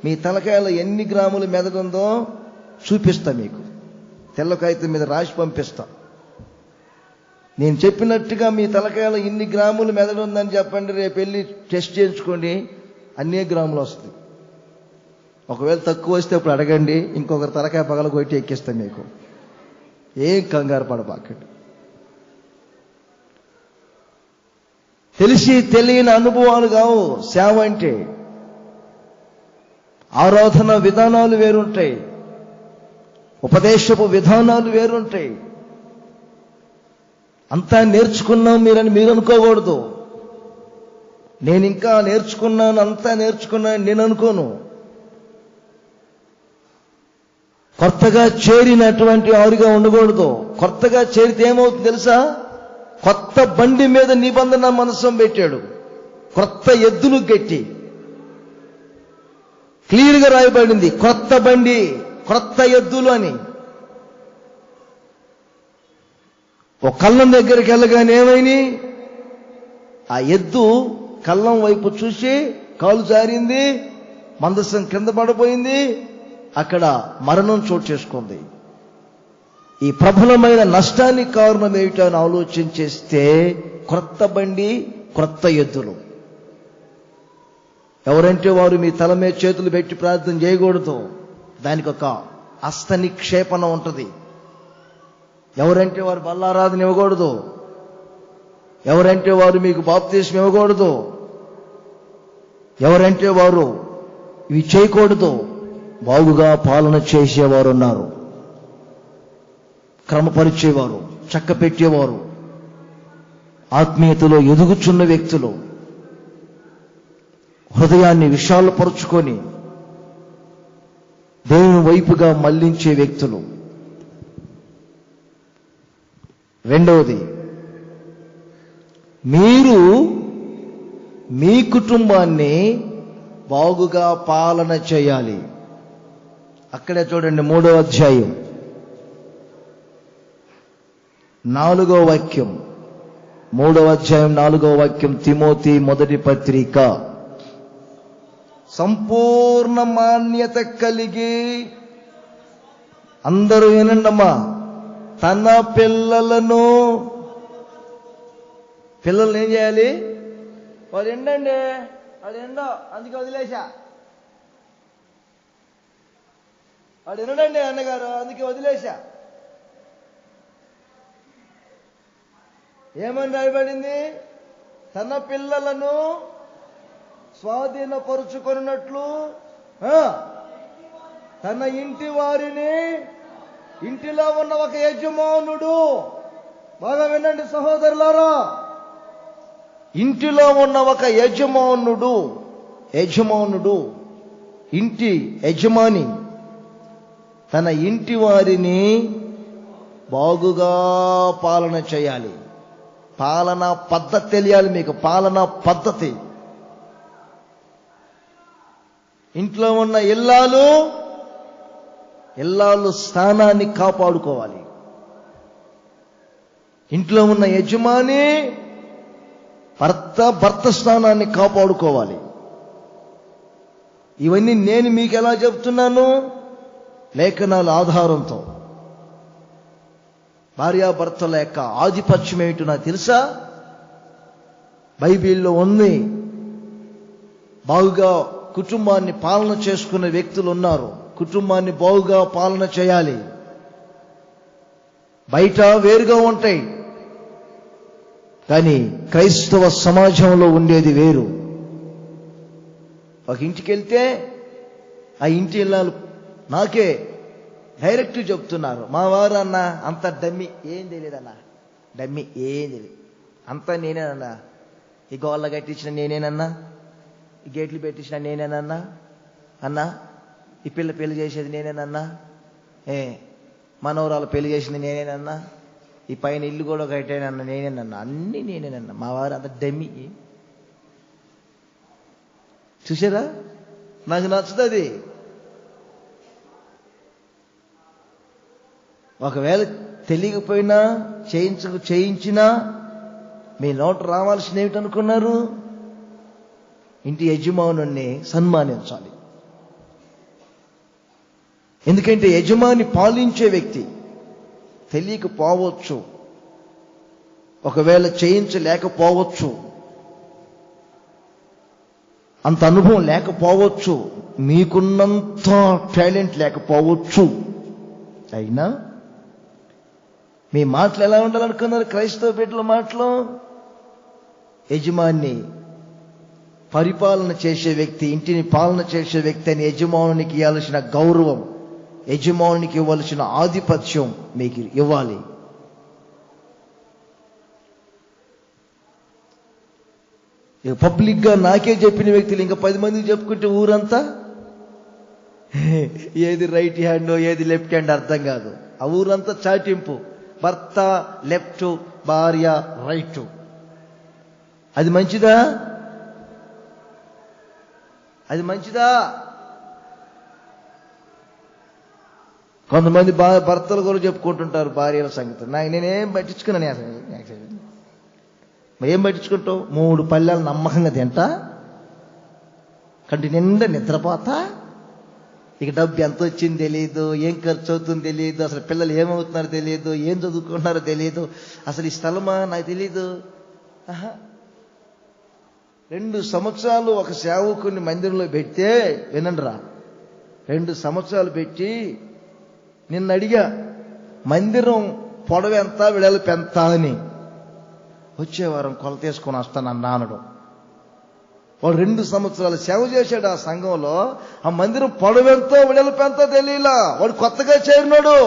మీ తలకాయలో ఎన్ని గ్రాములు మెదడుందో చూపిస్తా, మీకు తెల్ల కాగితం మీద రాసి పంపిస్తా. నేను చెప్పినట్టుగా మీ తలకాయలో ఇన్ని గ్రాములు మెదడు ఉందని చెప్పండి, రేపు వెళ్ళి టెస్ట్ చేయించుకోండి, అన్ని గ్రాములు వస్తుంది. ఒకవేళ తక్కువ వస్తే అప్పుడు అడగండి, ఇంకొకరి తలకాయ పగల కొట్టి ఎక్కిస్తాం మీకు. ఏం కంగారు పడబాకండి. తెలిసి తెలియని అనుభవాలు కావు సేవ అంటే. ఆరాధన విధానాలు వేరుంటాయి, ఉపదేశపు విధానాలు వేరుంటాయి. అంతా నేర్చుకున్నాం మీరు అనుకోకూడదు. నేను ఇంకా నేర్చుకున్నాను, అంతా నేర్చుకున్నాను నేను అనుకోను. కొత్తగా చేరినటువంటి వారిగా ఉండకూడదు. కొత్తగా చేరితే ఏమవుతుంది తెలుసా? కొత్త బండి మీద నిబంధన మనసం పెట్టాడు, కొత్త ఎద్దులు గట్టి క్లియర్గా రాయబడింది, కొత్త బండి కొత్త ఎద్దులు అని. ఒక కళ్ళం దగ్గరికి వెళ్ళగానే ఏమైంది? ఆ ఎద్దు కళ్ళం వైపు చూసి కాలు జారింది, మందసం కింద పడిపోయింది, అక్కడ మరణం చోటు చేసుకుంది. ఈ ప్రబలమైన నష్టానికి కారణం ఏమిటో అని ఆలోచన చేస్తే క్రొత్త బండి క్రొత్త ఎద్దులు. ఎవరంటే వారు మీ తల మీద చేతులు పెట్టి ప్రార్థన చేయకూడదు, దానికి ఒక హస్త నిక్షేపణ ఉంటుంది. ఎవరంటే వారు బల్లారాధన ఇవ్వకూడదు, ఎవరంటే వారు మీకు బాప్తిస్మం ఇవ్వకూడదు, ఎవరంటే వారు ఇవి చేయకూడదు. బాగుగా పాలన చేసేవారు ఉన్నారు, క్రమపరిచేవారు, చక్క పెట్టేవారు, ఆత్మీయతలో ఎదుగుచున్న వ్యక్తులు, హృదయాన్ని విశాలపరుచుకొని దేవుని వైపుగా మళ్లించే వ్యక్తులు. రెండవది, మీరు మీ కుటుంబాన్ని బాగుగా పాలన చేయాలి. అక్కడే చూడండి 3వ అధ్యాయం 4వ వాక్యం. 3వ అధ్యాయం 4వ వాక్యం, తిమోతి మొదటి పత్రిక. సంపూర్ణ మాన్యత కలిగి, అందరూ వినండమ్మా, తన పిల్లలను ఏం చేయాలి? వాడు ఎండండి, వాడు ఎండో, అందుకే వదిలేశా. వాడు వినడండి అన్నగారు, అందుకే వదిలేశా. ఏమని రాయబడింది? తన పిల్లలను స్వాధీనపరుచుకున్నట్లు తన ఇంటి వారిని, ఇంటిలో ఉన్న ఒక యజమానుడు, బాగా వినండి సహోదరులారా, ఇంటిలో ఉన్న ఒక యజమానుడు, ఇంటి యజమాని తన ఇంటి వారిని బాగుగా పాలన చేయాలి. పాలనా పద్ధతి తెలియాలి మీకు, పాలనా పద్ధతి. ఇంట్లో ఉన్న ఇల్లాలు స్థానాన్ని కాపాడుకోవాలి. ఇంట్లో ఉన్న యజమాని భర్త స్థానాన్ని కాపాడుకోవాలి. ఇవన్నీ నేను మీకు ఎలా చెప్తున్నాను? లేఖనాల ఆధారంతో. భార్యాభర్తల యొక్క ఆధిపత్యం ఏమిటో నాకు తెలుసా? బైబిల్లో ఉంది. బాగుగా కుటుంబాన్ని పాలన చేసుకునే వ్యక్తులు ఉన్నారు. కుటుంబాన్ని బాగుగా పాలన చేయాలి. బయట వేరుగా ఉంటాయి, కానీ క్రైస్తవ సమాజంలో ఉండేది వేరు. ఒక ఇంటికి వెళ్తే ఆ ఇంటి ఇల్లాలు నాకే డైరెక్ట్ చెప్తున్నారు, మా వారు అన్న అంత డమ్మి, ఏం తెలియదన్నా, డమ్మి ఏం తెలియదు, అంతా నేనేనన్నా, ఈ గోళ్ళ కట్టించిన నేనేనన్నా, ఈ గేట్లు పెట్టించిన నేనేనన్నా, అన్నా ఈ పెళ్లి చేసేది నేనేనన్నా, మనవరాలు పెళ్లి చేసింది నేనేనన్నా, ఈ పైన ఇల్లు కూడా కట్టానన్నా నేనేనన్నా, అన్నీ నేనేనన్నా. మా వారు అంత డమ్మి. చూసారా? నాకు నచ్చుతుంది. ఒకవేళ తెలియకపోయినా చేయించినా మీ నోట రావాల్సింది ఏమిటనుకున్నారు? ఇంటి యజమానుని సన్మానించాలి. ఎందుకంటే యజమాని పాలించే వ్యక్తి. తెలియకపోవచ్చు, ఒకవేళ చేయించలేకపోవచ్చు, అంత అనుభవం లేకపోవచ్చు, మీకున్నంత టాలెంట్ లేకపోవచ్చు, అయినా మీ మాటలు ఎలా ఉండాలనుకున్నారు? క్రైస్తవ బిడ్డల మాటలు, యజమాని పరిపాలన చేసే వ్యక్తి, ఇంటిని పాలన చేసే వ్యక్తి అని యజమానునికి ఇవ్వాల్సిన గౌరవం, యజమానునికి ఇవ్వాల్సిన ఆధిపత్యం మీకు ఇవ్వాలి. పబ్లిక్గా నాకే చెప్పిన వ్యక్తులు ఇంకా 10 మందికి చెప్పుకుంటే ఊరంతా ఏది రైట్ హ్యాండ్ ఏది లెఫ్ట్ హ్యాండ్ అర్థం కాదు. ఆ ఊరంతా చాటింపు, భర్త లెఫ్ట్, భార్య రైట్. అది మంచిదా? అది మంచిదా? కొంతమంది భర్తలు కూడా చెప్పుకుంటుంటారు భార్యల సంగతి. నేనేం పట్టించుకున్నాను అసలు. ఏం పట్టించుకుంటావు? 3 పళ్ళాలు నమ్మకంగా తింటా, కంటి నిండా నిద్రపోతా, ఇక డబ్బు ఎంత వచ్చింది తెలియదు, ఏం ఖర్చు అవుతుందో తెలియదు, అసలు పిల్లలు ఏమవుతున్నారో తెలియదు, ఏం చదువుకుంటున్నారో తెలియదు, అసలు ఈ స్థలమా నాకు తెలీదు. 2 సంవత్సరాలు ఒక సేవకుని మందిరంలో పెడితే, వినండిరా, 2 సంవత్సరాలు పెట్టి నిన్ను అడిగా మందిరం పొడవు ఎంత వెడల్పు ఎంత అని. వచ్చే వారం కొలత తీసుకొని వస్తానన్నా అనడం. వాడు 2 సంవత్సరాలు సేవ చేశాడు ఆ సంఘంలో. ఆ మందిరం పొడవెంతో వెడల్పెంతో తెలియలా, వాడు కొత్తగా చేరినాడు.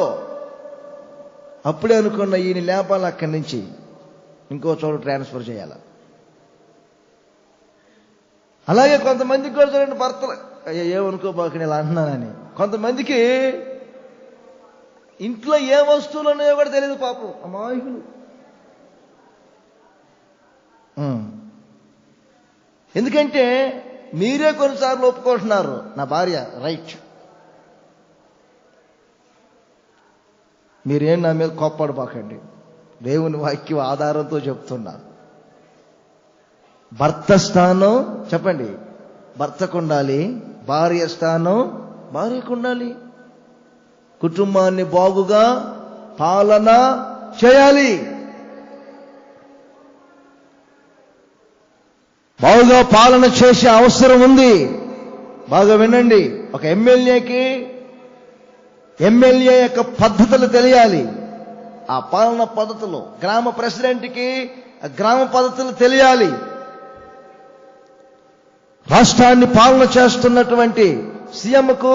అప్పుడే అనుకున్న ఈయన లేపాలి, అక్కడి నుంచి ఇంకో చోటు ట్రాన్స్ఫర్ చేయాలి. అలాగే కొంతమందికి కూడా చూడండి, భర్తలు ఏమనుకోబాక ఇలా అంటున్నానని. కొంతమందికి ఇంట్లో ఏ వస్తువులు ఉన్నాయో కూడా తెలియదు పాపం, అమాయకులు. ఎందుకంటే మీరే కొన్నిసార్లు ఒప్పుకుంటున్నారు, నా భార్య రైట్. మీరేం నా మీద కోప్పడబాకండి, దేవుని వాక్యం ఆధారంతో చెప్తున్నా. భర్త స్థానం చెప్పండి, భర్తకు ఉండాలి. భార్య స్థానం భార్యకు ఉండాలి. కుటుంబాన్ని బాగుగా పాలన చేయాలి. బాగుగా పాలన చేసే అవసరం ఉంది. బాగా వినండి. ఒక ఎమ్మెల్యే యొక్క పద్ధతులు తెలియాలి. ఆ పాలన పద్ధతులు, గ్రామ ప్రెసిడెంట్కి గ్రామ పద్ధతులు తెలియాలి. రాష్ట్రాన్ని పాలన చేస్తున్నటువంటి సీఎంకు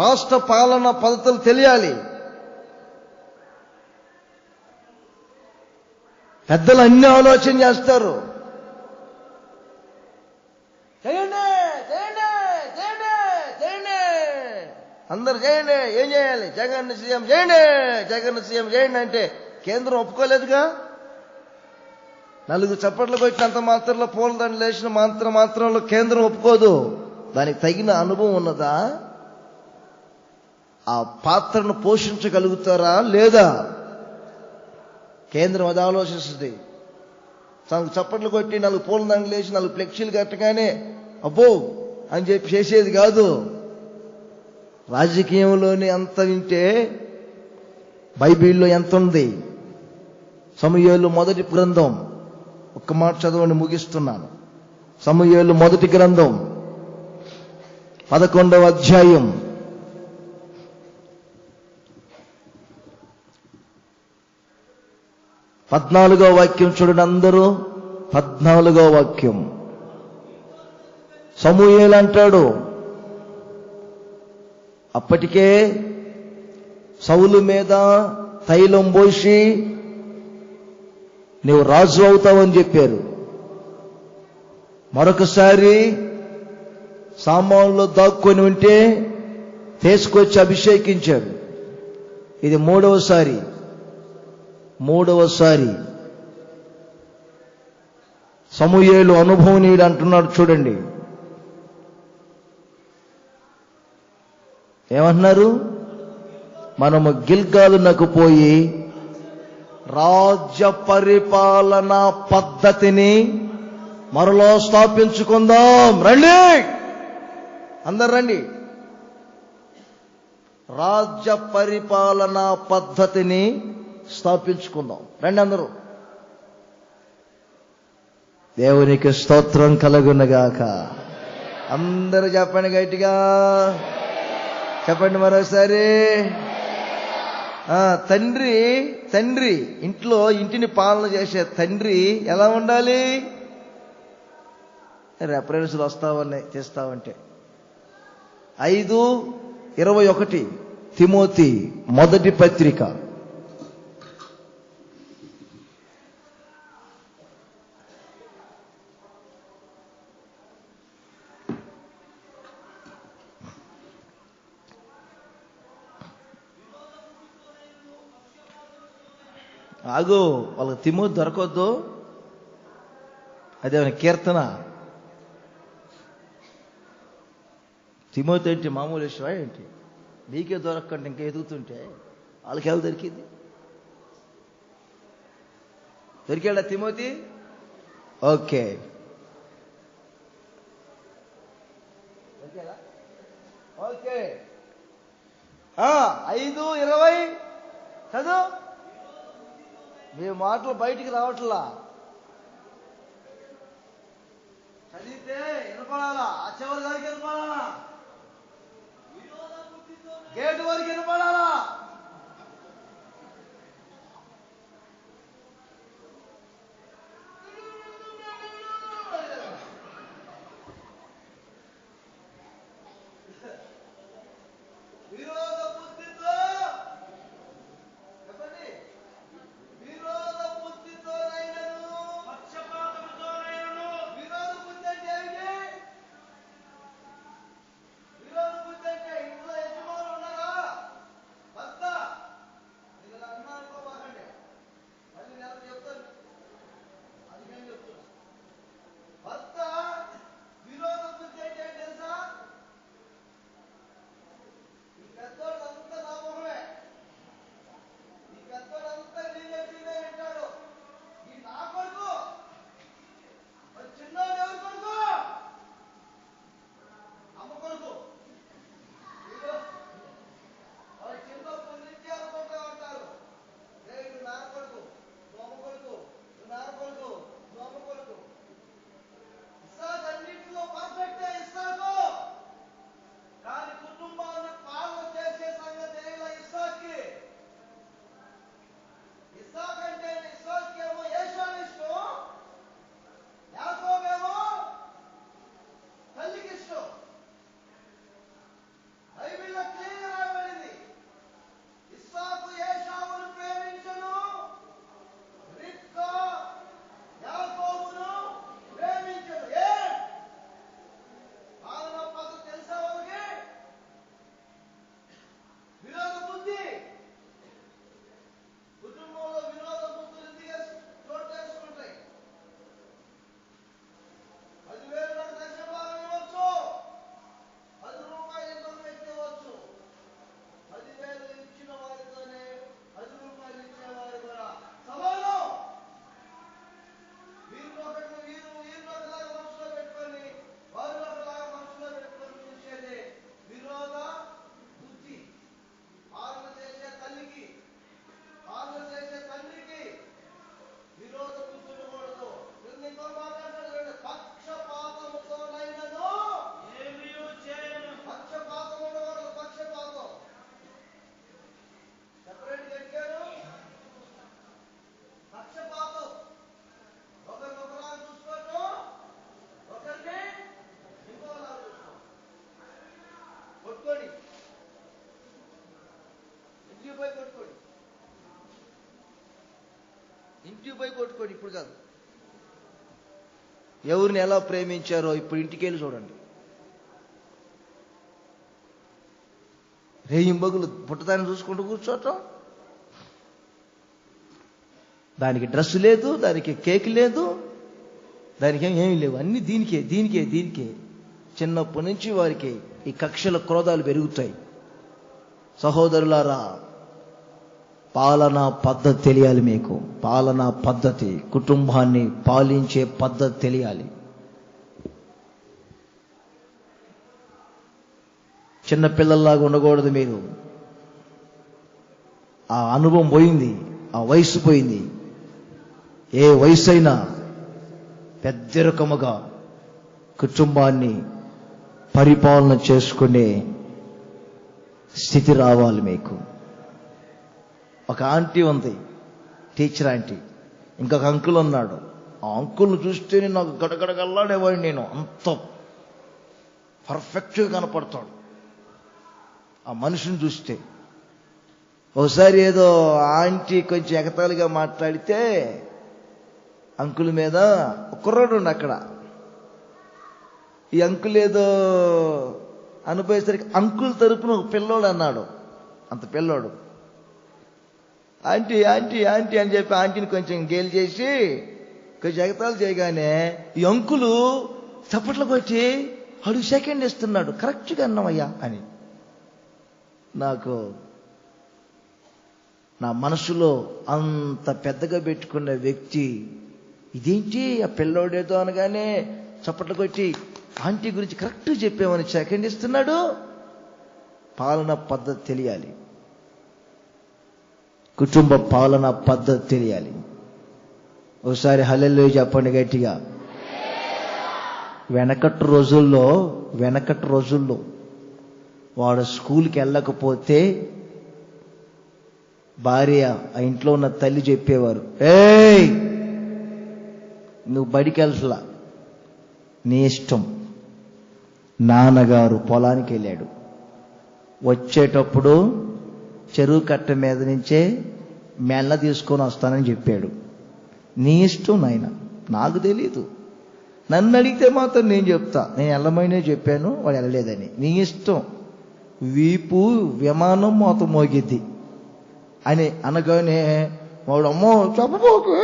రాష్ట్ర పాలన పద్ధతులు తెలియాలి. పెద్దలు అన్ని ఆలోచన చేస్తారు. చేయండి చేయండి చేయండి చేయండి, అందరు చేయండి. ఏం చేయాలి? జగన్ సీఎం చేయండి, జగన్ సీఎం చేయండి అంటే కేంద్రం ఒప్పుకోలేదుగా. నలుగురు చప్పట్లు కొట్టినంత మాత్రంలో, పూలదండలు వేసిన మాత్రంలో కేంద్రం ఒప్పుకోదు. దానికి తగిన అనుభవం ఉన్నదా? ఆ పాత్రను పోషించగలుగుతారా లేదా? కేంద్రం అది ఆలోచిస్తుంది. చప్పట్లు కొట్టి 4 పూలదండలు వేసి 4 ఫ్లెక్సీలు కట్టగానే అబ్బో అని చెప్పి చేసేది కాదు. రాజకీయంలోనే అంత వింటే బైబిల్లో ఎంత ఉంది? సమూయేలు మొదటి గ్రంథం, ఒక్క మాట చదవండి, ముగిస్తున్నాను. సమూయేలు మొదటి గ్రంథం 11వ అధ్యాయం 14వ వాక్యం చూడండి అందరూ. 14వ వాక్యం. సమూయేలు అంటాడు, అప్పటికే సౌలు మీద తైలం పోసి నీవు రాజు అవుతావని చెప్పారు. మరొకసారి సామాన్లో దాక్కొని ఉంటే తీసుకొచ్చి అభిషేకించారు. ఇది మూడవసారి. సమూయేలు అనుభవనీయుడు అంటున్నాడు చూడండి. ఏమంటున్నారు? మనము గిల్గాలునకు పోయి రాజ్య పరిపాలన పద్ధతిని మరలో స్థాపించుకుందాం. రండి, అందరు రండి. రాజ్య పరిపాలన పద్ధతిని స్థాపించుకుందాం. రండి అందరూ. దేవునికి స్తోత్రం కలుగునగాక. అందరూ చెప్పండి గట్టిగా, చెప్పండి మరోసారి. తండ్రి ఇంటిని పాలన చేసే తండ్రి ఎలా ఉండాలి? రెఫరెన్స్లు వస్తావన్నాయి చేస్తావంటే 5:21 తిమోతి మొదటి పత్రిక. ఆగు, వాళ్ళకి తిమోతి దొరకొద్దు. అదేమైనా కీర్తన? తిమోతి ఏంటి మామూలు విషయమా ఏంటి? నీకే దొరకకుండా ఇంకా ఎదుగుతుంటే వాళ్ళకి ఎలా దొరికింది? దొరికాడా తిమోతి? Okay, okay. 5:20 చదువు. మీ మాటలు బయటికి రావట్లా. చదివితే వినపడాలా? ఆ చివరి వరకు వినపడాలా? గేటు వరకు వినపడాలా? పెద్దోడు ఇంటికి పోయి కొట్టుకోండి, ఇప్పుడు కాదు. ఎవరిని ఎలా ప్రేమించారో ఇప్పుడు ఇంటికి వెళ్ళి చూడండి. రేయింబగులు పుట్టదాన్ని చూసుకుంటూ కూర్చోటం, దానికి డ్రెస్ లేదు, దానికి కేక్ లేదు, దానికి ఏమీ లేవు, అన్నీ దీనికే దీనికే దీనికే. చిన్నప్పటి నుంచి వారికి ఈ కక్షల క్రోధాలు పెరుగుతాయి. సహోదరులారా, పాలనా పద్ధతి తెలియాలి మీకు. పాలనా పద్ధతి, కుటుంబాన్ని పాలించే పద్ధతి తెలియాలి. చిన్నపిల్లల్లాగా ఉండకూడదు మీరు. ఆ అనుభవం పోయింది, ఆ వయసు పోయింది. ఏ వయసు అయినా పెద్దరకముగా కుటుంబాన్ని పరిపాలన చేసుకునే స్థితి రావాలి మీకు. ఒక ఆంటీ ఉంది, టీచర్ ఆంటీ. ఇంకొక అంకుల్ ఉన్నాడు. ఆ అంకుల్ని చూస్తేనే నాకు గడగడగల్లాడేవాడిని నేను. అంత పర్ఫెక్ట్గా కనపడతాడు ఆ మనిషిని చూస్తే. ఒకసారి ఏదో ఆంటీ కొంచెం ఎగతాళిగా మాట్లాడితే అంకుల్ మీద కుర్రాడు ఉండి అక్కడ. ఈ అంకుల్ ఏదో అనుభవిసరికి అంకుల్ తరపున ఒక పిల్లోడు అన్నాడు. అంత పిల్లోడు ఆంటీ ఆంటీ ఆంటీ అని చెప్పి ఆంటీని కొంచెం గేలి చేసి కొంచెం ఎగతాళి చేయగానే ఈ అంకులు చప్పట్లు కొట్టి అడుగు సెకండ్ ఇస్తున్నాడు, కరెక్ట్గా అన్నామయ్యా అని. నాకు నా మనసులో అంత పెద్దగా పెట్టుకున్న వ్యక్తి ఇదేంటి ఆ పిల్లోడేదో అనగానే చప్పట్లు కొట్టి ఆంటీ గురించి కరెక్ట్ చెప్పామని సెకండ్ ఇస్తున్నాడు. పాలన పద్ధతి తెలియాలి, కుటుంబ పాలన పద్ధతి తెలియాలి. ఒకసారి హల్లెలూయా చెప్పండి గట్టిగా. వెనకటి రోజుల్లో వాడు స్కూల్కి వెళ్ళకపోతే భార్య, ఆ ఇంట్లో ఉన్న తల్లి చెప్పేవారు, ఏయ్ నువ్వు బడికి వెళ్ళలా, నీ ఇష్టం. నాన్నగారు పొలానికి వెళ్ళాడు, వచ్చేటప్పుడు చెరువు కట్ట మీద నుంచే మెల్ల తీసుకొని వస్తానని చెప్పాడు. నీ ఇష్టం నాయన, నాకు తెలీదు. నన్ను అడిగితే మాత్రం నేను చెప్తా, నేను వెళ్ళమనే చెప్పాను, వాడు వెళ్ళలేదని. నీ ఇష్టం. వీపు విమానం మోత మోగిద్ది అని అనగానే వాడు అమ్మో చెప్పబోకు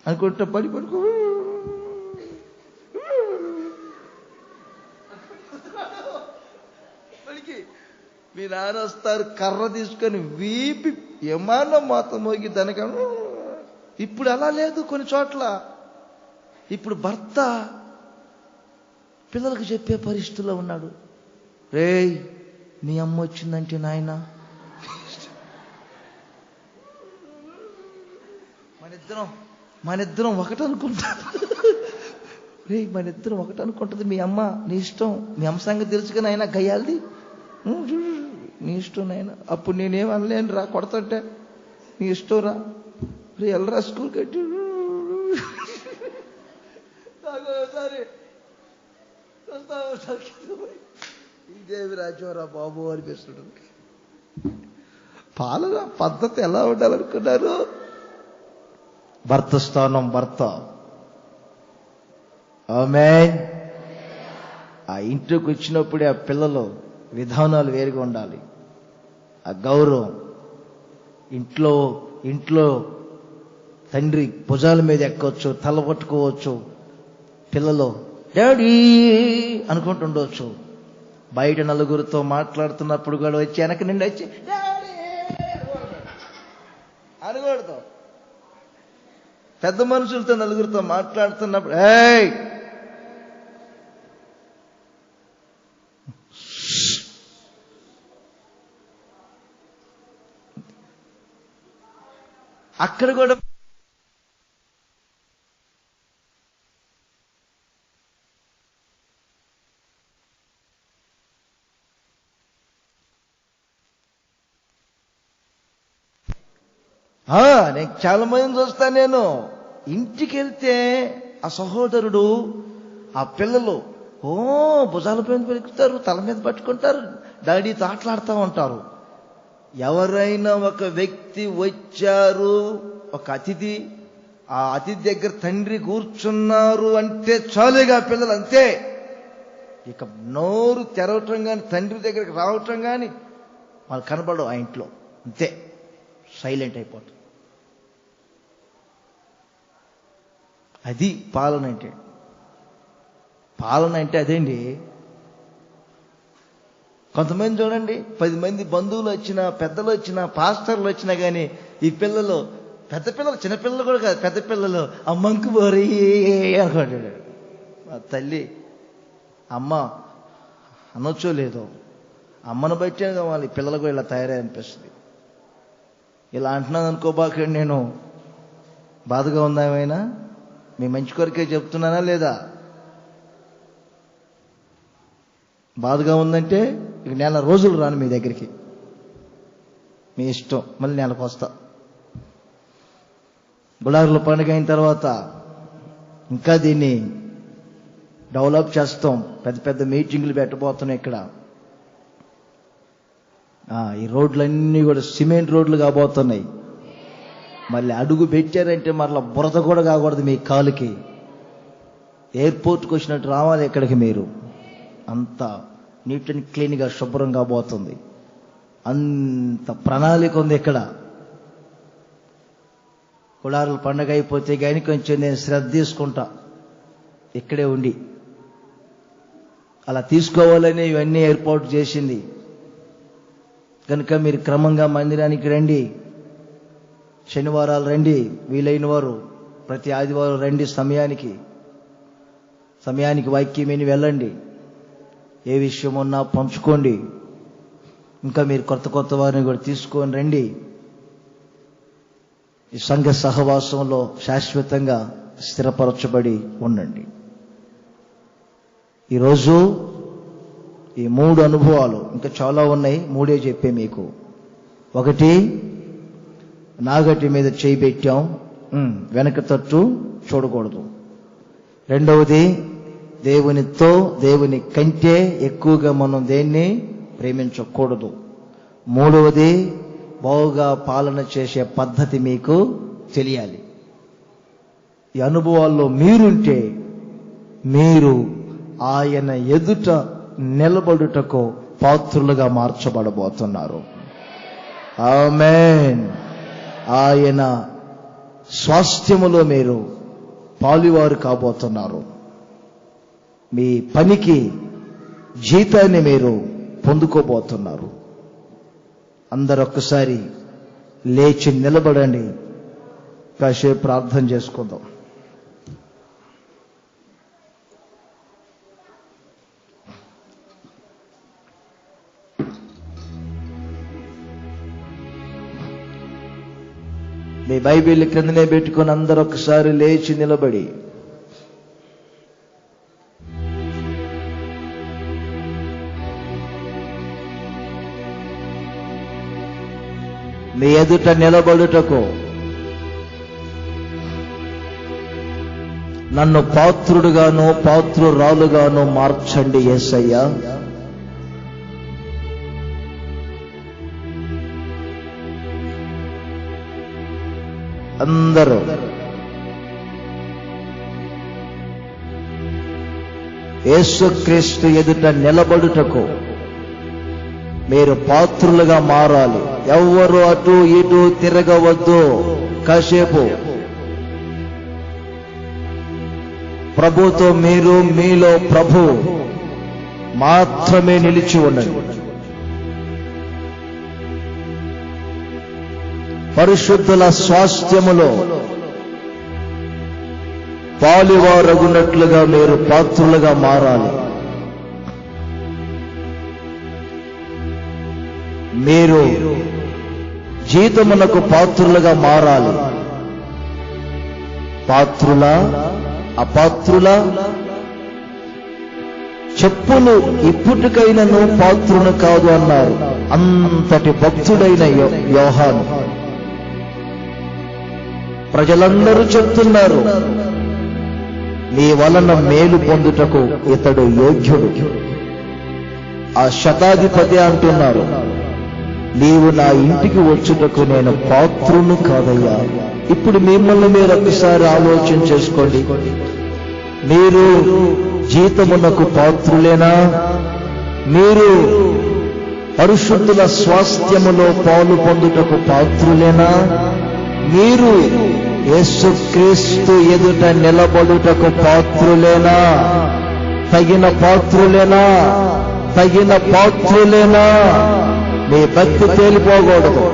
అనుకుంటా పడుకో. మీ నాన్న వస్తారు కర్ర తీసుకొని వీపి విమానం మోత మోగి దానిక. ఇప్పుడు అలా లేదు కొన్ని చోట్ల. ఇప్పుడు భర్త పిల్లలకు చెప్పే పరిస్థితుల్లో ఉన్నాడు. రేయ్ మీ అమ్మ వచ్చిందంటే నాయన మనిద్దరం ఒకటి అనుకుంటా. రేయ్ మనిద్దరం ఒకటి అనుకుంటుంది మీ అమ్మ, నీ ఇష్టం. మీ అమ్మ సంగతి తెలుసుగా నాయన, గయ్యాలది, నీ ఇష్టం నాయన. అప్పుడు నేనేం అనలేను రా, కొడతంటే నీ ఇష్టం రా, రే వెళ్ళరా స్కూల్ కట్టి. సరే ఇదేమి రాజ్యరా బాబు అనిపిస్తుంటుంది. పాలన పద్ధతి ఎలా ఉండాలనుకున్నారు? భర్త స్థానం భర్త. ఆమేన్. ఆ ఇంట్లోకి వచ్చినప్పుడే ఆ పిల్లలు విధానాలు వేరుగా ఉండాలి. ఆ గౌరవం ఇంట్లో తండ్రి భుజాల మీద ఎక్కొచ్చు, తల పట్టుకోవచ్చు, పిల్లలు డాడీ అనుకుంటుండవచ్చు. బయట నలుగురితో మాట్లాడుతున్నప్పుడు కూడా వచ్చి వెనక నుండి వచ్చి డాడీ అనకూడదు. పెద్ద మనుషులతో నలుగురితో మాట్లాడుతున్నప్పుడు ఏయ్ అక్కడ కూడా నేను చాలా మందిని చూస్తాను. నేను ఇంటికి వెళ్తే ఆ సహోదరుడు, ఆ పిల్లలు భుజాల పైన పెరుగుతారు, తల మీద పట్టుకుంటారు, డాడీతో ఆటలాడుతూ ఉంటారు. ఎవరైనా ఒక వ్యక్తి వచ్చారు, ఒక అతిథి, ఆ అతిథి దగ్గర తండ్రి కూర్చున్నారు అంటే చాలుగా పిల్లలు అంతే. ఇక నోరు తెరవటం కానీ తండ్రి దగ్గరికి రావటం కానీ వాళ్ళు కనబడవు ఆ ఇంట్లో, అంతే సైలెంట్ అయిపోతుంది. అది పాలన అంటే. పాలన అంటే అదేండి. కొంతమంది చూడండి, 10 మంది బంధువులు వచ్చినా, పెద్దలు వచ్చినా, పాస్టర్లు వచ్చినా కానీ ఈ పిల్లలు, పెద్ద పిల్లలు, చిన్నపిల్లలు కూడా కాదు, పెద్ద పిల్లలు అమ్మంకు బోరి అనుకుంటాడు. తల్లి అమ్మ అనొచ్చో లేదో, అమ్మను బట్టే కావాలి పిల్లలకు ఇలా తయారై అనిపిస్తుంది. ఇలా అంటున్నాను అనుకోబాకండి, నేను బాధగా ఉందా ఏమైనా? మీ మంచి కొరకే చెప్తున్నానా లేదా? బాధగా ఉందంటే ఇక 1 రోజులు రాను మీ దగ్గరికి, మీ ఇష్టం, మళ్ళీ నెలకు వస్తా. గుడారుల పండుగ అయిన తర్వాత ఇంకా దీన్ని డెవలప్ చేస్తాం, పెద్ద పెద్ద మీటింగ్లు పెట్టబోతున్నాం ఇక్కడ. ఈ రోడ్లన్నీ కూడా సిమెంట్ రోడ్లు కాబోతున్నాయి. మళ్ళీ అడుగు పెట్టారంటే మరలా బురద కూడా కాకూడదు మీ కాలుకి. ఎయిర్పోర్ట్కి వచ్చినట్టు రావాలి ఇక్కడికి మీరు. అంత నీట్ అండ్ క్లీన్గా శుభ్రంగా పోతుంది. అంత ప్రణాళిక ఉంది ఇక్కడ. కులారుల పండగ అయిపోతే కానీ కొంచెం నేను శ్రద్ధ తీసుకుంటా ఇక్కడే ఉండి. అలా తీసుకోవాలని ఇవన్నీ ఏర్పాటు చేసింది కనుక మీరు క్రమంగా మందిరానికి రండి. శనివారాలు రండి, వీలైన వారు ప్రతి ఆదివారం రండి. సమయానికి వాక్యం విని వెళ్ళండి. ఏ విషయం ఉన్నా పంచుకోండి. ఇంకా మీరు కొత్త వారిని కూడా తీసుకొని రండి. ఈ సంఘ సహవాసంలో శాశ్వతంగా స్థిరపరచబడి ఉండండి. ఈరోజు ఈ 3 అనుభవాలు, ఇంకా చాలా ఉన్నాయి, 3 చెప్పే మీకు. 1, నాగటి మీద చేయి పెట్టాం, వెనక తట్టు చూడకూడదు. 2వది, దేవుని కంటే ఎక్కువగా మనం దేన్ని ప్రేమించకూడదు. 3వది, బాగుగా పాలన చేసే పద్ధతి మీకు తెలియాలి. ఈ అనుభవాల్లో మీరుంటే మీరు ఆయన ఎదుట నిలబడుటకు పాత్రులుగా మార్చబడబోతున్నారు. ఆమేన్. ఆయన స్వాస్థ్యములో మీరు పాలువారు కాబోతున్నారు. మీ పనికి జీతాన్ని మీరు పొందుకోబోతున్నారు. అందరూ ఒక్కసారి లేచి నిలబడండి, కాసేపు ప్రార్థన చేసుకుందాం. మీ బైబిల్ క్రిందనే పెట్టుకొని అందరూ ఒకసారి లేచి నిలబడి మీ ఎదుట నిలబడుటకు నన్ను పాత్రుడుగాను పాత్రురాలుగాను మార్చండి యేసయ్యా. అందరూ యేసుక్రీస్తు ఎదుట నిలబడుటకు మీరు పాత్రులుగా మారాలి. ఎవ్వరు అటు ఇటు తిరగవద్దు. కాసేపు ప్రభుతో మీరు, మీలో ప్రభు మాత్రమే నిలిచి ఉండండి. పరిశుద్ధుల స్వాస్థ్యములో పాలువారగునట్లుగా మీరు పాత్రులుగా మారాలి. మీరు జీతమునకు పాత్రులుగా మారాలి. పాత్రుల అపాత్రుల చెప్పులు ఇప్పటికైనను పాత్రును కాదు అన్నారు అంతటి భక్తుడైన యోహాను. ప్రజలందరూ చెప్తున్నారు, నీ వలన మేలు పొందుటకు ఇతడు యోగ్యుడు. ఆ శతాధిపతి అంటున్నారు, నీవు నా ఇంటికి వచ్చుటకు నేను పాత్రును కాదయ్యా. ఇప్పుడు మిమ్మల్ని మీరు ఒక్కసారి ఆలోచన చేసుకోండి. మీరు జీతమునకు పాత్రులేనా? మీరు పరిశుద్ధుల స్వాస్థ్యములో పాలు పొందుటకు పాత్రులేనా? మీరు యేసుక్రీస్తు ఎదుట నిలబడుటకు పాత్రులేనా? తగిన పాత్రులేనా? తగిన పాత్రులేనా? మీ భక్తి తేలిపోకూడదు.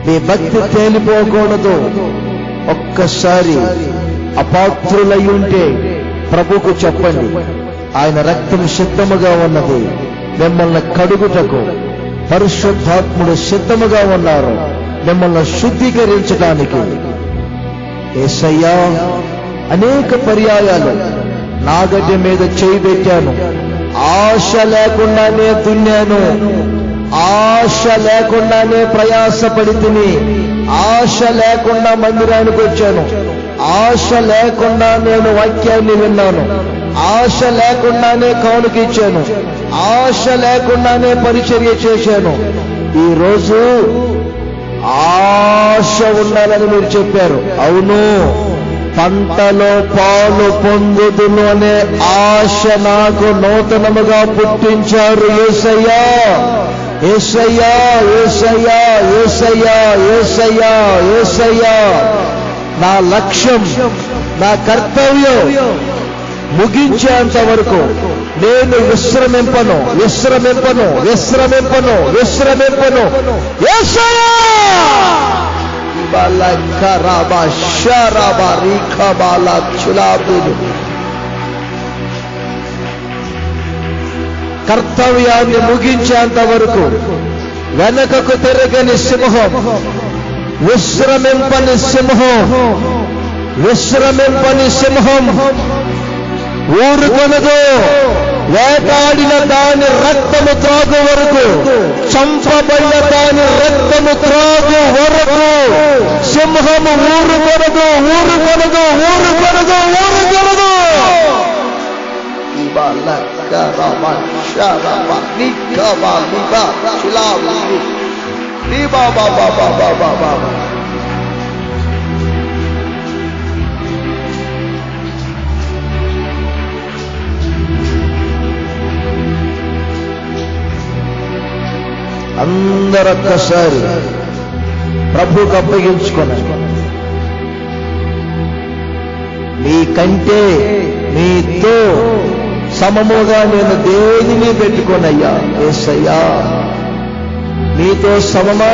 మీ భక్తి తేలిపోకూడదు. ఒక్కసారి అపాత్రులై ఉంటే ప్రభుకు చెప్పండి. ఆయన రక్తం సిద్ధముగా ఉన్నది మిమ్మల్ని కడుగుటకు. పరిశుద్ధాత్ముడు సిద్ధముగా ఉన్నారు మిమ్మల్ని శుద్ధీకరించడానికి. యేసయ్యా అనేక పర్యాయాలు నాగడ్డ మీద చేయి పెట్టాను, ఆశ లేకుండానే దున్నాను, ఆశ లేకుండానే ప్రయాసపడి తిని, ఆశ లేకుండా మందిరానికి వచ్చాను, ఆశ లేకుండా నేను వాక్యాన్ని విన్నాను, ఆశ లేకుండానే కానుకిచ్చాను, ఆశ లేకుండానే పరిచర్య చేశాను. ఈరోజు ఆశ ఉండాలని మీరు చెప్పారు. అవును, పంటలో పాలు పొందుదును అనే ఆశ నాకు నూతనముగా పుట్టించారు యేసయ్యా. యేసయ్యా, యేసయ్యా, యేసయ్యా, యేసయ్యా, యేసయ్యా. నా లక్ష్యం, నా కర్తవ్యం ముగించేంత వరకు నేను విశ్రమింపను, విశ్రమింపను, విశ్రమింపను, విశ్రమింపను. యేసయ్యా కర్తవ్యాన్ని ముగించేంత వరకు వెనకకు తిరగని సింహం, విశ్రమింపని సింహం, విశ్రమింపని సింహం ఊరుకొనదు. వేటాడిన దాని రక్తము త్రాగు వరకు, చంపబడిన దాని రక్తము త్రాగు వరకు సింహము ఊరుకొనదు, ఊరుకొనదు, ఊరుకొనదు, ఊరుకొనదు. అందరొక్కసారి ప్రభుకు అప్పగించుకున్నాను. మీకంటే మీతో సమముగా నేను దేనిని పెట్టుకోనయ్యా. యేసయ్యా మీతో సమమా?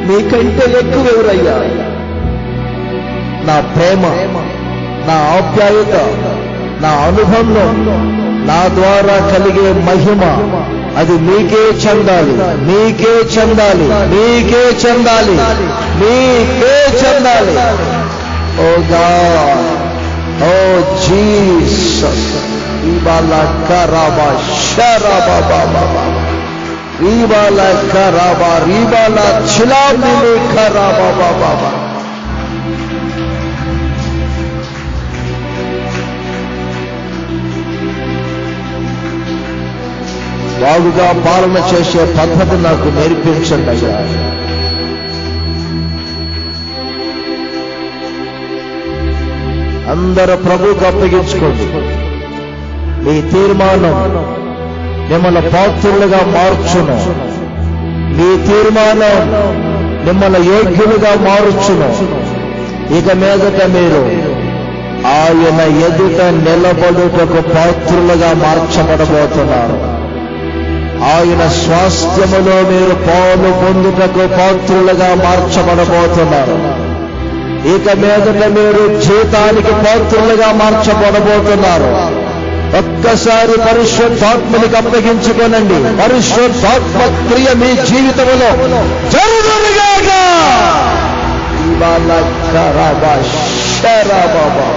మీకంటే ఎక్కువెవరయ్యా? నా ప్రేమ, నా ఆప్యాయత, నా అనుభవం, నా ద్వారా కలిగే మహిమ అది మీకే చెందాలి, మీకే చెందాలి, మీకే చెందాలి, మీకే చెందాలి. ఓ గాడ్, ఓ జీసస్. ఇవాళ కరాబా షరాబా బాబా, ఇవాళ కరాబా, ఇవాళ చిలామిని కరాబా బాబా. బాగుగా పాలన చేసే పద్ధతి నాకు నేర్పించండి అయ్యా. అందరూ ప్రభువుకు అప్పగించుకోండి. మీ తీర్మానం మిమ్మల్ని పాత్రులుగా మార్చును. మీ తీర్మానం మిమ్మల్ని యోగ్యులుగా మార్చును. ఇక మీదట మీరు ఆయన ఎదుట నిలబడుటకు పాత్రులుగా మార్చబడబోతున్నారు. ఆయన స్వాస్థ్యములో మీరు పాలు పొందుటకు పాత్రులుగా మార్చబడబోతున్నారు. ఇక మీదట మీరు జీతానికి పాత్రులుగా మార్చబడబోతున్నారు. ఒక్కసారి పరిశుద్ధాత్మనికి అప్పగించుకోనండి. పరిశుద్ధాత్మ క్రియ మీ జీవితంలో జరుగునుగాక. ఇవాళ కరాబా షరాబాబా.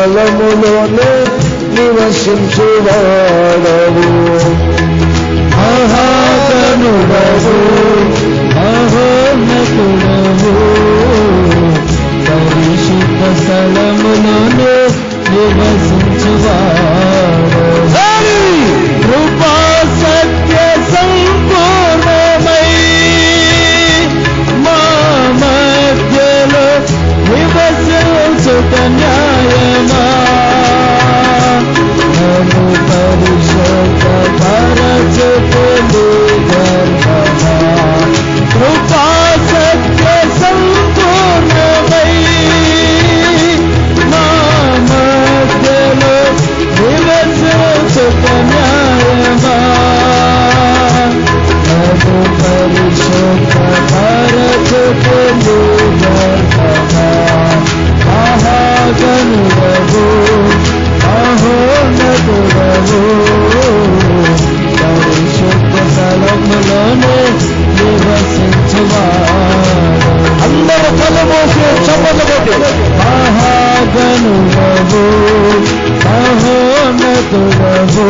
స్థలములోనే నివసించువాడవు. మహాగణుడవు మహోన్నతుడవు పరిశుద్ధ స్థలములోనే నివసించువాడవు. కృపా సత్య సంపూర్ణమై మా మధ్యలో నివసించుట న్యాయమా. నన్ను పరిశుద్ధ పరచుకొని గర్భమా. కృపా సత్య సంపూర్ణమై మా మధ్యలో నివసించుట న్యాయమా. నన్ను పరిశుద్ధ పరచుకొని గర్భమా. మహాగణుడవు మహోన్నతుడవు పరిశుద్ధ స్థలములోనే నివసించువాడు. అందరూ కలమోసి చప్పట్లు. మహాగణుడవు మహోన్నతుడవు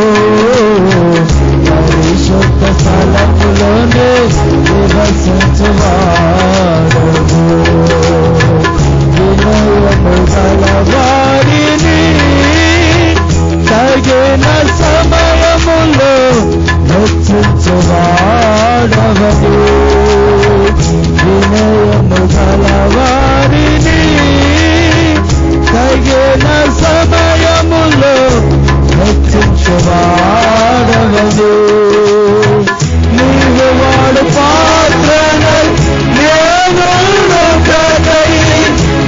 పరిశుద్ధ స్థలములోనే నివసించువాడు. వినయము గలవారిని తగిన సమయములో హెచ్చించువాడవడు. వినయము గలవారిని తగిన సమయములో హెచ్చించువాడవడు. నీవు వాడు పాత్రనై నేను కదై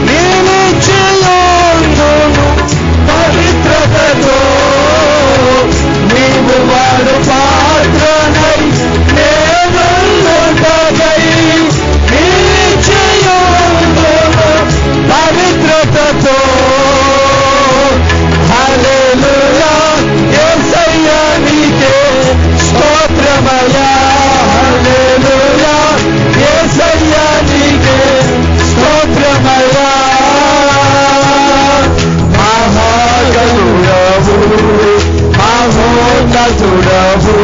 నేను చేయుందును పవిత్రతతో. నీవు వాడు పాత్రనై నేను కదై నేను చేయుందును పవిత్రతతో. హల్లెలూయా యేసయ్యా నీకే స్తోత్రమయ్యా. హల్లెలూయా యేసయ్యా నీకే స్తోత్రమయ్యా. మహాగణుడవు మహోన్నతుడవు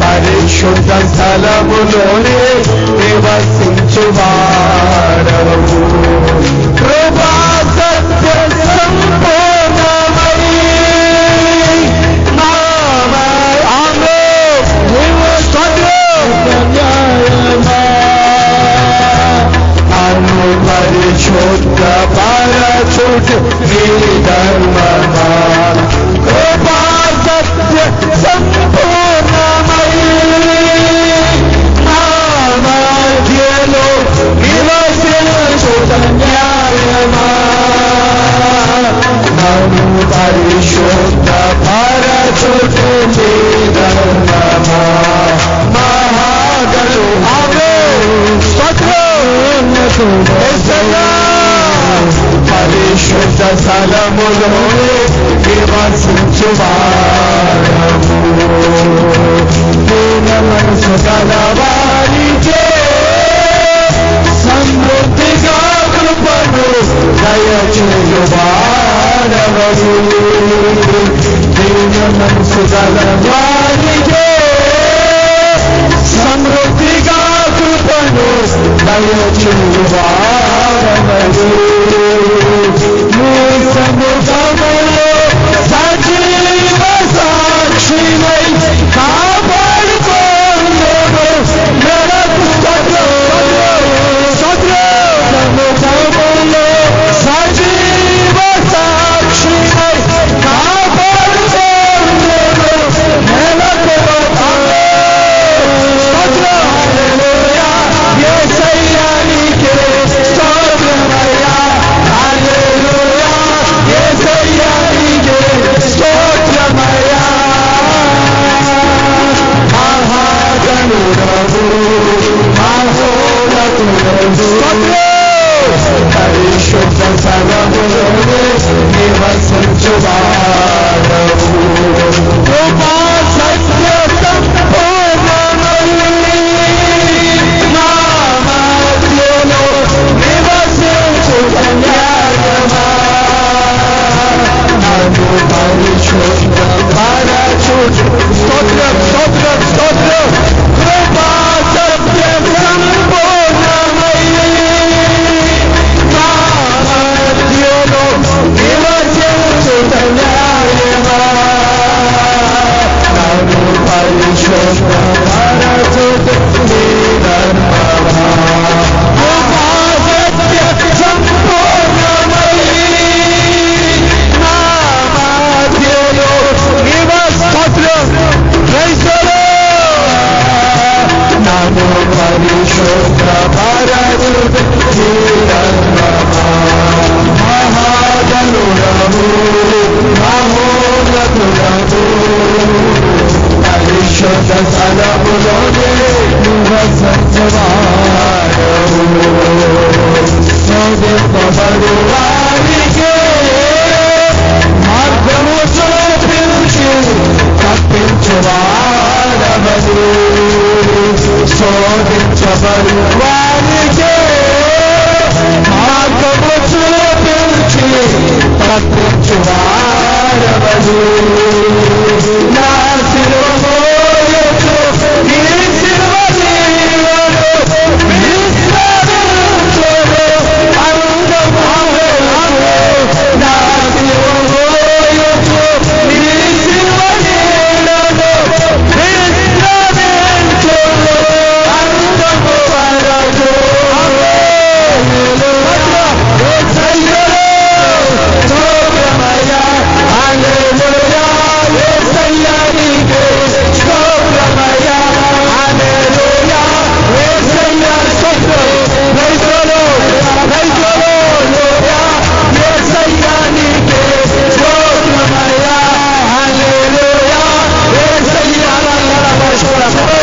పరిశుద్ధ స్థలములోనే నివసించువాడవు. కృపా సత్య సంపూర్ణమై పరిశుద్ధ పరచుటు నీ ధర్మమా. కృపా సత్య సంపూర్ణమై నా మధ్యలో నివసించుట న్యాయమా. నన్ను పరిశుద్ధ పరచుటు నీ ధర్మమా. మహాగణు పరిశుద్ధ స్థలములోనే నివసించువాడవు. పూర్ణ మనసు గలవారికే సమృద్ధిగా కృపను దయచేయువాడవడు. పూర్ణ మనసు గలవారికే సమృద్ధిగా కృపను దయచేయువాడవడు. నీ సముఖములో సజీవ సాక్షివై కాపాడుకోందును మెరకు సముఖములో సజీవ సాక్షివై కాపాడుకోందును మెరకు. హల్లెలూయా యేసయ్యా నీకే కష్టపడి వారికే మార్గము చూపించి తప్పించువాడవడు. నా శిలువ మోయొచ్చు నీ శిలువ నీవడు విశ్రమించును అందమావెలకు. నా శిలువ మోయొచ్చు నీ శిలువ నీవడు విశ్రమించును అందము వరకు. స్తోత్రమయ్యా హల్లెలూయా యేసయ్యా నీకే స్తోత్రమయ్యా హల్లెలూయా యేసయ్యా స్తోత్రం. ప్రైజ్ ది లార్డ్ హల్లెలూయా యేసయ్యా నీకే స్తోత్రమయ్యా హల్లెలూయా యేసయ్యా స్తోత్రమయ్యా